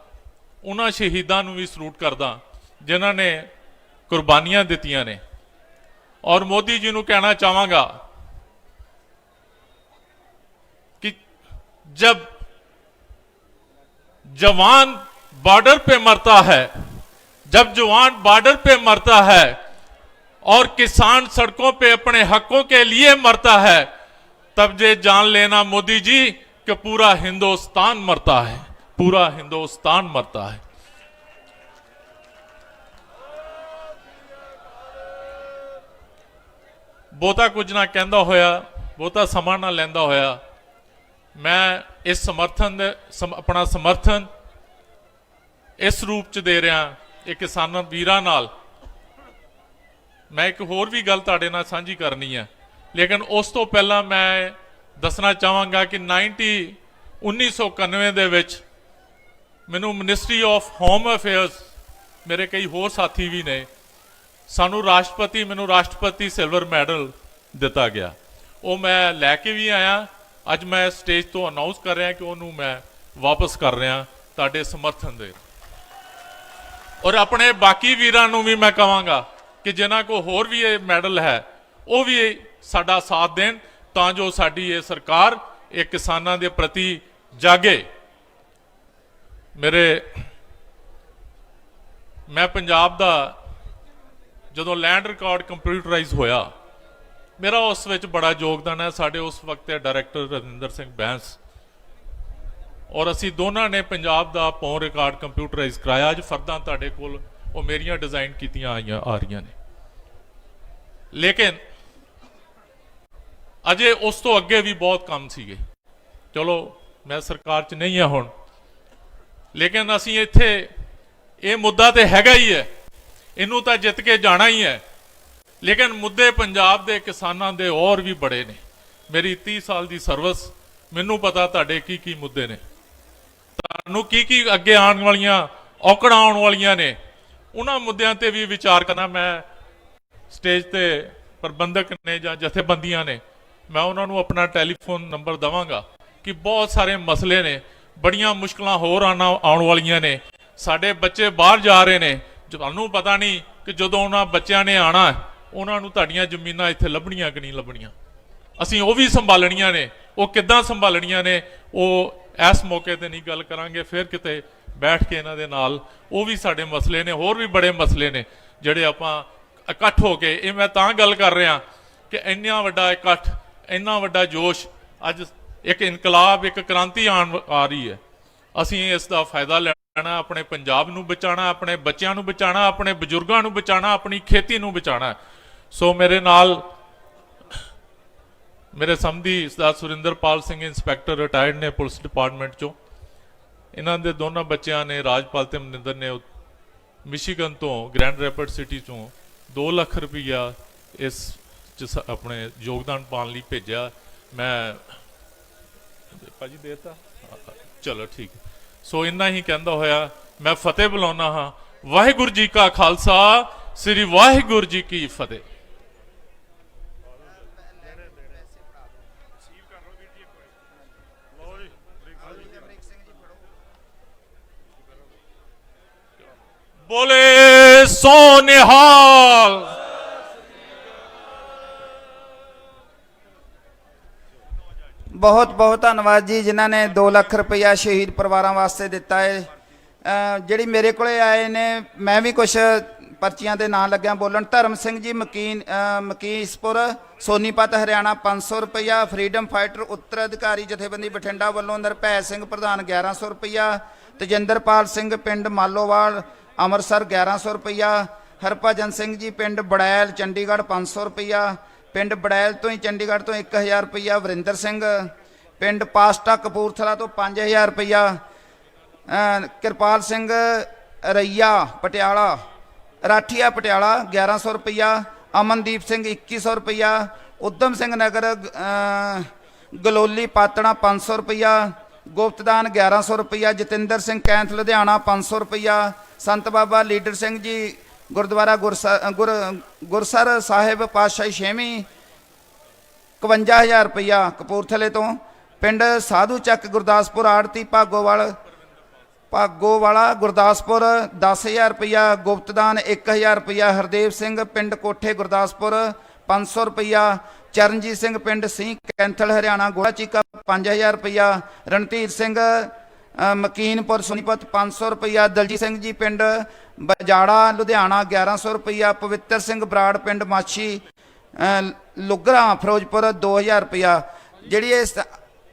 उन्हां शहीदां नूं भी सलूट करदा जिन्हां ने कुर्बानियां दित्तियां ने। और मोदी जी नूं कहना चाहांगा कि जब जवान बॉर्डर पे मरता है, जब जवान बॉर्डर पे मरता है और किसान सड़कों पे अपने हकों के लिए मरता है, तब ये जान लेना मोदी जी कि पूरा हिंदुस्तान मरता है, पूरा हिंदुस्तान मरता है। बहुता कुछ ना कहंदा होया, बहुता समा ना लैंदा होया, मैं इस अपना समर्थन इस रूप च दे रहा एक किसानां वीरां नाल। मैं एक होर भी गल तुहाडे नाल सांझी करनी है, लेकिन उस तो पहला मैं दसना चाहांगा कि 1991 दे विच मैनू मिनिस्ट्री ऑफ होम अफेयर्स, मेरे कई होर साथी भी ने, सानू मैनू राष्ट्रपति सिल्वर मैडल दिता गया। वो मैं लैके भी आया, अज मैं स्टेज तो अनाउंस कर रहा कि उन्होंने मैं वापस कर रहा तुहाडे समर्थन दे। और अपने बाकी वीरां नूं भी मैं कहांगा कि जिन्हां को होर भी ये मैडल है, वो भी साडा साथ देन, तां जो साडी ये सरकार ये किसानां दे प्रति जागे। मैं पंजाब दा ਜਦੋਂ ਲੈਂਡ ਰਿਕਾਰਡ ਕੰਪਿਊਟਰਾਈਜ਼ ਹੋਇਆ, ਮੇਰਾ ਉਸ ਵਿੱਚ ਬੜਾ ਯੋਗਦਾਨ ਹੈ। ਸਾਡੇ ਉਸ ਵਕਤ ਦੇ ਡਾਇਰੈਕਟਰ ਰਵਿੰਦਰ ਸਿੰਘ ਬੈਂਸ ਔਰ ਅਸੀਂ ਦੋਨਾਂ ਨੇ ਪੰਜਾਬ ਦਾ ਪੌਂ ਰਿਕਾਰਡ ਕੰਪਿਊਟਰਾਈਜ਼ ਕਰਾਇਆ। ਅੱਜ ਫਰਦਾਂ ਤੁਹਾਡੇ ਕੋਲ ਉਹ ਮੇਰੀਆਂ ਡਿਜ਼ਾਈਨ ਕੀਤੀਆਂ ਆ ਰਹੀਆਂ ਨੇ। ਲੇਕਿਨ ਅਜੇ ਉਸ ਤੋਂ ਅੱਗੇ ਵੀ ਬਹੁਤ ਕੰਮ ਸੀਗੇ। ਚਲੋ ਮੈਂ ਸਰਕਾਰ 'ਚ ਨਹੀਂ ਹਾਂ ਹੁਣ, ਲੇਕਿਨ ਅਸੀਂ ਇੱਥੇ ਇਹ ਮੁੱਦਾ ਤੇ ਹੈਗਾ ਹੀ ਹੈ, ਇਹਨੂੰ ਤਾਂ ਜਿੱਤ ਕੇ ਜਾਣਾ ਹੀ ਹੈ। ਲੇਕਿਨ ਮੁੱਦੇ ਪੰਜਾਬ ਦੇ ਕਿਸਾਨਾਂ ਦੇ ਹੋਰ ਵੀ ਬੜੇ ਨੇ। ਮੇਰੀ 30 ਸਾਲ ਦੀ ਸਰਵਿਸ, ਮੈਨੂੰ ਪਤਾ ਤੁਹਾਡੇ ਕੀ ਕੀ ਮੁੱਦੇ ਨੇ, ਤੁਹਾਨੂੰ ਕੀ ਕੀ ਅੱਗੇ ਆਉਣ ਵਾਲੀਆਂ ਔਕੜਾਂ ਆਉਣ ਵਾਲੀਆਂ ਨੇ। ਉਹਨਾਂ ਮੁੱਦਿਆਂ ਤੇ ਵੀ ਵਿਚਾਰ ਕਰਨਾ। ਮੈਂ ਸਟੇਜ ਤੇ ਪ੍ਰਬੰਧਕ ਨੇ ਜਾਂ ਜਥੇਬੰਦੀਆਂ ਨੇ, ਮੈਂ ਉਹਨਾਂ ਨੂੰ ਆਪਣਾ ਟੈਲੀਫੋਨ ਨੰਬਰ ਦੇਵਾਂਗਾ ਕਿ ਬਹੁਤ ਸਾਰੇ ਮਸਲੇ ਨੇ, ਬੜੀਆਂ ਮੁਸ਼ਕਲਾਂ ਹੋਰ ਆਉਣ ਵਾਲੀਆਂ ਨੇ। ਸਾਡੇ ਬੱਚੇ ਬਾਹਰ ਜਾ ਰਹੇ ਨੇ, ਤੁਹਾਨੂੰ ਪਤਾ ਨਹੀਂ ਕਿ ਜਦੋਂ ਉਹਨਾਂ ਬੱਚਿਆਂ ਨੇ ਆਉਣਾ, ਉਹਨਾਂ ਨੂੰ ਤੁਹਾਡੀਆਂ ਜ਼ਮੀਨਾਂ ਇੱਥੇ ਲੱਭਣੀਆਂ ਕਿ ਨਹੀਂ ਲੱਭਣੀਆਂ। ਅਸੀਂ ਉਹ ਵੀ ਸੰਭਾਲਣੀਆਂ ਨੇ। ਉਹ ਕਿੱਦਾਂ ਸੰਭਾਲਣੀਆਂ ਨੇ ਉਹ ਇਸ ਮੌਕੇ ਤੇ ਨਹੀਂ ਗੱਲ ਕਰਾਂਗੇ, ਫਿਰ ਕਿਤੇ ਬੈਠ ਕੇ ਇਹਨਾਂ ਦੇ ਨਾਲ। ਉਹ ਵੀ ਸਾਡੇ ਮਸਲੇ ਨੇ, ਹੋਰ ਵੀ ਬੜੇ ਮਸਲੇ ਨੇ ਜਿਹੜੇ ਆਪਾਂ ਇਕੱਠ ਹੋ ਕੇ, ਇਹ ਮੈਂ ਤਾਂ ਗੱਲ ਕਰ ਰਿਹਾ ਕਿ ਇੰਨਾ ਵੱਡਾ ਇਕੱਠ, ਇੰਨਾ ਵੱਡਾ ਜੋਸ਼, ਅੱਜ ਇੱਕ ਇਨਕਲਾਬ, ਇੱਕ ਕ੍ਰਾਂਤੀ ਆ ਰਹੀ ਹੈ। ਅਸੀਂ ਇਸ ਦਾ ਫਾਇਦਾ ਲੈਣਾ, ਆਪਣੇ ਪੰਜਾਬ ਨੂੰ ਬਚਾਉਣਾ, ਆਪਣੇ ਬੱਚਿਆਂ ਨੂੰ ਬਚਾਉਣਾ, ਆਪਣੇ ਬਜ਼ੁਰਗਾਂ ਨੂੰ ਬਚਾਉਣਾ, ਆਪਣੀ ਖੇਤੀ ਨੂੰ ਬਚਾਉਣਾ। ਸੋ ਮੇਰੇ ਨਾਲ ਮੇਰੇ ਸਮਧੀ ਸਰਦਾਰ ਸੁਰਿੰਦਰਪਾਲ ਸਿੰਘ ਇੰਸਪੈਕਟਰ ਰਿਟਾਇਰਡ ਨੇ ਪੁਲਿਸ ਡਿਪਾਰਟਮੈਂਟ ਚੋਂ। ਇਹਨਾਂ ਦੇ ਦੋਨਾਂ ਬੱਚਿਆਂ ਨੇ, ਰਾਜਪਾਲ ਤੇ ਮਨਿੰਦਰ ਨੇ, ਮਿਸ਼ੀਗਨ ਤੋਂ, ਗ੍ਰੈਂਡ ਰੈਪਿਡ ਸਿਟੀ ਚੋਂ 2 ਲੱਖ ਰੁਪਈਆ ਇਸ 'ਚ ਆਪਣੇ ਯੋਗਦਾਨ ਪਾਉਣ ਲਈ ਭੇਜਿਆ। ਮੈਂ ਭਾਜੀ ਦੇਤਾ, ਚਲੋ ਠੀਕ। ਸੋ ਇੰਨਾ ਹੀ ਕਹਿੰਦਾ ਹੋਇਆ ਮੈਂ ਫਤਿਹ ਬੁਲਾਉਣਾ ਹਾਂ। ਵਾਹਿਗੁਰੂ ਜੀ ਕਾ ਖਾਲਸਾ, ਸ੍ਰੀ ਵਾਹਿਗੁਰੂ ਜੀ ਕੀ ਫਤਿਹ। बोले सो निहाल। ਬਹੁਤ ਬਹੁਤ ਧੰਨਵਾਦ ਜੀ ਜਿਨ੍ਹਾਂ ਨੇ 2 ਲੱਖ ਰੁਪਈਆ ਸ਼ਹੀਦ ਪਰਿਵਾਰਾਂ ਵਾਸਤੇ ਦਿੱਤਾ ਹੈ। ਜਿਹੜੀ ਮੇਰੇ ਕੋਲੇ ਆਏ ਨੇ, ਮੈਂ ਵੀ ਕੁਝ ਪਰਚੀਆਂ ਦੇ ਨਾਂ ਲੱਗਿਆ ਬੋਲਣ। ਧਰਮ ਸਿੰਘ ਜੀ ਮਕੀਸਪੁਰ ਸੋਨੀਪਤ ਹਰਿਆਣਾ 500 ਰੁਪਈਆ। ਫਰੀडम ਫਾਈਟਰ ਉੱਤਰ ਅਧਿਕਾਰੀ ਜਥੇਬੰਦੀ ਬਠਿੰਡਾ ਵੱਲੋਂ ਨਿਰਭੈ ਸਿੰਘ ਪ੍ਰਧਾਨ 1100 ਰੁਪਈਆ। ਤੇਜਿੰਦਰਪਾਲ ਸਿੰਘ ਪਿੰਡ ਮਾਲੋਵਾਲ ਅੰਮ੍ਰਿਤਸਰ 1100 ਰੁਪਈਆ। ਹਰਭਜਨ ਸਿੰਘ ਜੀ ਪਿੰਡ ਬੜੈਲ ਚੰਡੀਗੜ੍ਹ 500 ਰੁਪਈਆ। ਪਿੰਡ ਬੜੈਲ ਤੋਂ ਹੀ ਚੰਡੀਗੜ੍ਹ ਤੋਂ 1000 ਰੁਪਈਆ। ਵਰਿੰਦਰ ਸਿੰਘ ਪਿੰਡ ਪਾਸਟਾ ਕਪੂਰਥਲਾ ਤੋਂ 5000 ਰੁਪਈਆ। ਕਿਰਪਾਲ ਸਿੰਘ ਰਈਆ ਪਟਿਆਲਾ ਰਾਠੀਆ ਪਟਿਆਲਾ 1100 ਰੁਪਈਆ। ਅਮਨਦੀਪ ਸਿੰਘ 2100 ਰੁਪਈਆ। ਉਦਮ ਸਿੰਘ ਨਗਰ ਗਲੋਲੀ ਪਾਤਣਾ 500 ਰੁਪਈਆ। ਗੁਪਤਦਾਨ 1100 ਰੁਪਈਆ। ਜਤਿੰਦਰ ਸਿੰਘ ਕੈਂਥ ਲੁਧਿਆਣਾ 500 ਰੁਪਈਆ। ਸੰਤ ਬਾਬਾ ਲੀਡਰ ਸਿੰਘ ਜੀ ਗੁਰਦੁਆਰਾ ਗੁਰਸਰ ਸਾਹਿਬ ਪਾਤਸ਼ਾਹੀ 6ਵੀਂ 51000 ਰੁਪਈਆ ਕਪੂਰਥਲੇ ਤੋਂ। ਪਿੰਡ ਸਾਧੂ ਚੱਕ ਗੁਰਦਾਸਪੁਰ ਆੜਤੀ ਭਾਗੋਵਾਲਾ ਗੁਰਦਾਸਪੁਰ 10000 ਰੁਪਈਆ। ਗੁਪਤਦਾਨ 1000 ਰੁਪਈਆ। ਹਰਦੇਵ ਸਿੰਘ ਪਿੰਡ ਕੋਠੇ ਗੁਰਦਾਸਪੁਰ 500 ਰੁਪਈਆ। ਚਰਨਜੀਤ ਸਿੰਘ ਪਿੰਡ ਸਿੰਘ ਕੈਂਥਲ ਹਰਿਆਣਾ ਗੋਲਾ ਚੀਕਾ 5000 ਰੁਪਈਆ। ਰਣਧੀਰ ਸਿੰਘ ਮਕੀਨਪੁਰ ਸੋਨੀਪਤ 500 ਰੁਪਈਆ। ਦਲਜੀਤ ਸਿੰਘ ਜੀ ਪਿੰਡ ਬਜਾੜਾ ਲੁਧਿਆਣਾ 1100 ਰੁਪਈਆ। ਪਵਿੱਤਰ ਸਿੰਘ ਬਰਾੜ ਪਿੰਡ ਮਾਛੀ ਲੁਗਰਾ ਫਿਰੋਜ਼ਪੁਰ 2000 ਰੁਪਈਆ। ਜਿਹੜੀ ਇਹ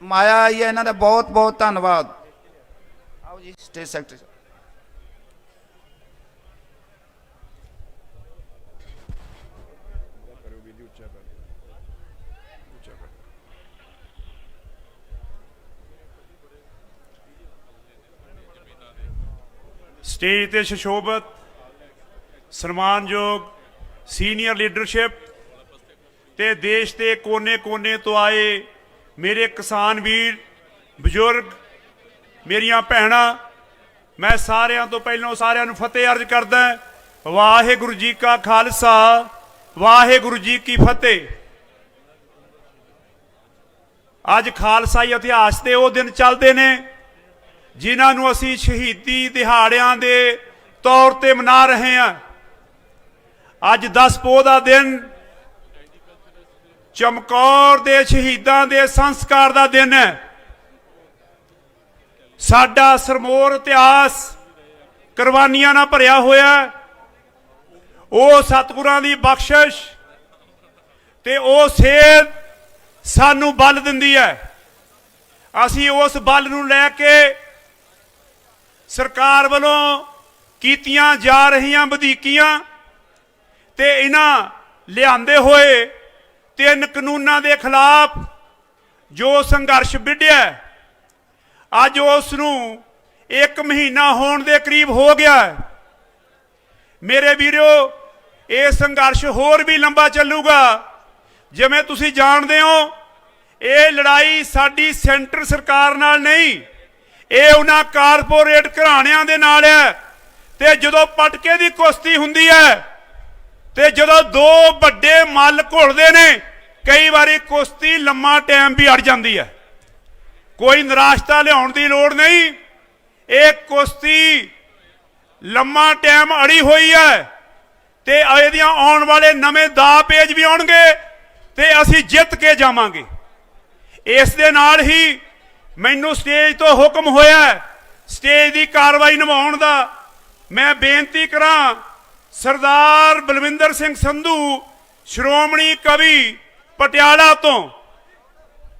ਮਾਇਆ ਆਈ ਹੈ, ਇਹਨਾਂ ਦਾ ਬਹੁਤ ਬਹੁਤ ਧੰਨਵਾਦ। ਆਓ ਜੀ ਸਟੇਜ ਸੈਕਟਰੀ। ਸਟੇਜ ਤੇ ਸੁਸ਼ੋਭਿਤ ਸਨਮਾਨਯੋਗ ਸੀਨੀਅਰ ਲੀਡਰਸ਼ਿਪ ਤੇ ਦੇਸ਼ ਦੇ ਕੋਨੇ-ਕੋਨੇ ਤੋਂ ਆਏ ਮੇਰੇ ਕਿਸਾਨ ਵੀਰ, ਬਜ਼ੁਰਗ, ਮੇਰੀਆਂ ਭੈਣਾਂ, ਮੈਂ ਸਾਰਿਆਂ ਤੋਂ ਪਹਿਲਾਂ ਸਾਰਿਆਂ ਨੂੰ ਫਤਿਹ ਅਰਜ਼ ਕਰਦਾ। ਵਾਹਿਗੁਰੂ ਜੀ ਕਾ ਖਾਲਸਾ, ਵਾਹਿਗੁਰੂ ਜੀ ਕੀ ਫਤਿਹ। ਅੱਜ ਖਾਲਸਾਈ ਇਤਿਹਾਸ ਦੇ ਉਹ ਦਿਨ ਚੱਲਦੇ ਨੇ ਜਿਨ੍ਹਾਂ ਨੂੰ ਅਸੀਂ ਸ਼ਹੀਦੀ ਦਿਹਾੜਿਆਂ ਦੇ ਤੌਰ ਤੇ ਮਨਾ ਰਹੇ ਹਾਂ। ਅੱਜ 10 ਪੋਹ ਦਾ ਦਿਨ ਚਮਕੌਰ ਦੇ ਸ਼ਹੀਦਾਂ ਦੇ ਸੰਸਕਾਰ ਦਾ ਦਿਨ ਹੈ। ਸਾਡਾ ਸਰਮੋਰ ਇਤਿਹਾਸ ਕੁਰਬਾਨੀਆਂ ਨਾਲ ਭਰਿਆ ਹੋਇਆ। ਉਹ ਸਤਿਗੁਰਾਂ ਦੀ ਬਖਸ਼ਿਸ਼ ਤੇ ਉਹ ਸੇਧ ਸਾਨੂੰ ਬਲ ਦਿੰਦੀ ਹੈ। ਅਸੀਂ ਉਸ ਬਲ ਨੂੰ ਲੈ ਕੇ ਸਰਕਾਰ ਵੱਲੋਂ ਕੀਤੀਆਂ ਜਾ ਰਹੀਆਂ ਵਧੀਕੀਆਂ ਤੇ ਇਹਨਾਂ ਲਿਆਂਦੇ ਹੋਏ 3 ਕਾਨੂੰਨਾਂ ਦੇ ਖਿਲਾਫ ਜੋ ਸੰਘਰਸ਼ ਵਿੱਢਿਆ, ਅੱਜ ਉਸ ਨੂੰ 1 ਮਹੀਨਾ ਹੋਣ ਦੇ ਕਰੀਬ ਹੋ ਗਿਆ ਹੈ। ਮੇਰੇ ਵੀਰੋ, ਇਹ ਸੰਘਰਸ਼ ਹੋਰ ਵੀ ਲੰਬਾ ਚੱਲੂਗਾ। ਜਿਵੇਂ ਤੁਸੀਂ ਜਾਣਦੇ ਹੋ, ਇਹ ਲੜਾਈ ਸਾਡੀ ਸੈਂਟਰ ਸਰਕਾਰ ਨਾਲ ਨਹੀਂ, ਇਹ ਉਹਨਾਂ ਕਾਰਪੋਰੇਟ ਘਰਾਣਿਆਂ ਦੇ ਨਾਲ ਹੈ। ਤੇ ਜਦੋਂ ਪਟਕੇ ਦੀ ਕੁਸ਼ਤੀ ਹੁੰਦੀ ਹੈ ਤੇ ਜਦੋਂ 2 ਵੱਡੇ ਮੱਲ ਘੁਲਦੇ ਨੇ, ਕਈ ਵਾਰੀ ਕੁਸ਼ਤੀ ਲੰਮਾ ਟਾਈਮ ਵੀ ਅੜ ਜਾਂਦੀ ਹੈ। ਕੋਈ ਨਿਰਾਸ਼ਤਾ ਲਿਆਉਣ ਦੀ ਲੋੜ ਨਹੀਂ, ਇਹ ਕੁਸ਼ਤੀ ਲੰਮਾ ਟਾਈਮ ਅੜੀ ਹੋਈ ਹੈ ਤੇ ਇਹਦੀਆਂ ਆਉਣ ਵਾਲੇ ਨਵੇਂ ਦਾਅ ਪੇਜ ਵੀ ਆਉਣਗੇ ਤੇ ਅਸੀਂ ਜਿੱਤ ਕੇ ਜਾਵਾਂਗੇ। ਇਸ ਦੇ ਨਾਲ ਹੀ ਮੈਨੂੰ ਸਟੇਜ ਤੋਂ ਹੁਕਮ ਹੋਇਆ ਸਟੇਜ ਦੀ ਕਾਰਵਾਈ ਨਿਭਾਉਣ ਦਾ। ਮੈਂ ਬੇਨਤੀ ਕਰਾਂ ਸਰਦਾਰ ਬਲਵਿੰਦਰ ਸਿੰਘ ਸੰਧੂ, ਸ਼੍ਰੋਮਣੀ ਕਵੀ ਪਟਿਆਲਾ ਤੋਂ,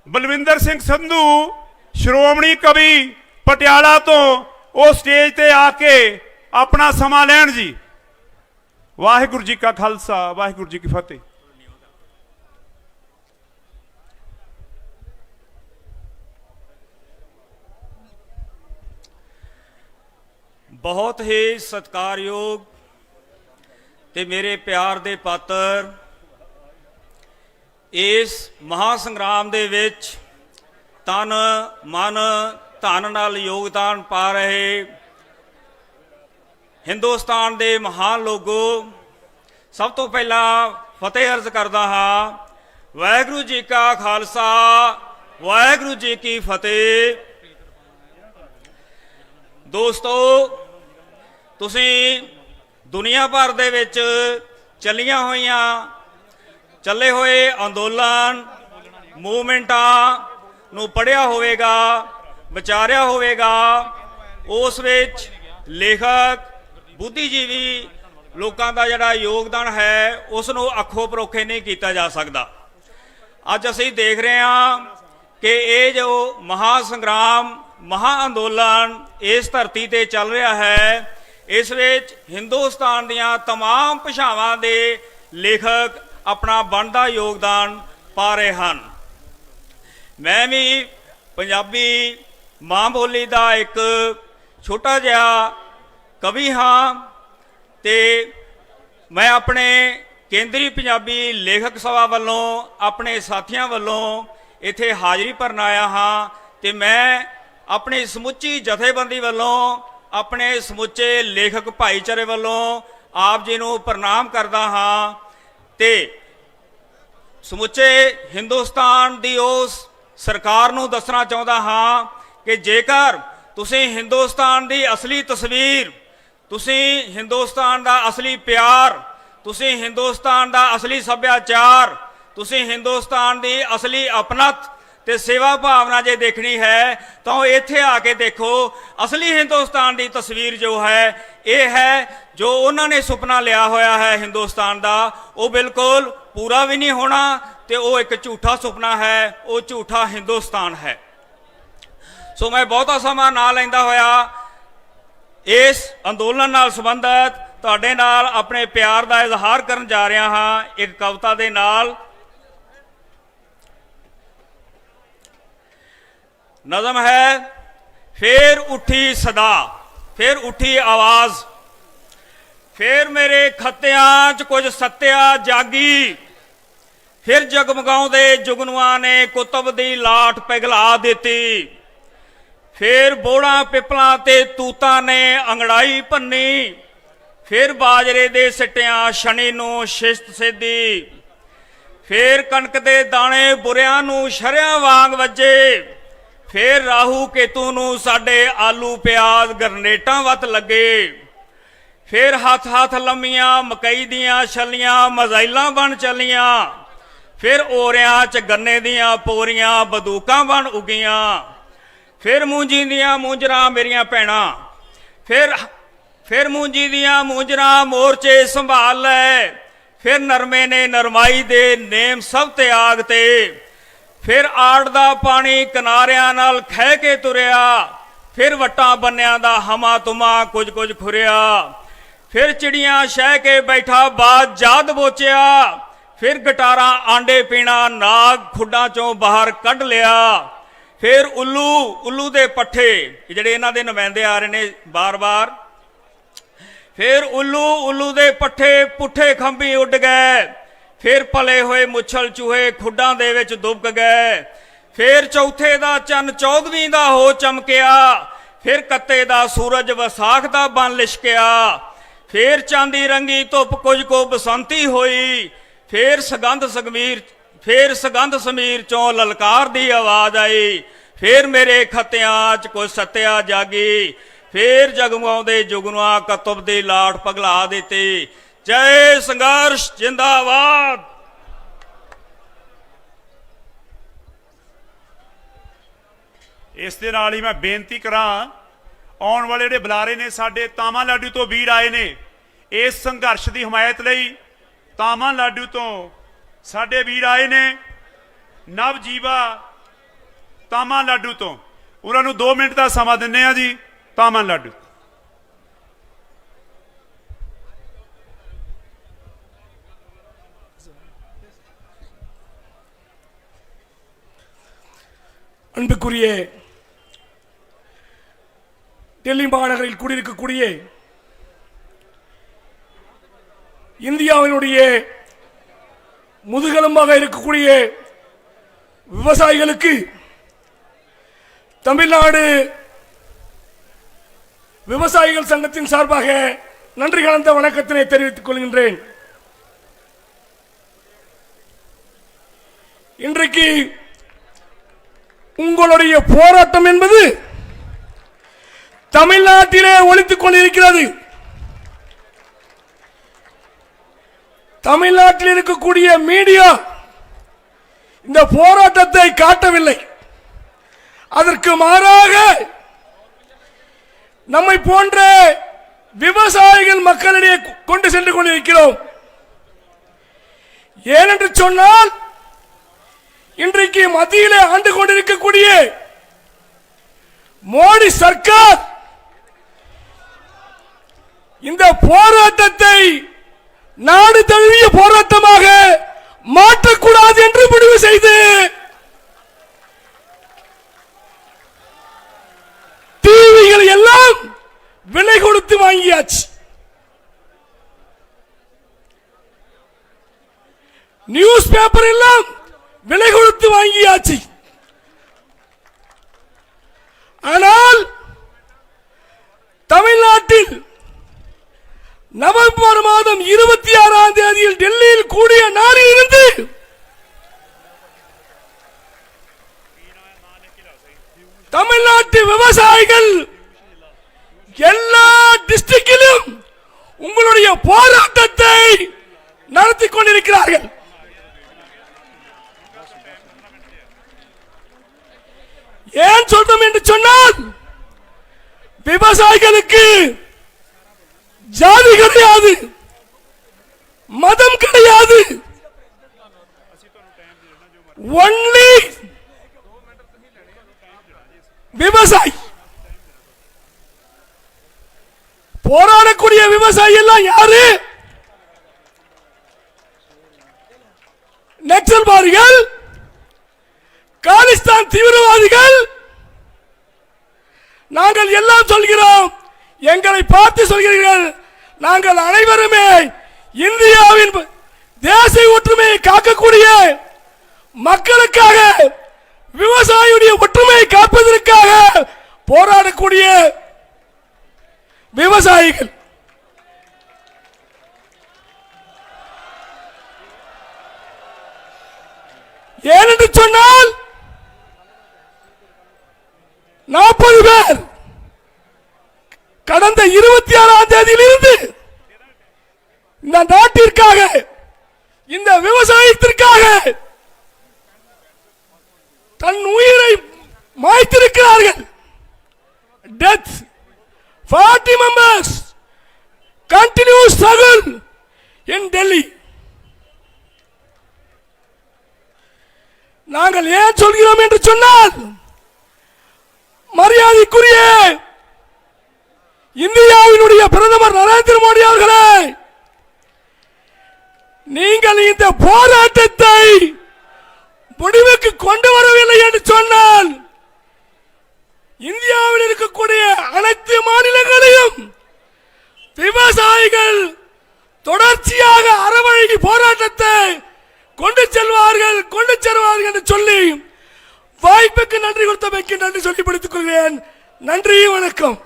ਬਲਵਿੰਦਰ ਸਿੰਘ ਸੰਧੂ ਸ਼੍ਰੋਮਣੀ ਕਵੀ ਪਟਿਆਲਾ ਤੋਂ, ਉਹ ਸਟੇਜ ਤੇ ਆ ਕੇ ਆਪਣਾ ਸਮਾਂ ਲੈਣ ਜੀ। ਵਾਹਿਗੁਰੂ ਜੀ ਕਾ ਖਾਲਸਾ, ਵਾਹਿਗੁਰੂ ਜੀ ਕੀ ਫਤਿਹ। ਬਹੁਤ ਹੀ ਸਤਿਕਾਰਯੋਗ ਤੇ ਮੇਰੇ ਪਿਆਰ ਦੇ ਪਾਤਰ, ਇਸ ਮਹਾ ਸੰਗਰਾਮ ਦੇ ਵਿੱਚ ਤਨ ਮਨ ਧਨ ਨਾਲ ਯੋਗਦਾਨ ਪਾ ਰਹੇ ਹਿੰਦੁਸਤਾਨ ਦੇ ਮਹਾਨ ਲੋਗੋ, ਸਭ ਤੋਂ ਪਹਿਲਾਂ ਫਤਿਹ ਅਰਜ਼ ਕਰਦਾ ਹਾਂ। ਵਾਹਿਗੁਰੂ ਜੀ ਕਾ ਖਾਲਸਾ, ਵਾਹਿਗੁਰੂ ਜੀ ਕੀ ਫਤਿਹ। ਦੋਸਤੋ, ਤੁਸੀਂ ਦੁਨੀਆ ਭਰ ਦੇ ਵਿੱਚ ਚੱਲੇ ਹੋਏ ਅੰਦੋਲਨ ਮੂਵਮੈਂਟਾਂ ਨੂੰ ਪੜ੍ਹਿਆ ਹੋਵੇਗਾ, ਵਿਚਾਰਿਆ ਹੋਵੇਗਾ। ਉਸ ਵਿੱਚ ਲੇਖਕ, ਬੁੱਧੀਜੀਵੀ ਲੋਕਾਂ ਦਾ ਜਿਹੜਾ ਯੋਗਦਾਨ ਹੈ ਉਸ ਨੂੰ ਅੱਖੋਂ ਪਰੋਖੇ ਨਹੀਂ ਕੀਤਾ ਜਾ ਸਕਦਾ। ਅੱਜ ਅਸੀਂ ਦੇਖ ਰਹੇ ਹਾਂ ਕਿ ਇਹ ਜੋ ਮਹਾ ਸੰਗਰਾਮ, ਮਹਾ ਅੰਦੋਲਨ ਇਸ ਧਰਤੀ ਤੇ ਚੱਲ ਰਿਹਾ ਹੈ, ਇਸ ਵਿੱਚ ਹਿੰਦੁਸਤਾਨ ਦੀਆਂ तमाम ਭਾਸ਼ਾਵਾਂ ਦੇ ਲੇਖਕ ਆਪਣਾ ਬਣਦਾ ਯੋਗਦਾਨ ਪਾ ਰਹੇ ਹਨ। ਮੈਂ ਵੀ ਪੰਜਾਬੀ ਮਾਂ ਬੋਲੀ ਦਾ ਇੱਕ ਛੋਟਾ ਜਿਹਾ ਕਵੀ ਹਾਂ ਤੇ ਮੈਂ ਆਪਣੇ ਕੇਂਦਰੀ ਪੰਜਾਬੀ ਲੇਖਕ ਸਭਾ ਵੱਲੋਂ ਆਪਣੇ ਸਾਥੀਆਂ ਵੱਲੋਂ ਇੱਥੇ ਹਾਜ਼ਰੀ ਭਰਨ ਆਇਆ ਹਾਂ ਤੇ ਮੈਂ ਆਪਣੀ ਸਮੁੱਚੀ ਜਥੇਬੰਦੀ ਵੱਲੋਂ, ਆਪਣੇ ਸਮੁੱਚੇ ਲੇਖਕ ਭਾਈਚਾਰੇ ਵੱਲੋਂ ਆਪ ਜੀ ਨੂੰ ਪ੍ਰਣਾਮ ਕਰਦਾ ਹਾਂ ਤੇ ਸਮੁੱਚੇ ਹਿੰਦੁਸਤਾਨ ਦੀ ਉਸ ਸਰਕਾਰ ਨੂੰ ਦੱਸਣਾ ਚਾਹੁੰਦਾ ਹਾਂ ਕਿ ਜੇਕਰ ਤੁਸੀਂ ਹਿੰਦੁਸਤਾਨ ਦੀ ਅਸਲੀ ਤਸਵੀਰ, ਤੁਸੀਂ ਹਿੰਦੁਸਤਾਨ ਦਾ ਅਸਲੀ ਪਿਆਰ, ਤੁਸੀਂ ਹਿੰਦੁਸਤਾਨ ਦਾ ਅਸਲੀ ਸੱਭਿਆਚਾਰ, ਤੁਸੀਂ ਹਿੰਦੁਸਤਾਨ ਦੀ ਅਸਲੀ ਅਪਣਤ ਤੇ ਸੇਵਾ ਭਾਵਨਾ ਜੇ ਦੇਖਣੀ ਹੈ ਤਾਂ ਉਹ ਇੱਥੇ ਆ ਕੇ ਦੇਖੋ। ਅਸਲੀ ਹਿੰਦੁਸਤਾਨ ਦੀ ਤਸਵੀਰ ਜੋ ਹੈ ਇਹ ਹੈ ਜੋ ਉਹਨਾਂ ਨੇ ਸੁਪਨਾ ਲਿਆ ਹੋਇਆ ਹੈ ਹਿੰਦੁਸਤਾਨ ਦਾ, ਉਹ ਬਿਲਕੁਲ ਪੂਰਾ ਵੀ ਨਹੀਂ ਹੋਣਾ ਤੇ ਉਹ ਇੱਕ ਝੂਠਾ ਸੁਪਨਾ ਹੈ, ਉਹ ਝੂਠਾ ਹਿੰਦੁਸਤਾਨ ਹੈ। ਸੋ ਮੈਂ ਬਹੁਤਾ ਸਮਾਂ ਨਾ ਲੈਂਦਾ ਹੋਇਆ ਇਸ ਅੰਦੋਲਨ ਨਾਲ ਸੰਬੰਧਿਤ ਤੁਹਾਡੇ ਨਾਲ ਆਪਣੇ ਪਿਆਰ ਦਾ ਇਜ਼ਹਾਰ ਕਰਨ ਜਾ ਰਿਹਾ ਹਾਂ ਇੱਕ ਕਵਿਤਾ ਦੇ ਨਾਲ। ਨਜ਼ਮ ਹੈ, ਫੇਰ ਉੱਠੀ ਸਦਾ, ਫੇਰ ਉੱਠੀ ਆਵਾਜ਼, ਫੇਰ ਮੇਰੇ ਖੱਤਿਆਂ 'ਚ ਕੁਝ ਸੱਤਿਆ ਜਾਗੀ, ਫਿਰ ਜਗਮਗਾਉਂਦੇ ਜੁਗਨੂਆਂ ਨੇ ਕੁਤਬ ਦੀ ਲਾਟ ਪਿਘਲਾ ਦਿੱਤੀ, ਫਿਰ ਬੋੜਾਂ ਪਿੱਪਲਾਂ ਤੇ ਤੂਤਾਂ ਨੇ ਅੰਗੜਾਈ ਭੰਨੀ, ਫਿਰ ਬਾਜਰੇ ਦੇ ਸਿੱਟਿਆਂ ਸ਼ਨੀ ਨੂੰ ਸ਼ਿਸ਼ਤ ਸਿੱਧੀ, ਫਿਰ ਕਣਕ ਦੇ ਦਾਣੇ ਬੁਰਿਆਂ ਨੂੰ ਸ਼ਰਿਆਂ ਵਾਂਗ ਵੱਜੇ, ਫਿਰ ਰਾਹੂ ਕੇਤੂ ਨੂੰ ਸਾਡੇ ਆਲੂ ਪਿਆਜ਼ ਗਰਨੇਟਾਂ ਵੱਤ ਲੱਗੇ, ਫਿਰ ਹੱਥ ਹੱਥ ਲੰਮੀਆਂ ਮਕਈ ਦੀਆਂ ਛੱਲੀਆਂ ਮਜ਼ਾਈਲਾਂ ਬਣ ਚੱਲੀਆਂ, ਫਿਰ ਓਰਿਆਂ 'ਚ ਗੰਨੇ ਦੀਆਂ ਪੋਰੀਆਂ ਬੰਦੂਕਾਂ ਬਣ ਉੱਗੀਆਂ, ਫਿਰ ਮੂੰਜੀ ਦੀਆਂ ਮੂੰਜਰਾਂ ਮੇਰੀਆਂ ਭੈਣਾਂ, फिर मूंजी दियां मूंजरा मोर्चे संभाल लै, फिर नरमे ने नरमाई दे नेम सब त्याग ते, फिर आड़ दा पानी किनारियां नाल खह के तुरिया, फिर वट्टां बन्नियां दा हमा तुमा कुछ कुछ खुरिया, फिर चिड़ियां शह के बैठा बाज जाद बोचिया, फिर गटारा आंडे पीना नाग खुड्डां चों बाहर कढ़ लिया, फिर उल्लू उल्लू दे पट्ठे जिहड़े इन्हां दे नुमाइंदे आ रहे ने बार बार, फिर उल्लू उल्लू दे पट्ठे पुट्ठे खंभी उड गए, फिर पले हुए मुछल चूहे खुड्डां दे विच दुबक गए, फिर चौथे दा चन 14ਵੀਂ दा हो चमकिया, फिर कत्ते दा सूरज वसाख दा बन लिशकिया, फिर चांदी रंगी धुप कुछ को बसंती होई, फिर सगंध समीर चों ललकार दी आवाज आई, फिर मेरे खत्तियां च कुछ सत्या जागी, फिर जगमगाउंदे जुगनुआ कतुब दी लाट पगला दित्ती। जय संघर्ष जिंदाबाद। इस दे नाल ही मैं बेनती करा, आने वाले जिहड़े बुलारे ने साडे तामा लाडू तो वीर आए ने इस संघर्ष की हमायत लई, तामा लाडू तो साडे वीर आए ने नवजीवा तामा लाडू तो, उन्होंने 2 मिनट का समा दिंने आ जी। तामा लाडू அன்புக்குரிய டெல்லி மாநகரில் குடியிருக்கக்கூடிய இந்தியாவினுடைய முதுகெலும்பாக இருக்கக்கூடிய விவசாயிகளுக்கு தமிழ்நாடு விவசாயிகள் சங்கத்தின் சார்பாக நன்றி கலந்த வணக்கத்தினை தெரிவித்துக் கொள்கின்றேன். இன்றைக்கு உங்களுடைய போராட்டம் என்பது தமிழ்நாட்டிலே ஒலித்துக் கொண்டிருக்கிறது. தமிழ்நாட்டில் இருக்கக்கூடிய மீடியா இந்த போராட்டத்தை காட்டவில்லை. அதற்கு மாறாக நம்மை போன்ற விவசாயிகள் மக்களிடையே கொண்டு சென்று கொண்டிருக்கிறோம். ஏனென்று சொன்னால் இன்றைக்கு மத்தியிலே ஆண்டு கொண்டிருக்கக்கூடிய மோடி சர்க்கார் இந்த போராட்டத்தை நாடு தழுவிய போராட்டமாக மாற்றக்கூடாது என்று முடிவு செய்து டிவிகள் எல்லாம் விலை கொடுத்து வாங்கியாச்சு. நியூஸ் பேப்பர் எல்லாம் விலை கொடுத்து வாங்கியாச்சு. ஆனால் தமிழ்நாட்டில் நவம்பர் மாதம் 26ஆம் தேதியில் டெல்லியில் கூடிய நாளில் இருந்து தமிழ்நாட்டு விவசாயிகள் எல்லா டிஸ்ட்ரிக்டிலும் உங்களுடைய போராட்டத்தை நடத்தி கொண்டிருக்கிறார்கள். ஏன் சொல்றோம் என்று சொன்னால் விவசாயிகளுக்கு ஜாதி கிடையாது, மதம் கிடையாது. ஒன்லி விவசாயி. போராடக்கூடிய விவசாயி எல்லாம் யாரு? நக்சல்வாதிகள், காலிஸ்தான் தீவிரவாதிகள். நாங்கள் எல்லாம் சொல்கிறோம், எங்களை பார்த்து சொல்கிறீர்கள். நாங்கள் அனைவருமே இந்தியாவின் தேசிய ஒற்றுமையை காக்கக்கூடிய மக்களுக்காக, விவசாயியுடைய ஒற்றுமையை காப்பதற்காக போராடக்கூடிய விவசாயிகள். ஏனென்று சொன்னால் 40 பேர் கடந்த 26ஆம் தேதியிலிருந்து இந்த நாட்டிற்காக, இந்த விவசாயத்திற்காக தன் உயிரை மாய்த்திருக்கிறார்கள். டெத் 40 members நாங்கள் ஏன் சொல்கிறோம் என்று சொன்னால், மரியாதைக்குரிய இந்தியாவினுடைய பிரதமர் நரேந்திர மோடி அவர்களே, நீங்கள் இந்த போராட்டத்தை முடிவுக்கு கொண்டு வரவில்லை என்று சொன்னால் இந்தியாவில் இருக்கக்கூடிய அனைத்து மாநிலங்களையும் விவசாயிகள் தொடர்ச்சியாக அறவழி போராட்டத்தை கொண்டு செல்வார்கள் என்று சொல்லி வாய்ப்புக்கு நன்றி கொடுத்தமைக்கு நன்றி சொல்லி படித்துக் கொள்கிறேன். நன்றி, வணக்கம்.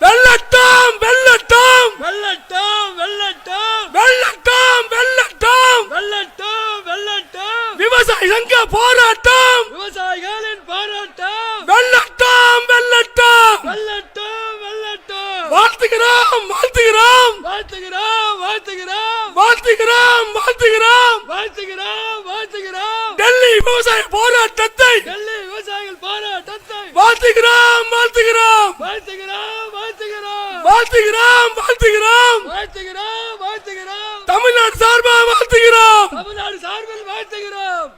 வெள்ளட்டம் வெள்ளட்டம் வெள்ளட்டம் வெள்ளட்டம் வெள்ளட்டம் வெள்ளட்டம் வெள்ளட்டம் வெள்ளட்டம் விவசாய சங்க போராட்டம், விவசாயிகளின் போராட்டம், வெள்ளட்டம் வெள்ளட்டம் வெள்ளட்டம் வெள்ளட்டம். வாழ்த்துகிறோம் வாழ்த்துகிறோம் வாழ்த்துகிறோம் வாழ்த்துகிறோம் வாழ்த்துகிறோம் வாழ்த்துகிறோம் வாழ்த்துகிறோம் வாழ்த்துகிறோம். டெல்லி விவசாய போராட்டத்தை, டெல்லி விவசாயிகள் போராட்டத்தை வாழ்த்துகிறோம் வாழ்த்துகிறோம் வாழ்த்துகிறோம் வாழ்த்துகிறோம் வாழ்த்துகிறோம் வாழ்த்துகிறோம் வாழ்த்துகிறோம் வாழ்த்துகிறோம். தமிழ்நாடு சார்பாக வாழ்த்துகிறோம், தமிழ்நாடு சார்பில் வாழ்த்துகிறோம்.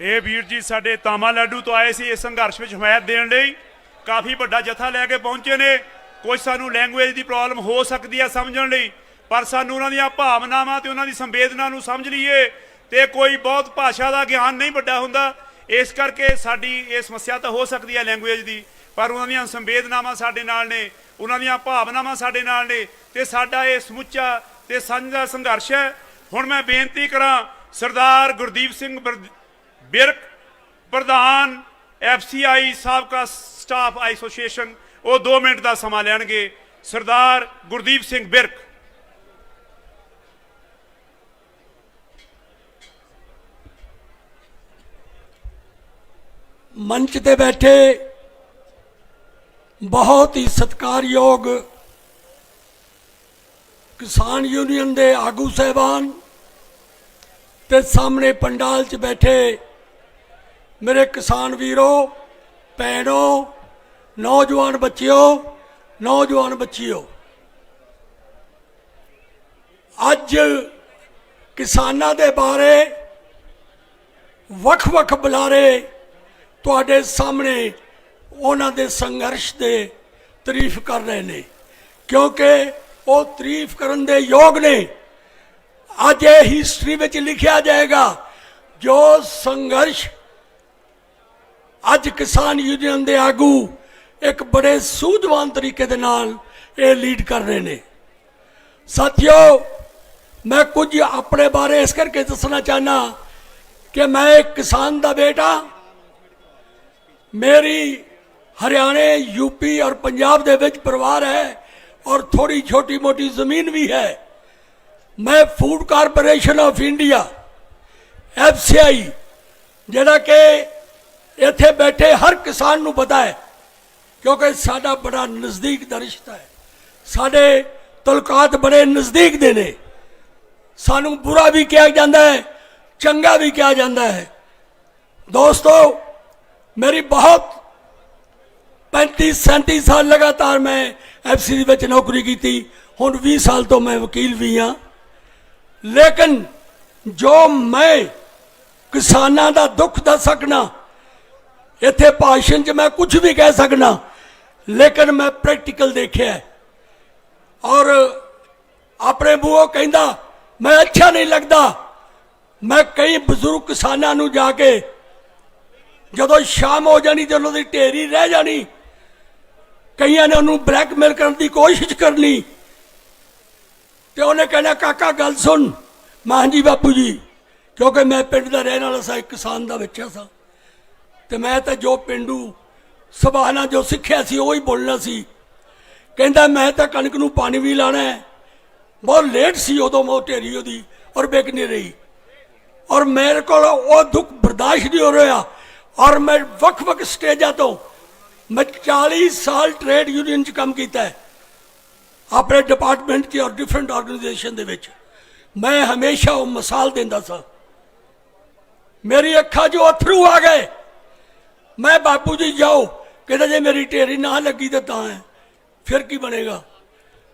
ਇਹ ਵੀਰ ਜੀ ਸਾਡੇ ਤਾਮਾ ਲਾਡੂ ਤੋਂ ਆਏ ਸੀ ਇਸ ਸੰਘਰਸ਼ ਵਿੱਚ ਹਮਾਇਤ ਦੇਣ ਲਈ। ਕਾਫੀ ਵੱਡਾ ਜਥਾ ਲੈ ਕੇ ਪਹੁੰਚੇ ਨੇ। ਕੁਝ ਸਾਨੂੰ ਲੈਂਗੁਏਜ ਦੀ ਪ੍ਰੋਬਲਮ ਹੋ ਸਕਦੀ ਹੈ ਸਮਝਣ ਲਈ, ਪਰ ਸਾਨੂੰ ਉਹਨਾਂ ਦੀਆਂ ਭਾਵਨਾਵਾਂ ਤੇ ਉਹਨਾਂ ਦੀ ਸੰਵੇਦਨਾ ਨੂੰ ਸਮਝ ਲਈਏ ਤੇ ਕੋਈ ਬਹੁਤ ਭਾਸ਼ਾ ਦਾ ਗਿਆਨ ਨਹੀਂ ਵੱਡਾ ਹੁੰਦਾ। ਇਸ ਕਰਕੇ ਸਾਡੀ ਇਹ ਸਮੱਸਿਆ ਤਾਂ ਹੋ ਸਕਦੀ ਹੈ ਲੈਂਗੁਏਜ ਦੀ, ਪਰ ਉਹਨਾਂ ਦੀਆਂ ਸੰਵੇਦਨਾਵਾਂ ਸਾਡੇ ਨਾਲ ਨੇ, ਉਹਨਾਂ ਦੀਆਂ ਭਾਵਨਾਵਾਂ ਸਾਡੇ ਨਾਲ ਨੇ ਤੇ ਸਾਡਾ ਇਹ ਸਮੁੱਚਾ ਤੇ ਸਾਂਝਾ ਸੰਘਰਸ਼ ਹੈ। ਹੁਣ ਮੈਂ ਬੇਨਤੀ ਕਰਾਂ ਸਰਦਾਰ ਗੁਰਦੀਪ ਸਿੰਘ ਬਿਰਕ, ਪ੍ਰਧਾਨ FCI ਸਾਬਕਾ ਸਟਾਫ ਐਸੋਸੀਏਸ਼ਨ, ਉਹ 2 ਮਿੰਟ ਦਾ ਸਮਾਂ ਲੈਣਗੇ। ਸਰਦਾਰ ਗੁਰਦੀਪ ਸਿੰਘ ਬਿਰਕ। मंच ते बैठे बहुत ही सत्कारयोग किसान यूनियन दे आगू साहबान ते सामने पंडाल च बैठे मेरे किसान वीरों, भैनों, नौजवान बच्चियों, अज किसानां दे बारे वख-वख बुलारे तुहाडे सामने उन्हां दे संघर्ष दे तारीफ कर रहे ने, क्योंकि वो तारीफ करन दे योग ने। अज ये हिस्ट्री में लिखा जाएगा जो संघर्ष अज किसान यूनियन दे आगू एक बड़े सूझवान तरीके दे नाल ये लीड कर रहे ने। साथियों, मैं कुछ अपने बारे इस करके दसना चाहना कि मैं एक किसान दा बेटा, मेरी हरियाणे, यूपी और पंजाब दे विच परिवार है और थोड़ी छोटी मोटी जमीन भी है। मैं food corporation of India FCI जिहड़ा कि इत्थे बैठे हर किसान नूं पता है, क्योंकि साडा बड़ा नज़दीक दा रिश्ता है, साडे तलुकात बड़े नज़दीक दे ने। सानू बुरा भी कहा जाता है, चंगा भी कहा जाता है। दोस्तों, मेरी बहुत 35-37 साल लगातार मैं FCI विच नौकरी की थी, हुण 20 साल तो मैं वकील भी हाँ। लेकिन जो मैं किसानां दा दुख दस सकना, इत्थे भाषण च मैं कुछ भी कह सकना, लेकिन मैं प्रैक्टिकल देखिया है। और अपने बूओ कहंदा मैं अच्छा नहीं लगता। मैं कई बजुर्ग किसानां नूं जाके जदों शाम हो जानी तो उन्होंने ढेरी रह जानी, कई ने उन्होंने ब्लैकमेल करने की कोशिश करनी, तो उन्हें कहना काका गल सुन। मैं हाँ जी बापू जी, क्योंकि मैं पिंड का रहने वाला सा, एक किसान का बच्चा सा, तो मैं तो जो पिंडू सुभाना जो सीखिया सी वही बोलना सी। कहता मैं तो कणक नूं पानी भी लाना है, बहुत लेट सी उदों वो ढेरी उहदी और बिक नहीं रही, और मेरे को वो दुख बर्दाश्त नहीं हो रहा। और मैं वख-वख स्टेजा तो मैं 40 साल ट्रेड यूनियन च काम किया है, अपने डिपार्टमेंट की और डिफरेंट ऑर्गेनाइजेशन दे विच। मैं हमेशा वो मिसाल देंदा सा। मेरी अखा जो अथरू आ गए, मैं बापू जी जाओ, कहता जे मेरी ढेरी ना लगी तो है, फिर की बनेगा।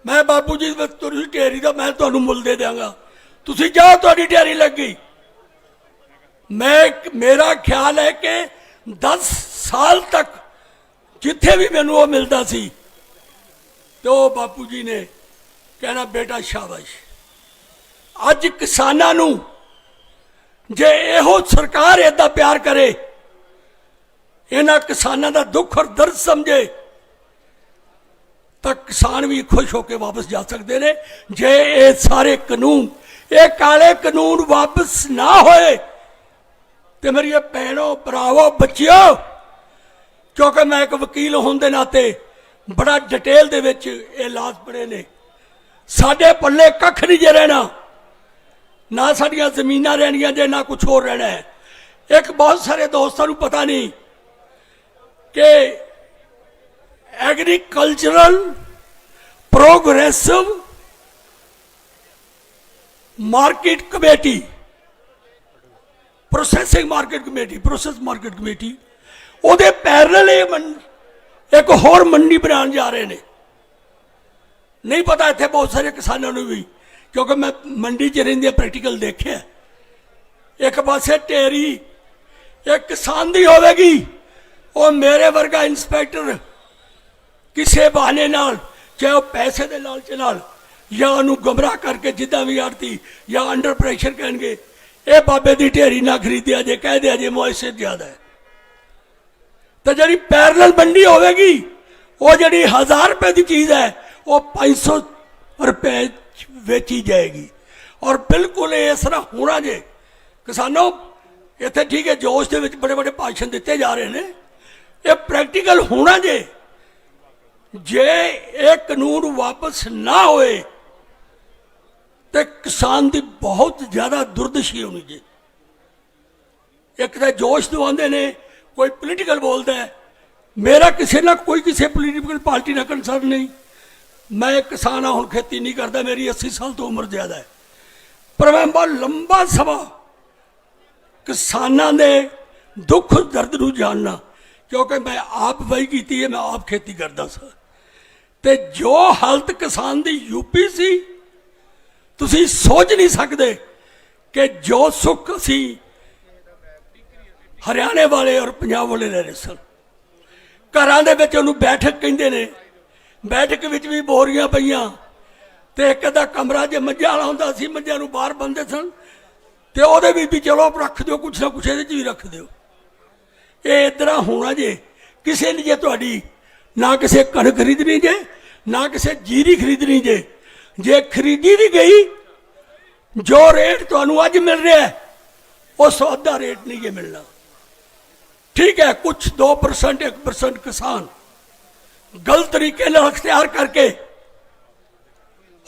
मैं बापू जी तुरी ढेरी का मैं तुहानू मुल दे देंगा, तुसी जाओ, तुहाडी ढेरी लग गई। मेरा ख्याल है कि 10 साल तक जिथे भी मैनू वो मिलता सी तो बापू जी ने कहना बेटा शाबाश। अज किसानां नू जे इहो सरकार इदा प्यार करे, इन्हां किसानां दा दुख और दर्द समझे, तो किसान भी खुश होकर वापस जा सकते हैं। जे ये सारे कानून, ये काले कानून वापस ना होए तो मेरी भैनों भरावो बच्चियों, क्योंकि मैं एक वकील होने के नाते बड़ा डिटेल दे विच ये लाज पड़े ने, साडे पल्ले कख नहीं जे रहना, ना साडियां जमीनां रहनियां जे, ना कुछ होर रहना है। एक बहुत सारे दोस्तों को पता नहीं कि agricultural progressive market committee, processing market committee, process market committee, ਉਹਦੇ पैरल एक होर मंडी बनाने जा रहे हैं। नहीं पता इतने बहुत सारे किसानों को भी, क्योंकि मैं मंडी च रहिंदे प्रैक्टिकल देखे। एक पासे ढेरी एक किसान दी होगी, और मेरे वर्गा इंस्पैक्टर किसी बहाने नाल, चाहे वह पैसे के लालच नाल या उन्होंने गुमराह करके जिदा भी आड़ती या अंडर प्रेशर कहेंगे ये बाबे की ढेरी ना खरीदिया जे, कह दिया जे मुआवजे ज्यादा है। तो जी पैरल मंडी होगी, वो जी 1000 रुपए की चीज़ है वो 500 रुपए बेची जाएगी। और बिल्कुल इस तरह होना जे। किसानों इतने ठीक है जोश के बड़े बड़े भाषण दिते जा रहे हैं, ये प्रैक्टिकल होना जे। जे एक कानून वापस ना होए तो किसान की बहुत ज्यादा दुर्दशा होनी चाहिए। एक तो जोश दवाते ने, कोई पोलीटिकल बोलता है, मेरा किसी ना कोई किसी पोलीटिकल पार्टी ना कंसर्न नहीं। मैं एक किसान हूँ, खेती नहीं करता, मेरी 80 साल तो उम्र ज्यादा है, पर मैं बहुत लंबा समा किसानों के दुख दर्द नूं जानना, क्योंकि मैं आप वही की है, मैं आप खेती करता सा। ते जो हालत किसान की यूपी सी, तुसी सोच नहीं सकते कि जो सुख असी हरियाणे वाले और पंजाब वाले ले रहे सन। घरां दे विच उहनूं बैठक कहंदे ने, बैठक विच भी बोरियां पईयां ते एक अद्धा कमरा जे मੱਝਾਂ वाला हुंदा सी, मੱਝਾਂ नूं बाहर बंदे सन ते ओहदे भी चलो रख दिओ, कुछ ना कुछ इहदे च भी रख दिओ। ये इस तरह होना जे। किसी ने जे तुहाडी ना किसी कणक खरीदनी जे, ना किसी जीरी खरीदनी जे, जे खरीदी भी गई जो रेट तुहानूं अज मिल रहा है उस अद्धा रेट नहीं जे मिलना। ठीक है, कुछ 2% 1% किसान गलत तरीके ਨਾਲ अख्तियार करके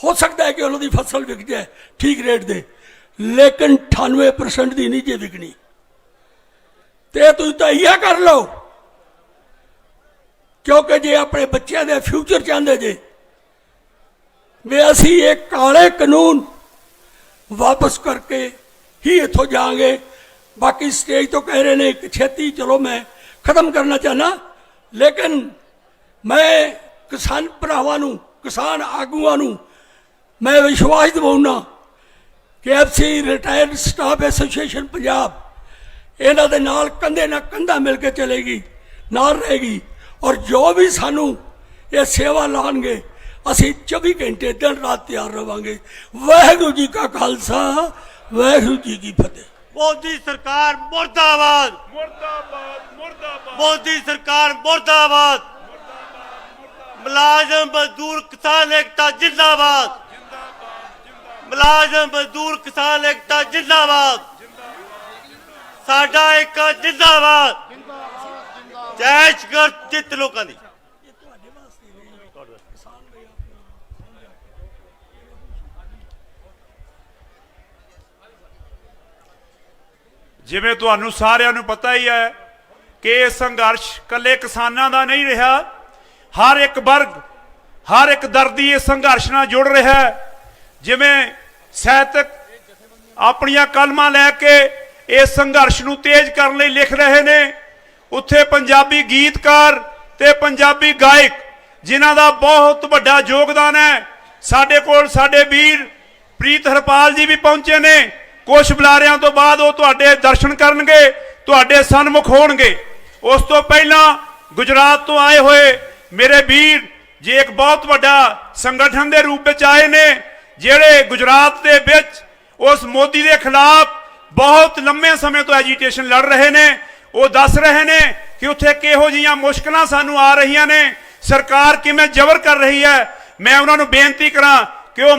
हो सकता है कि उन्होंने फसल विक जाए ठीक रेट दे, लेकिन 98% की नहीं जे विकनी। तो तुम तैयार कर लो, क्योंकि जे अपने बच्चों के फ्यूचर चाहते जे वे असी एक काले कानून वापस करके ही इतों जाएंगे। बाकी स्टेज तो कह रहे हैं कि छेती चलो, मैं खत्म करना चाहना, लेकिन मैं किसान भरावां नूं, किसान आगूआं नूं मैं विश्वास दिवाउणा कि FC retired staff association Punjab इन्हां दे नाल कंधे नाल कंधा मिल के चलेगी, नाल रहेगी। और जो भी सानू ये सेवा लाएंगे असी 24 घंटे दिन रात तैयार रहांगे। वाहिगुरू जी का खालसा, वाहिगुरू जी की फतेह। मोदी सरकार मुर्दाबाद, मुर्दाबाद, मुर्दाबाद। मोदी सरकार मुर्दाबाद। मुलाजम मजदूर किसान एकता जिंदाबाद। मुलाजम मजदूर किसान एकता जिंदाबाद। साडा एक जिंदाबाद। जय श्री जित लोकां दी। जिवें तुहानूं सारिआं नूं पता ही है कि यह संघर्ष कल्ले किसानां दा नहीं रहा, हर एक वर्ग हर एक दर्दी इस संघर्ष नाल जुड़ रहा है। जिवें ਸਾਹਿਤਕ ਆਪਣੀਆਂ ਕਲਮਾਂ ਲੈ ਕੇ ਇਸ ਸੰਘਰਸ਼ ਨੂੰ ਤੇਜ਼ ਕਰਨ ਲਈ ਲਿਖ ਰਹੇ ਨੇ, ਉੱਥੇ ਪੰਜਾਬੀ ਗੀਤਕਾਰ ਤੇ ਪੰਜਾਬੀ ਗਾਇਕ ਜਿਨ੍ਹਾਂ ਦਾ ਬਹੁਤ ਵੱਡਾ ਯੋਗਦਾਨ ਹੈ, ਸਾਡੇ ਕੋਲ ਸਾਡੇ ਵੀਰ ਪ੍ਰੀਤ ਹਰਪਾਲ ਜੀ ਵੀ ਪਹੁੰਚੇ ਨੇ। ਕੁਝ ਬੁਲਾਰਿਆਂ ਤੋਂ ਬਾਅਦ ਉਹ ਤੁਹਾਡੇ ਦਰਸ਼ਨ ਕਰਨਗੇ, ਤੁਹਾਡੇ ਸਨਮੁਖ ਹੋਣਗੇ। ਉਸ ਤੋਂ ਪਹਿਲਾਂ ਗੁਜਰਾਤ ਤੋਂ ਆਏ ਹੋਏ ਮੇਰੇ ਵੀਰ ਜੇ ਇੱਕ ਬਹੁਤ ਵੱਡਾ ਸੰਗਠਨ ਦੇ ਰੂਪ ਵਿੱਚ ਆਏ ਨੇ, ਜਿਹੜੇ ਗੁਜਰਾਤ ਦੇ ਵਿੱਚ ਉਸ ਮੋਦੀ ਦੇ ਖਿਲਾਫ ਬਹੁਤ ਲੰਮੇ ਸਮੇਂ ਤੋਂ ਐਜੀਟੇਸ਼ਨ ਲੜ ਰਹੇ ਨੇ। ਉਹ ਦੱਸ ਰਹੇ ਨੇ ਕਿ ਉੱਥੇ ਕਿਹੋ ਜਿਹੀਆਂ ਮੁਸ਼ਕਲਾਂ ਸਾਨੂੰ ਆ ਰਹੀਆਂ ਨੇ, ਸਰਕਾਰ ਕਿਵੇਂ ਜ਼ਬਰ ਕਰ ਰਹੀ ਹੈ। ਮੈਂ ਉਹਨਾਂ ਨੂੰ ਬੇਨਤੀ ਕਰਾਂ ਕਿ ਉਹ